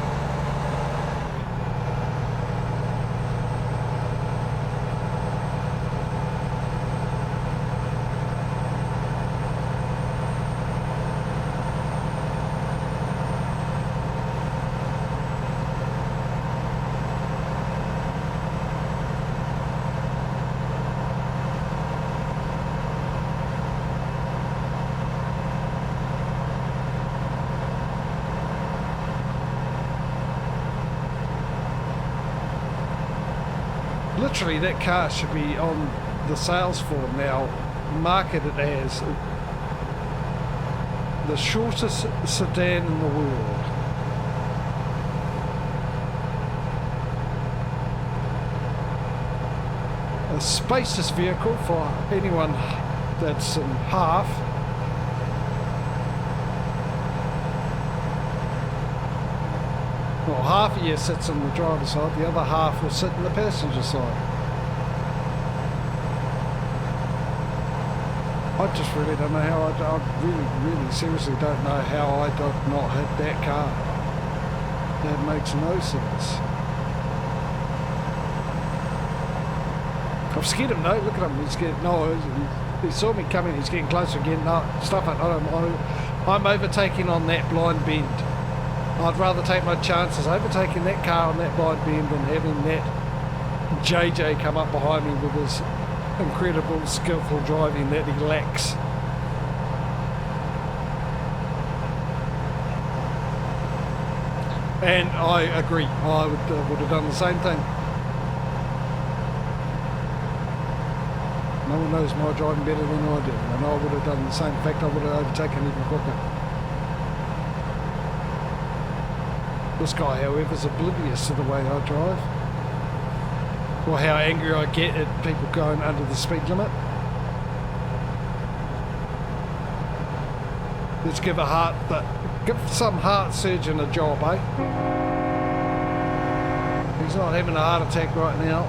Literally, that car should be on the sales form now, marketed as the shortest sedan in the world. A spacious vehicle for anyone that's in half. Well, half of you sits on the driver's side, the other half will sit on the passenger side. I just really don't know how I really seriously don't know how I did not hit that car. That makes no sense. I've scared him, no, look at him, he's getting, no, he saw me coming, he's getting closer again, no, stuff it, I'm overtaking on that blind bend. I'd rather take my chances overtaking that car on that blind bend than having that JJ come up behind me with his incredible skillful driving that he lacks. And I agree, I would have done the same thing. No one knows my driving better than I do, and I would have done the same. In fact, I would have overtaken even quicker. This guy, however, is oblivious to the way I drive, or how angry I get at people going under the speed limit. Let's give some heart surgeon a job, eh? He's not having a heart attack right now.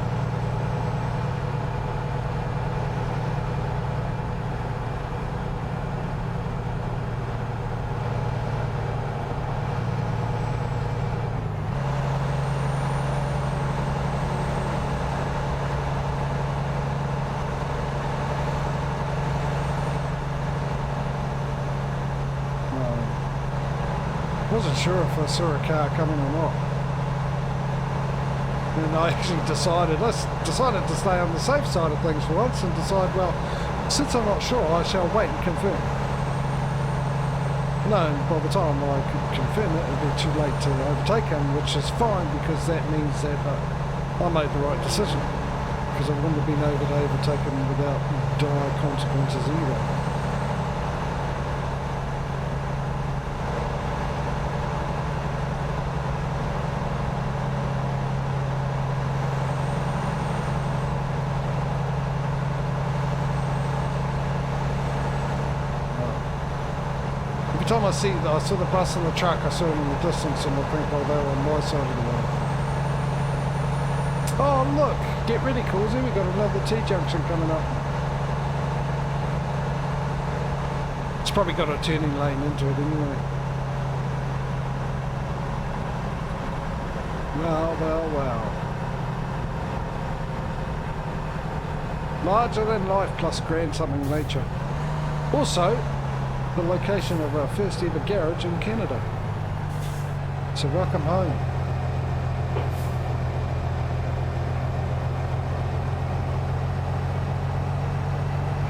I wasn't sure if I saw a car coming or not. And I actually decided to stay on the safe side of things for once and decide, well, since I'm not sure, I shall wait and confirm. No, and by the time I could confirm it, it'd be too late to overtake him, which is fine because that means that I made the right decision. Because I wouldn't have been able to overtake him without dire consequences either. Every time I saw the bus and the truck, I saw them in the distance and I think, oh, they were on my side of the road. Oh, look, get ready, Causey, we've got another T-junction coming up. It's probably got a turning lane into it anyway. Well, well, well. Larger than life plus grand something nature. Also, the location of our first ever garage in Canada. So welcome home.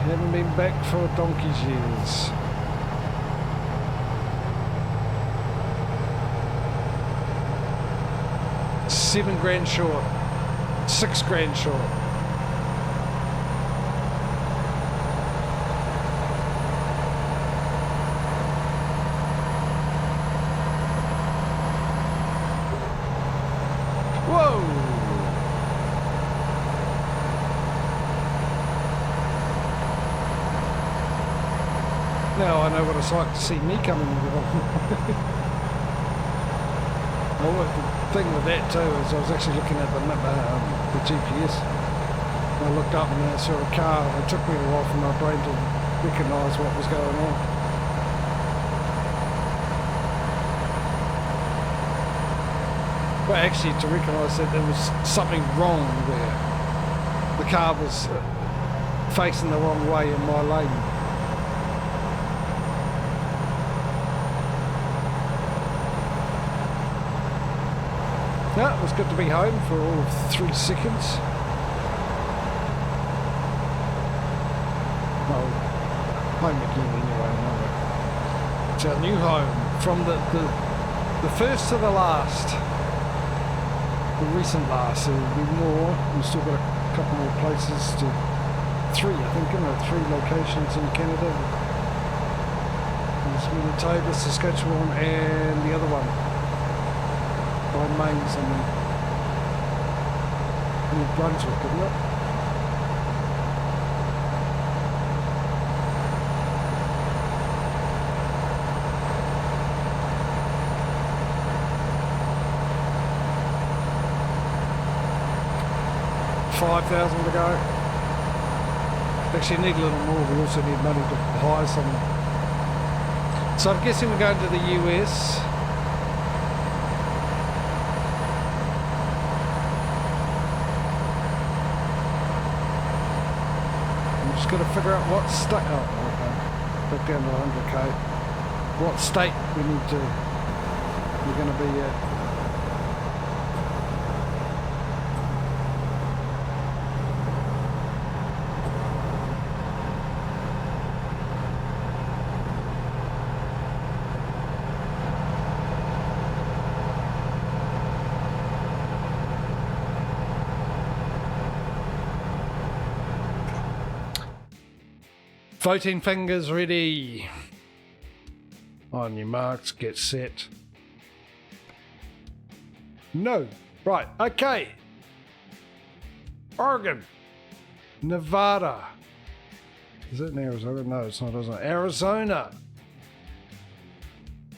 Haven't been back for donkey's years. $7 grand short. $6 grand short. Now I know what it's like to see me coming with it on. Well, the thing with that too is I was actually looking at the GPS. I looked up and I saw a car and it took me a while for my brain to recognise what was going on. But actually to recognise that there was something wrong there. The car was facing the wrong way in my lane. Yeah, it was good to be home for all of 3 seconds. Well, home again anyway. It's our new home from the first to the last. the recent last. There will be more. We've still got a couple more places to... 3, I think, 3 locations in Canada. There's Manitoba, Saskatchewan, and the other one by Maine somewhere. New Brunswick, isn't it? $5,000 to go. Actually, need a little more. We also need money to hire someone. So I'm guessing we're going to the US. I'm just going to figure out what state. Oh, okay. Back down to 100k. What state we need to. We're going to be at. Voting fingers ready. On your marks, get set. No. Right, okay. Oregon. Nevada. Is it in Arizona? No, it's not, is it? Arizona.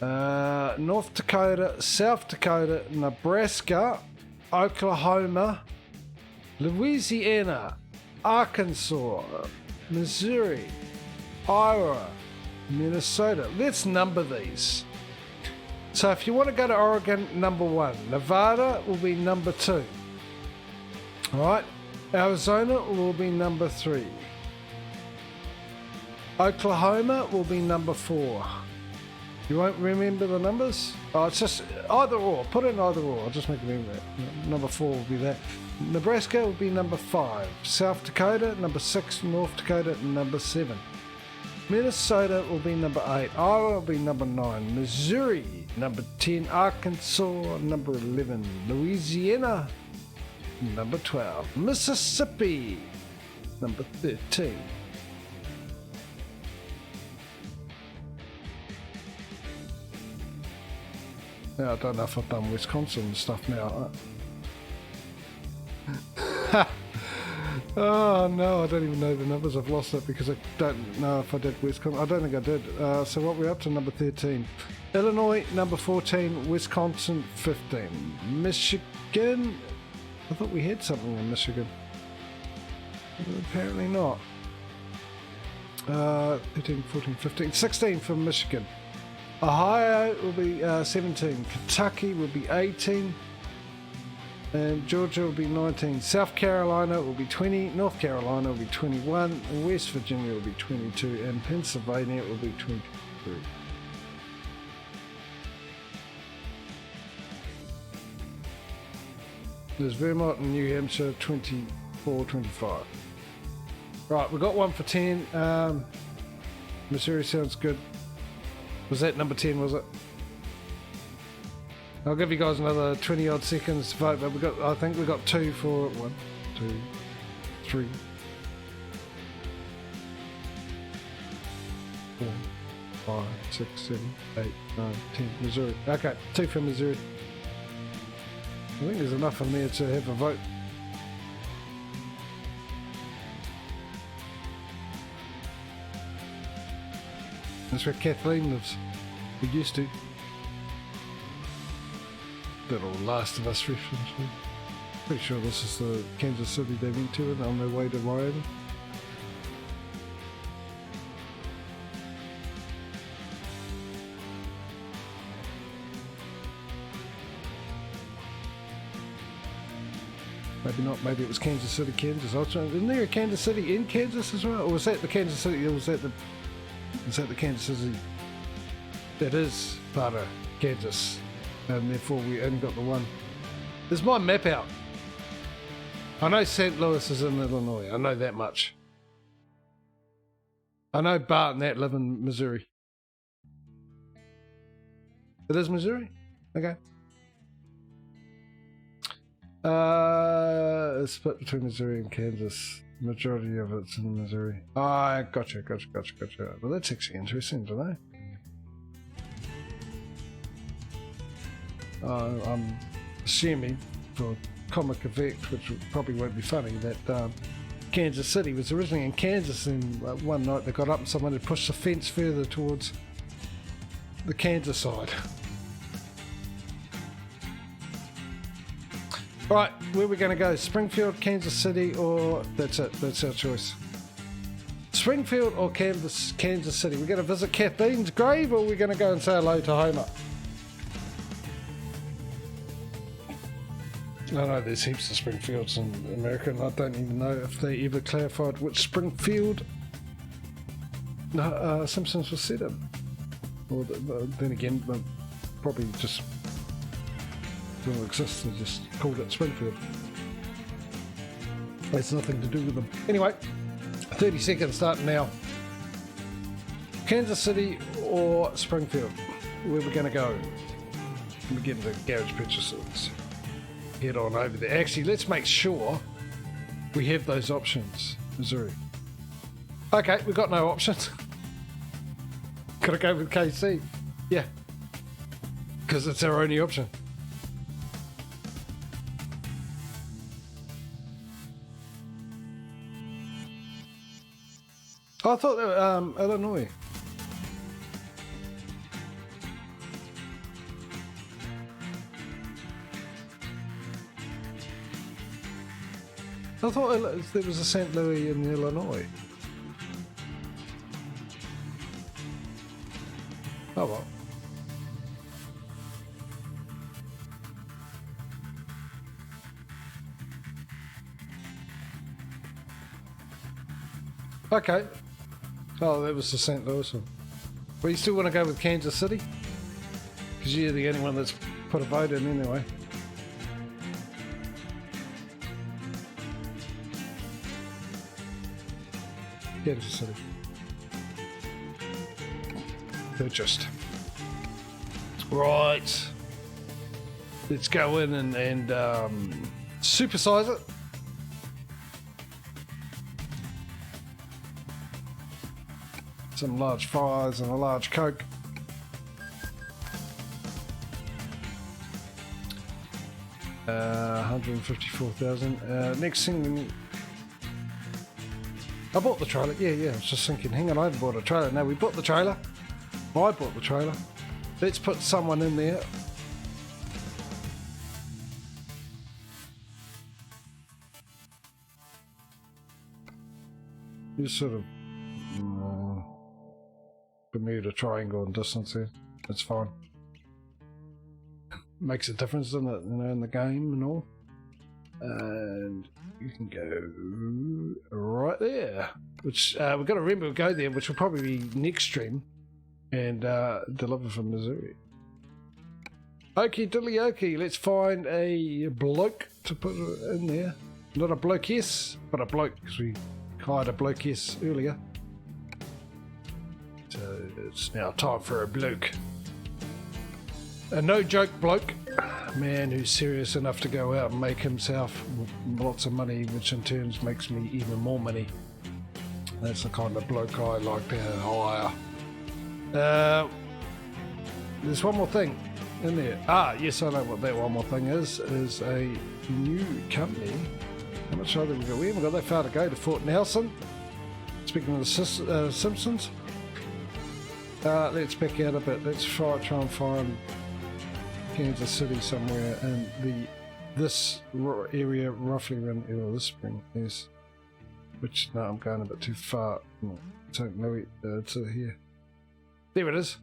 North Dakota, South Dakota, Nebraska, Oklahoma, Louisiana, Arkansas, Missouri, Iowa, Minnesota. Let's number these. So if you want to go to Oregon, number 1. Nevada will be number 2. Alright. Arizona will be number 3. Oklahoma will be number 4. You won't remember the numbers? Oh, it's just either or. Put in either or. I'll just make it remember that. Number 4 will be that. Nebraska will be number 5. South Dakota, number 6. North Dakota, number 7. Minnesota will be number 8. Iowa will be number 9. Missouri, number 10. Arkansas, number 11. Louisiana, number 12. Mississippi, number 13. Now, I don't know if I've done Wisconsin and stuff now. Oh no, I don't even know the numbers. I've lost it because I don't know if I did Wisconsin. I don't think I did. So what we're up to, number 13. Illinois, number 14. Wisconsin, 15. Michigan. I thought we had something in Michigan. Apparently not. 13, 14, 15. 16 for Michigan. Ohio will be 17. Kentucky will be 18. And Georgia will be 19. South Carolina will be 20. North Carolina will be 21. West Virginia will be 22. And Pennsylvania will be 23. There's Vermont and New Hampshire, 24, 25. Right, we got one for 10. Missouri sounds good. Was that number 10, was it? I'll give you guys another 20 odd seconds to vote, but I think we got 2 for 1, 2, 3, 4, 5, 6, 7, 8, 9, 10. Missouri. Okay, 2 for Missouri. I think there's enough in there to have a vote. That's where Kathleen lives. We used to. That old Last of Us reference. Pretty sure this is the Kansas City they went to on their way to Wyoming. Maybe not. Maybe it was Kansas City, Kansas. I was trying, isn't there a Kansas City in Kansas as well? Or was that the Kansas City? Or was that the Kansas City that is part of Kansas? And therefore we only got the one. There's my map out. I know St. Louis is in Illinois. I know that much. I know Bart and that live in Missouri. It is Missouri? Okay. It's split between Missouri and Kansas. Majority of it's in Missouri. Ah, gotcha. Well, that's actually interesting to know. I'm assuming, for comic effect, which probably won't be funny, that Kansas City was originally in Kansas, and one night they got up and someone had pushed the fence further towards the Kansas side. Right, where are we going to go? Springfield, Kansas City, or that's it? That's our choice. Springfield or Kansas City? We're going to visit Kathleen's grave, or we're going to go and say hello to Homer? I know there's heaps of Springfields in America, and I don't even know if they ever clarified which Springfield Simpsons was set in. Or then again, probably just didn't exist, they just called it Springfield. It's nothing to do with them. Anyway, 30 seconds starting now. Kansas City or Springfield? Where are we going to go? Let me get into garage purchases. Head on over there. Actually, let's make sure we have those options. Missouri. Okay, we've got no options. Gotta go with KC. Yeah. Because it's our only option. I thought that Illinois. I thought there was a St. Louis in Illinois. Oh well. Okay. Oh, that was the St. Louis one. Well, you still want to go with Kansas City? Because you're the only one that's put a vote in anyway. Kansas City. Purchased. Right. Let's go in and supersize it. Some large fries and a large Coke. $154,000. Next thing, I bought the trailer. Yeah. I was just thinking, hang on, I haven't bought a trailer. No, we bought the trailer. I bought the trailer. Let's put someone in there. Just sort of Bermuda Triangle and distance here. It's fine. Makes a difference, doesn't it? You know, in the game and all. And you can go right there. Which we've got to remember to go there, which will probably be next stream, and deliver from Missouri. Okie dilly okie, let's find a bloke to put in there. Not a bloke-yes, but a bloke, because we hired a bloke-yes earlier. So it's now time for a bloke. A no-joke bloke. A man who's serious enough to go out and make himself lots of money, which in turn makes me even more money. That's the kind of bloke I like to hire. There's one more thing in there. Yes, I know what that one more thing is a new company. How much further we got? We haven't got that far to go to Fort Nelson. Speaking of the Simpsons, let's back out a bit. Let's try and find Kansas City somewhere in this area, roughly around this spring. Yes. Which, no, I'm going a bit too far. St. Louis to here. There it is.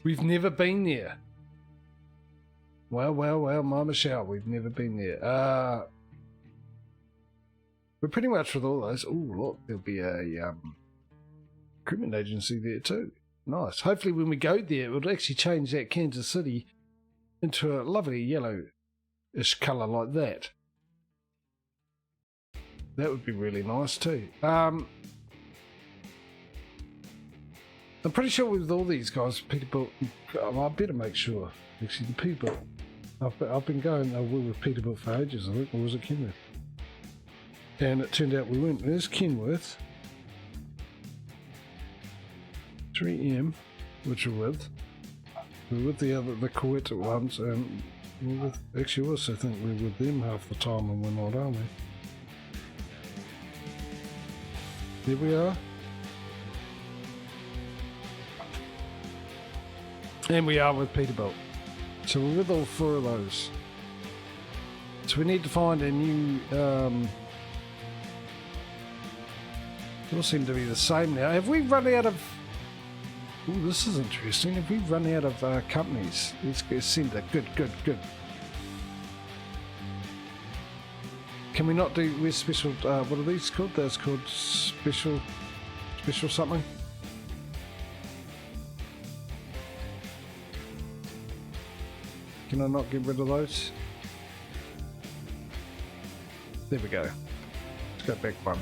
We've never been there. Well, my Michelle, we've never been there. We're pretty much with all those. Oh, look, there'll be a recruitment agency there too. Nice. Hopefully when we go there, it will actually change that Kansas City into a lovely yellow-ish colour like that. That would be really nice too. I'm pretty sure with all these guys, Peterbilt, I better make sure. Actually, the Peterbilt I've been going, we were Peterbilt for ages, I think, or was it Kenworth? And it turned out we weren't. There's Kenworth. 3M, which we're with. We're with the Quetta ones, and we're with, actually I also think we're with them half the time and we're not, are we? There we are. And we are with Peterbilt. So we're with all 4 of those. So we need to find a new, they all seem to be the same now. Have we run out of, ooh, this is interesting. Have we run out of companies? Let's go send good. Can we not do, we're special, what are these called? That's called special something. Can I not get rid of those? There we go. Let's go back one.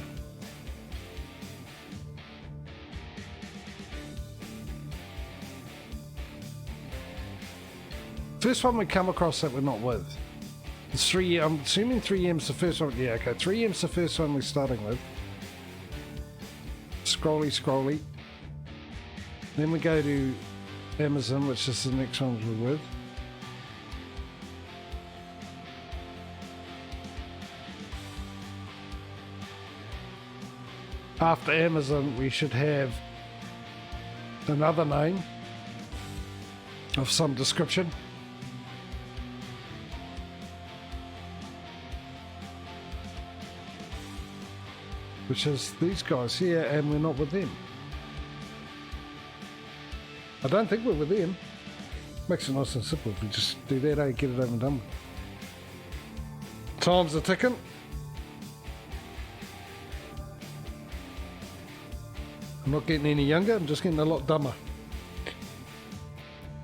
First one we come across that we're not with. It's 3, I'm assuming 3M's the first one. Yeah, okay. 3M's the first one we're starting with. Scrolly. Then we go to Amazon, which is the next one we're with. After Amazon, we should have another name of some description. Which is these guys here, and we're not with them. I don't think we're with them. Makes it nice and simple if we just do that, get it over and done with. Times are ticking. I'm not getting any younger, I'm just getting a lot dumber.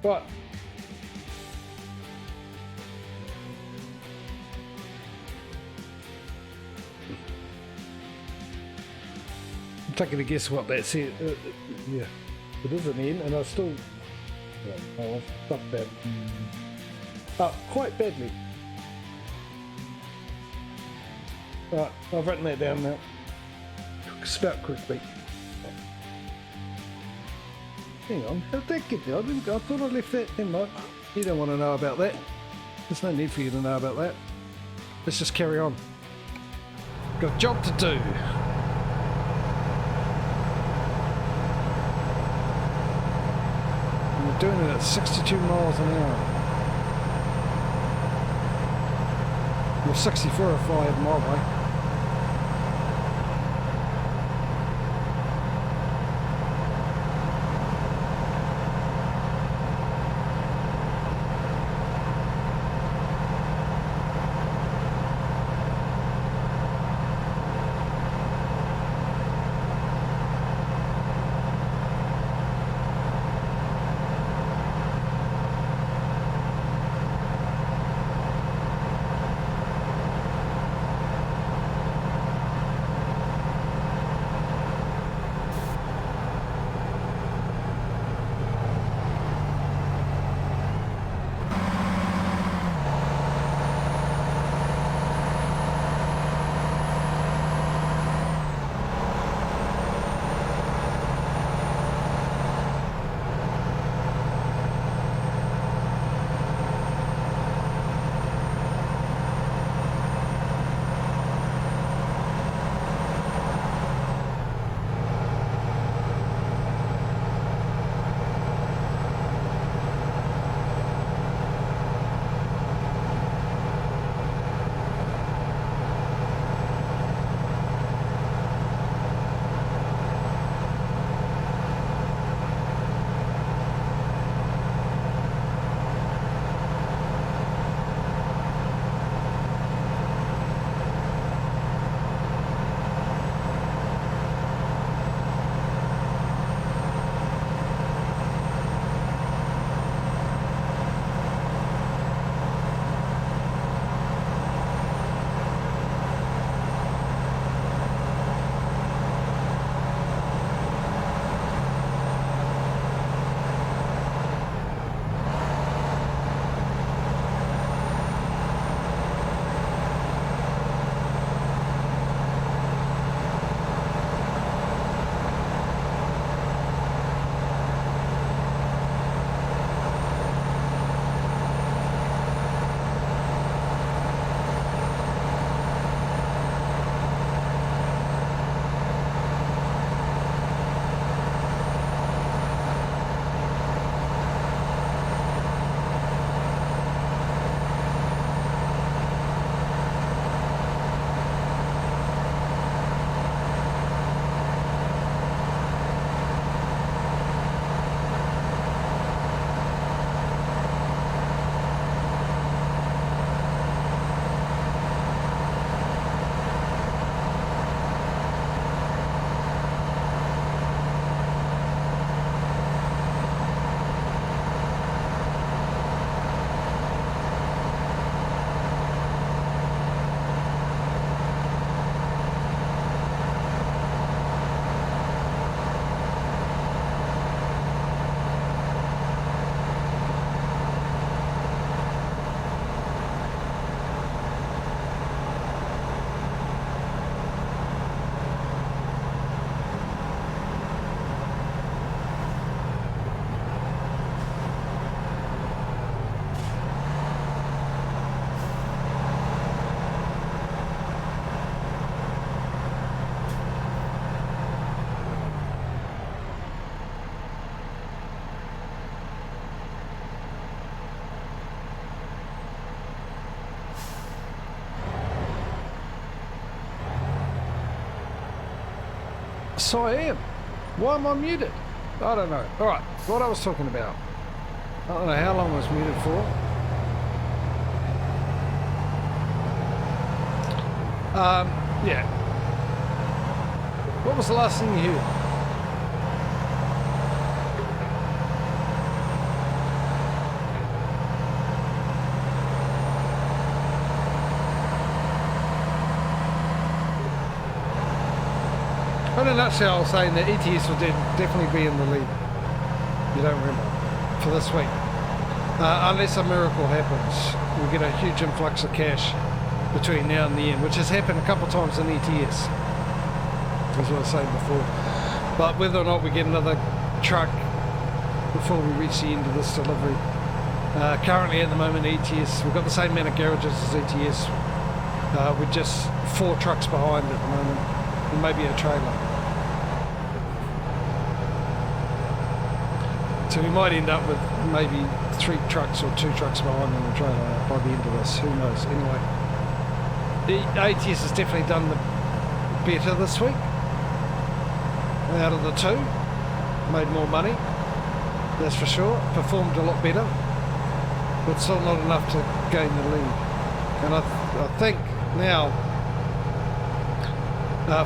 Right. I'm taking a guess what that's here. Yeah, it is an N, and I still. Yeah, I fucked that. Quite badly. Right, I've written that down now. Spout quickly. Hang on, how did that get there? I thought I left that in, Mike. You don't want to know about that. There's no need for you to know about that. Let's just carry on. Got a job to do. And we're doing it at 62 miles an hour. Well, 64 if I had my way. Yes, I am. Why am I muted? I don't know. Alright, what I was talking about. I don't know how long I was muted for. Yeah. What was the last thing you heard? In a nutshell, I was saying that ETS will definitely be in the lead. You don't remember for this week, unless a miracle happens. We get a huge influx of cash between now and the end, which has happened a couple of times in ETS, as I was saying before. But whether or not we get another truck before we reach the end of this delivery, currently at the moment ETS, we've got the same amount of garages as ETS. We're just 4 trucks behind at the moment, and maybe a trailer. So we might end up with maybe 3 trucks or 2 trucks behind in the trailer by the end of this. Who knows? Anyway, the ATS has definitely done the better this week. Out of the 2, made more money. That's for sure. Performed a lot better, but still not enough to gain the lead. And I think now,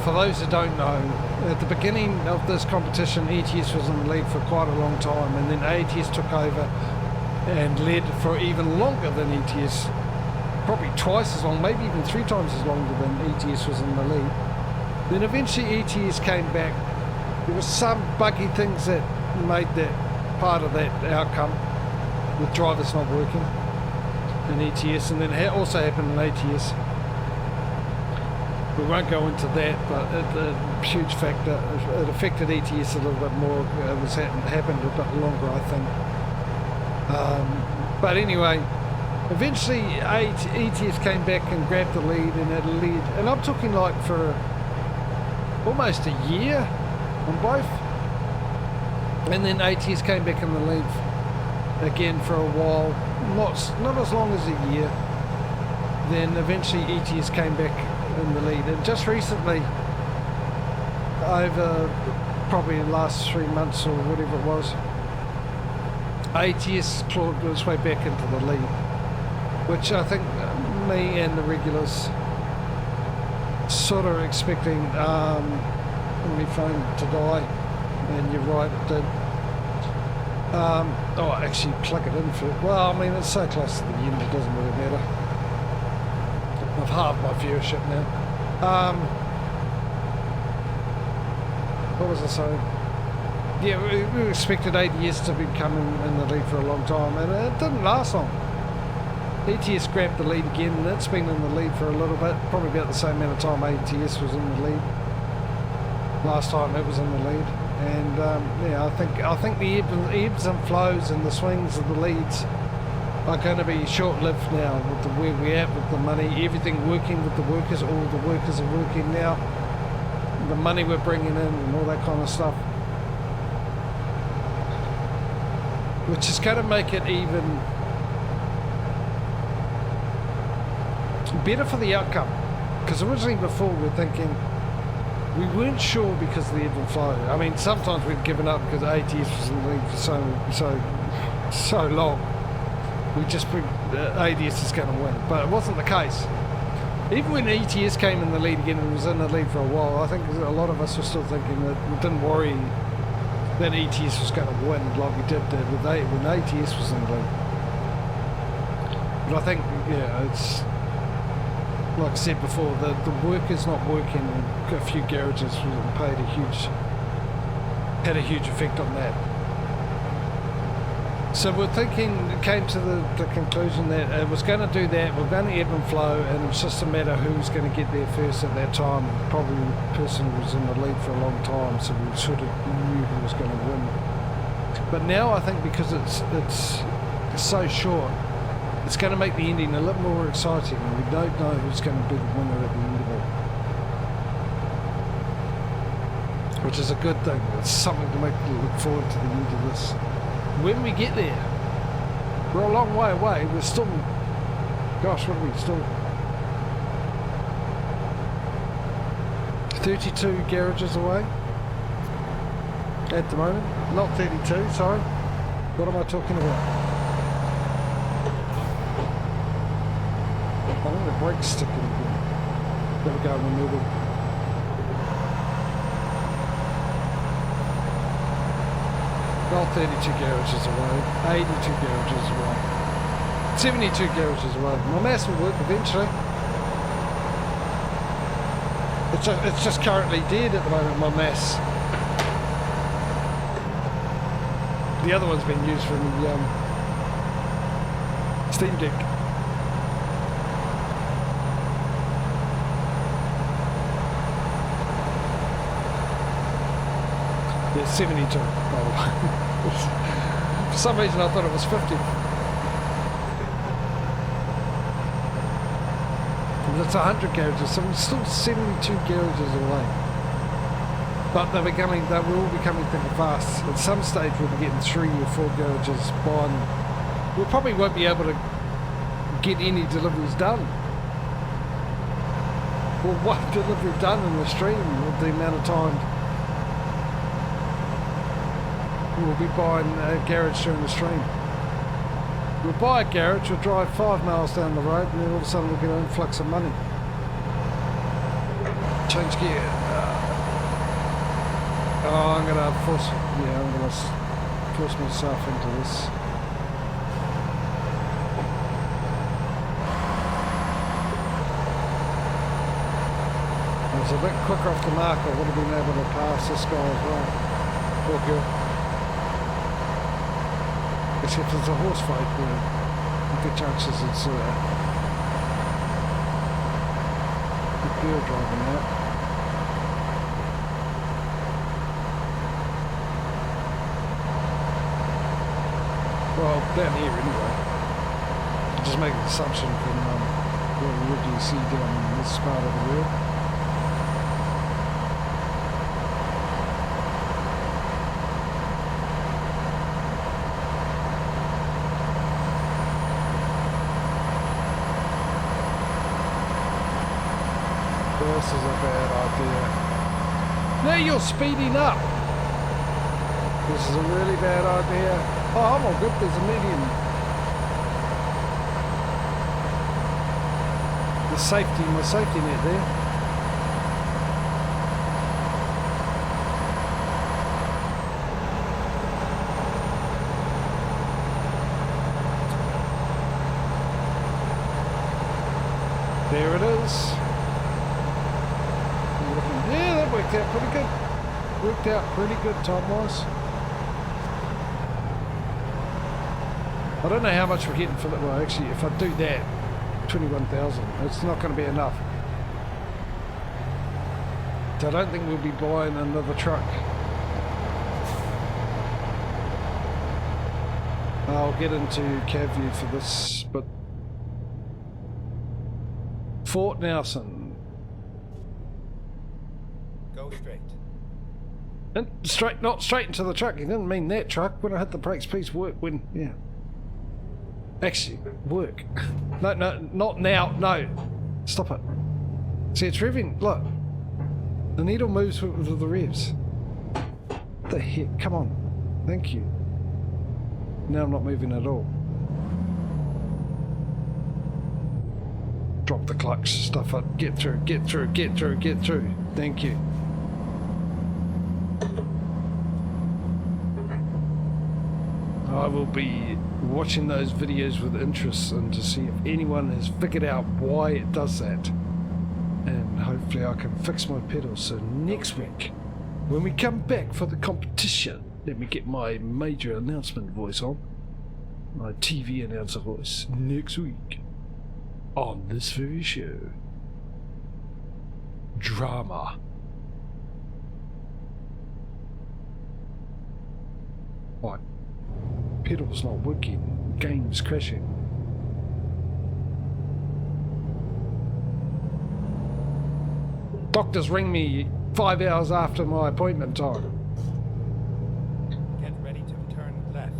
for those who don't know, at the beginning of this competition, ETS was in the lead for quite a long time, and then ATS took over and led for even longer than ETS, probably twice as long, maybe even 3 times as longer than ETS was in the lead. Then eventually ETS came back. There were some buggy things that made that part of that outcome, with drivers not working in ETS, and then it also happened in ATS. We won't go into that, but a huge factor. It affected ETS a little bit more. It was happened a bit longer, I think. But anyway, eventually ETS came back and grabbed the lead, and it led. And I'm talking like for almost a year on both. And then ATS came back in the lead again for a while, not as long as a year. Then eventually ETS came back in the lead, and just recently, over probably the last 3 months or whatever it was, ATS clawed its way back into the lead, which I think me and the regulars sort of expecting my phone to die, and you're right, it did. Oh, actually plug it in for, well, I mean, it's so close to the end, it doesn't really matter. I've halved my viewership now. What was I saying? Yeah, we expected ATS to be coming in the lead for a long time, and it didn't last long. ATS grabbed the lead again, and it's been in the lead for a little bit, probably about the same amount of time ATS was in the lead. Last time it was in the lead, and yeah, I think the ebbs and flows and the swings of the leads are going to be short-lived now with where we're at with the money, everything working with the workers, all the workers are working now, the money we're bringing in and all that kind of stuff, which is going to make it even better for the outcome. Because originally before we were thinking, we weren't sure because of the ebb and flow. I mean, sometimes we'd given up because ATS was in the lead for so long. We just think ATS is going to win, but it wasn't the case. Even when ETS came in the lead again and was in the lead for a while, I think a lot of us were still thinking that we didn't worry that ETS was going to win like we did when ATS was in the lead. But I think, yeah, it's like I said before, the workers not working in a few garages had a huge effect on that. So we're thinking, it came to the conclusion that it was going to do that, we're going to ebb and flow, and it was just a matter who's going to get there first at that time. Probably the person who was in the lead for a long time, so we sort of knew who was going to win. But now I think because it's so short, it's going to make the ending a little more exciting, and we don't know who's going to be the winner at the end of it. Which is a good thing. It's something to make you look forward to the end of this. When we get there, we're a long way away. We're still, gosh, what are we still? 32 garages away. at the moment. Not 32, sorry. What am I talking about? I think the brake's sticking again. Gotta go in the middle. Not 32 garages away, 82 garages away, 72 garages away. My mass will work eventually. It's just currently dead at the moment, my mass. The other one's been used for the Steam Deck. Yeah, 72, by the way. For some reason I thought it was 50. That's 100 garages, so we're still 72 garages away. But they will all be coming thick and fast. At some stage we'll be getting 3 or 4 garages by. We probably won't be able to get any deliveries done. Well, one delivery done in the stream with the amount of time we'll be buying a garage during the stream. We'll buy a garage, we'll drive 5 miles down the road, and then all of a sudden we'll get an influx of money. Change gear. I'm gonna force myself into this. I was a bit quicker off the mark, I would have been able to pass this guy as well. Poor girl. Except there's a horse fight where good chances it's a good girl driving out. Well, down here anyway. Just make an assumption from what do you see down in this part of the world. This is a bad idea. Now you're speeding up. This is a really bad idea. Oh, I'm all good. There's a medium. The safety, my safety net there. There it is. Yeah, that worked out pretty good. Worked out pretty good time-wise. I don't know how much we're getting for that. Well, actually, if I do that, 21,000, it's not going to be enough. So I don't think we'll be buying another truck. I'll get into cab view for this, but Fort Nelson. Go straight. And straight, not straight into the truck. He didn't mean that truck. When I hit the brakes, please work when, yeah. Actually, work. No, not now. No. Stop it. See, it's revving. Look. The needle moves with the revs. What the heck? Come on. Thank you. Now I'm not moving at all. Drop the clutch. Stuff it. Get through. Get through. Get through. Get through. Thank you. I will be watching those videos with interest and to see if anyone has figured out why it does that, and hopefully I can fix my pedals. So next week when we come back for the competition, let me get my major announcement voice on, my TV announcer voice, next week on this very show. Drama. What? Pedal's not working, game's crashing. Doctors ring me 5 hours after my appointment time. Get ready to turn left.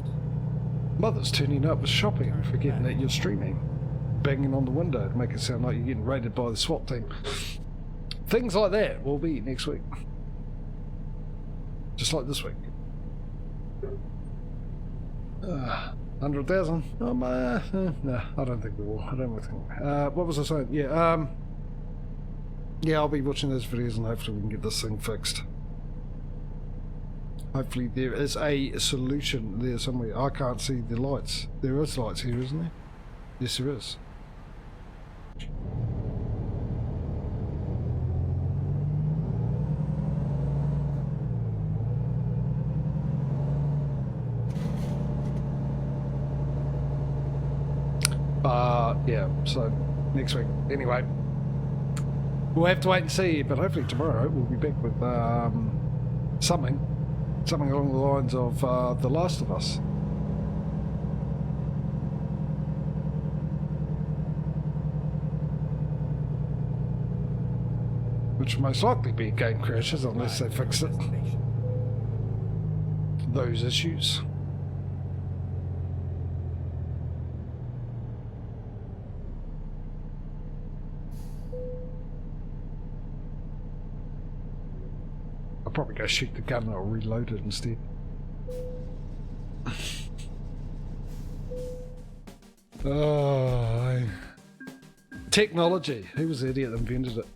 Mother's turning up with shopping, forgetting that you're streaming. Banging on the window to make it sound like you're getting raided by the SWAT team. Things like that will be next week. Just like this week. 100,000? No, I don't think we will. I don't think. What was I saying? Yeah, yeah, I'll be watching those videos and hopefully we can get this thing fixed. Hopefully there is a solution there somewhere. I can't see the lights. There is lights here, isn't there? Yes, there is. Yeah, so next week. Anyway, we'll have to wait and see, but hopefully tomorrow we'll be back with something along the lines of The Last of Us. Which will most likely be game crashes unless they fix it. Those issues. I'll probably go shoot the gun or reload it instead. Oh, technology. Who was the idiot that invented it?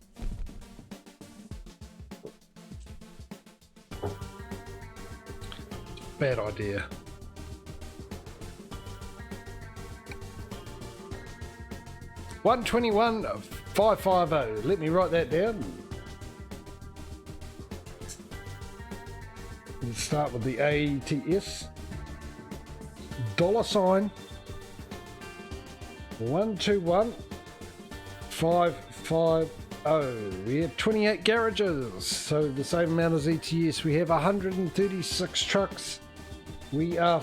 Bad idea. $121,550. Let me write that down. Let's start with the ATS. $121,550. We have 28 garages, so the same amount as ETS. We have 136 trucks. We are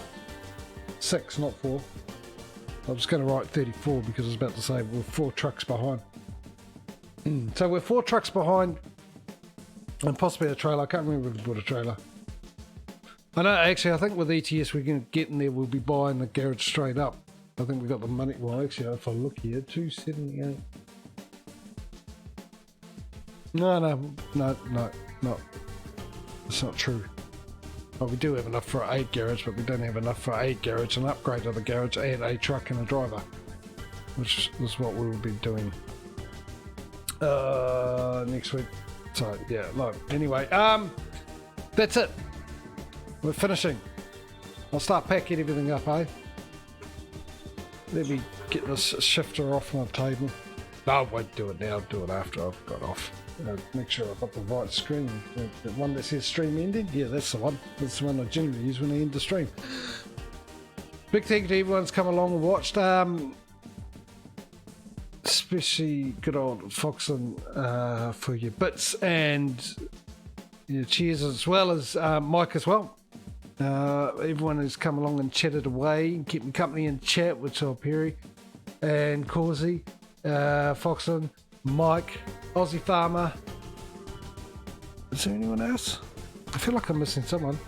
6, not 4. I was going to write 34 because I was about to say we're 4 trucks behind. So we're 4 trucks behind and possibly a trailer. I can't remember if we bought a trailer. I know, actually, I think with ETS we're going to get in there, we'll be buying the garage straight up. I think we got the money. Well, actually, if I look here, 278. No. That's not true. Well, we do have enough for a garage, but we don't have enough for a garage, an upgrade of the garage, and a truck and a driver, which is what we will be doing next week. So yeah, look. Anyway, that's it. We're finishing. I'll start packing everything up, eh? Let me get this shifter off my table. No, I won't do it now. I'll do it after I've got off. Make sure I've got the right screen. The one that says stream ending? Yeah, that's the one. That's the one I generally use when I end the stream. Big thank you to everyone who's come along and watched. Especially good old Foxon for your bits and your cheers, as well as Mike as well. Everyone who's come along and chatted away and kept me company in chat with Tom Perry and Causey, Foxon, Mike, Aussie Farmer. Is there anyone else? I feel like I'm missing someone.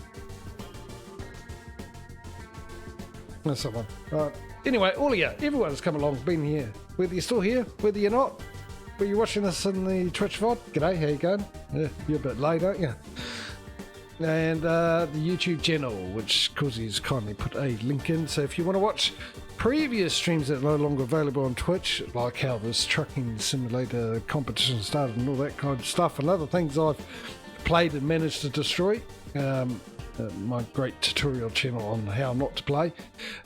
There's someone. Anyway, all of you, everyone has come along, been here. Whether you're still here, whether you're not, whether you're watching this in the Twitch VOD, g'day, how you going? Yeah, you're a bit late, aren't you? And the YouTube channel, which Causey's kindly put a link in. So if you want to watch previous streams that are no longer available on Twitch, like how this trucking simulator competition started and all that kind of stuff, and other things I've played and managed to destroy, my great tutorial channel on how not to play,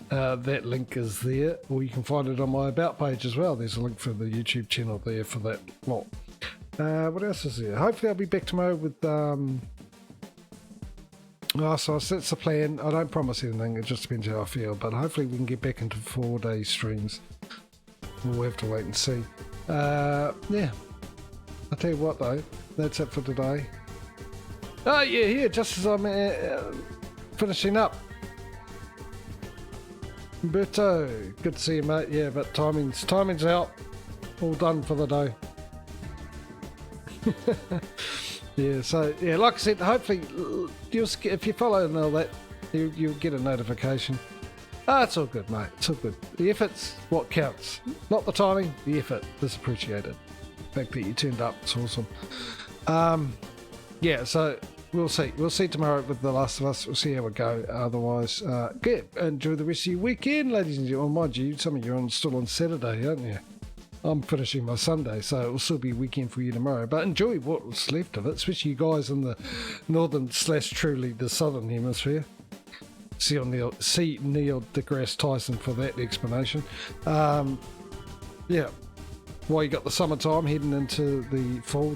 that link is there, or you can find it on my about page as well. There's a link for the YouTube channel there for that lot. What else is there? Hopefully I'll be back tomorrow with so that's the plan. I don't promise anything, it just depends how I feel, but hopefully we can get back into 4-day streams. We'll have to wait and see. Yeah, I'll tell you what though, that's it for today. Oh yeah, here, just as I'm finishing up. Berto, good to see you, mate. Yeah, but timing's out. All done for the day. Yeah, so yeah, like I said, hopefully if you follow and all that, you'll get a notification. It's all good, mate. It's all good. The effort's what counts, not the timing. The effort is appreciated. The fact that you turned up, it's awesome. Yeah, so we'll see. We'll see tomorrow with The Last of Us. We'll see how we go. Otherwise, enjoy the rest of your weekend, ladies and gentlemen. Mind you, some of you are still on Saturday, aren't you? I'm finishing my Sunday, so it will still be a weekend for you tomorrow. But enjoy what's left of it, especially you guys in the northern / truly the southern hemisphere. See Neil deGrasse Tyson for that explanation. Yeah, while you got the summertime heading into the fall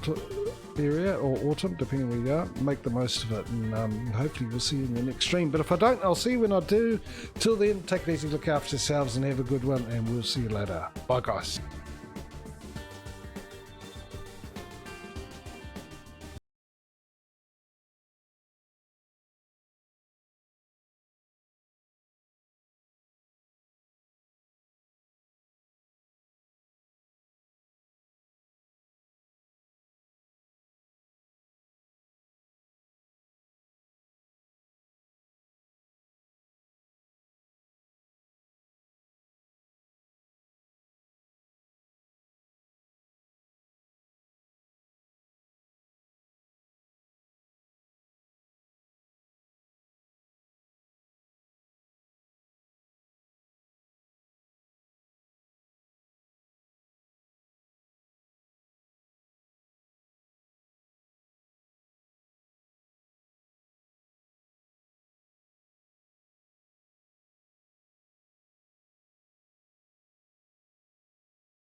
area or autumn, depending where you are, make the most of it, and hopefully we'll see you in the next stream. But if I don't, I'll see you when I do. Till then, take it easy, look after yourselves, and have a good one, and we'll see you later. Bye, guys.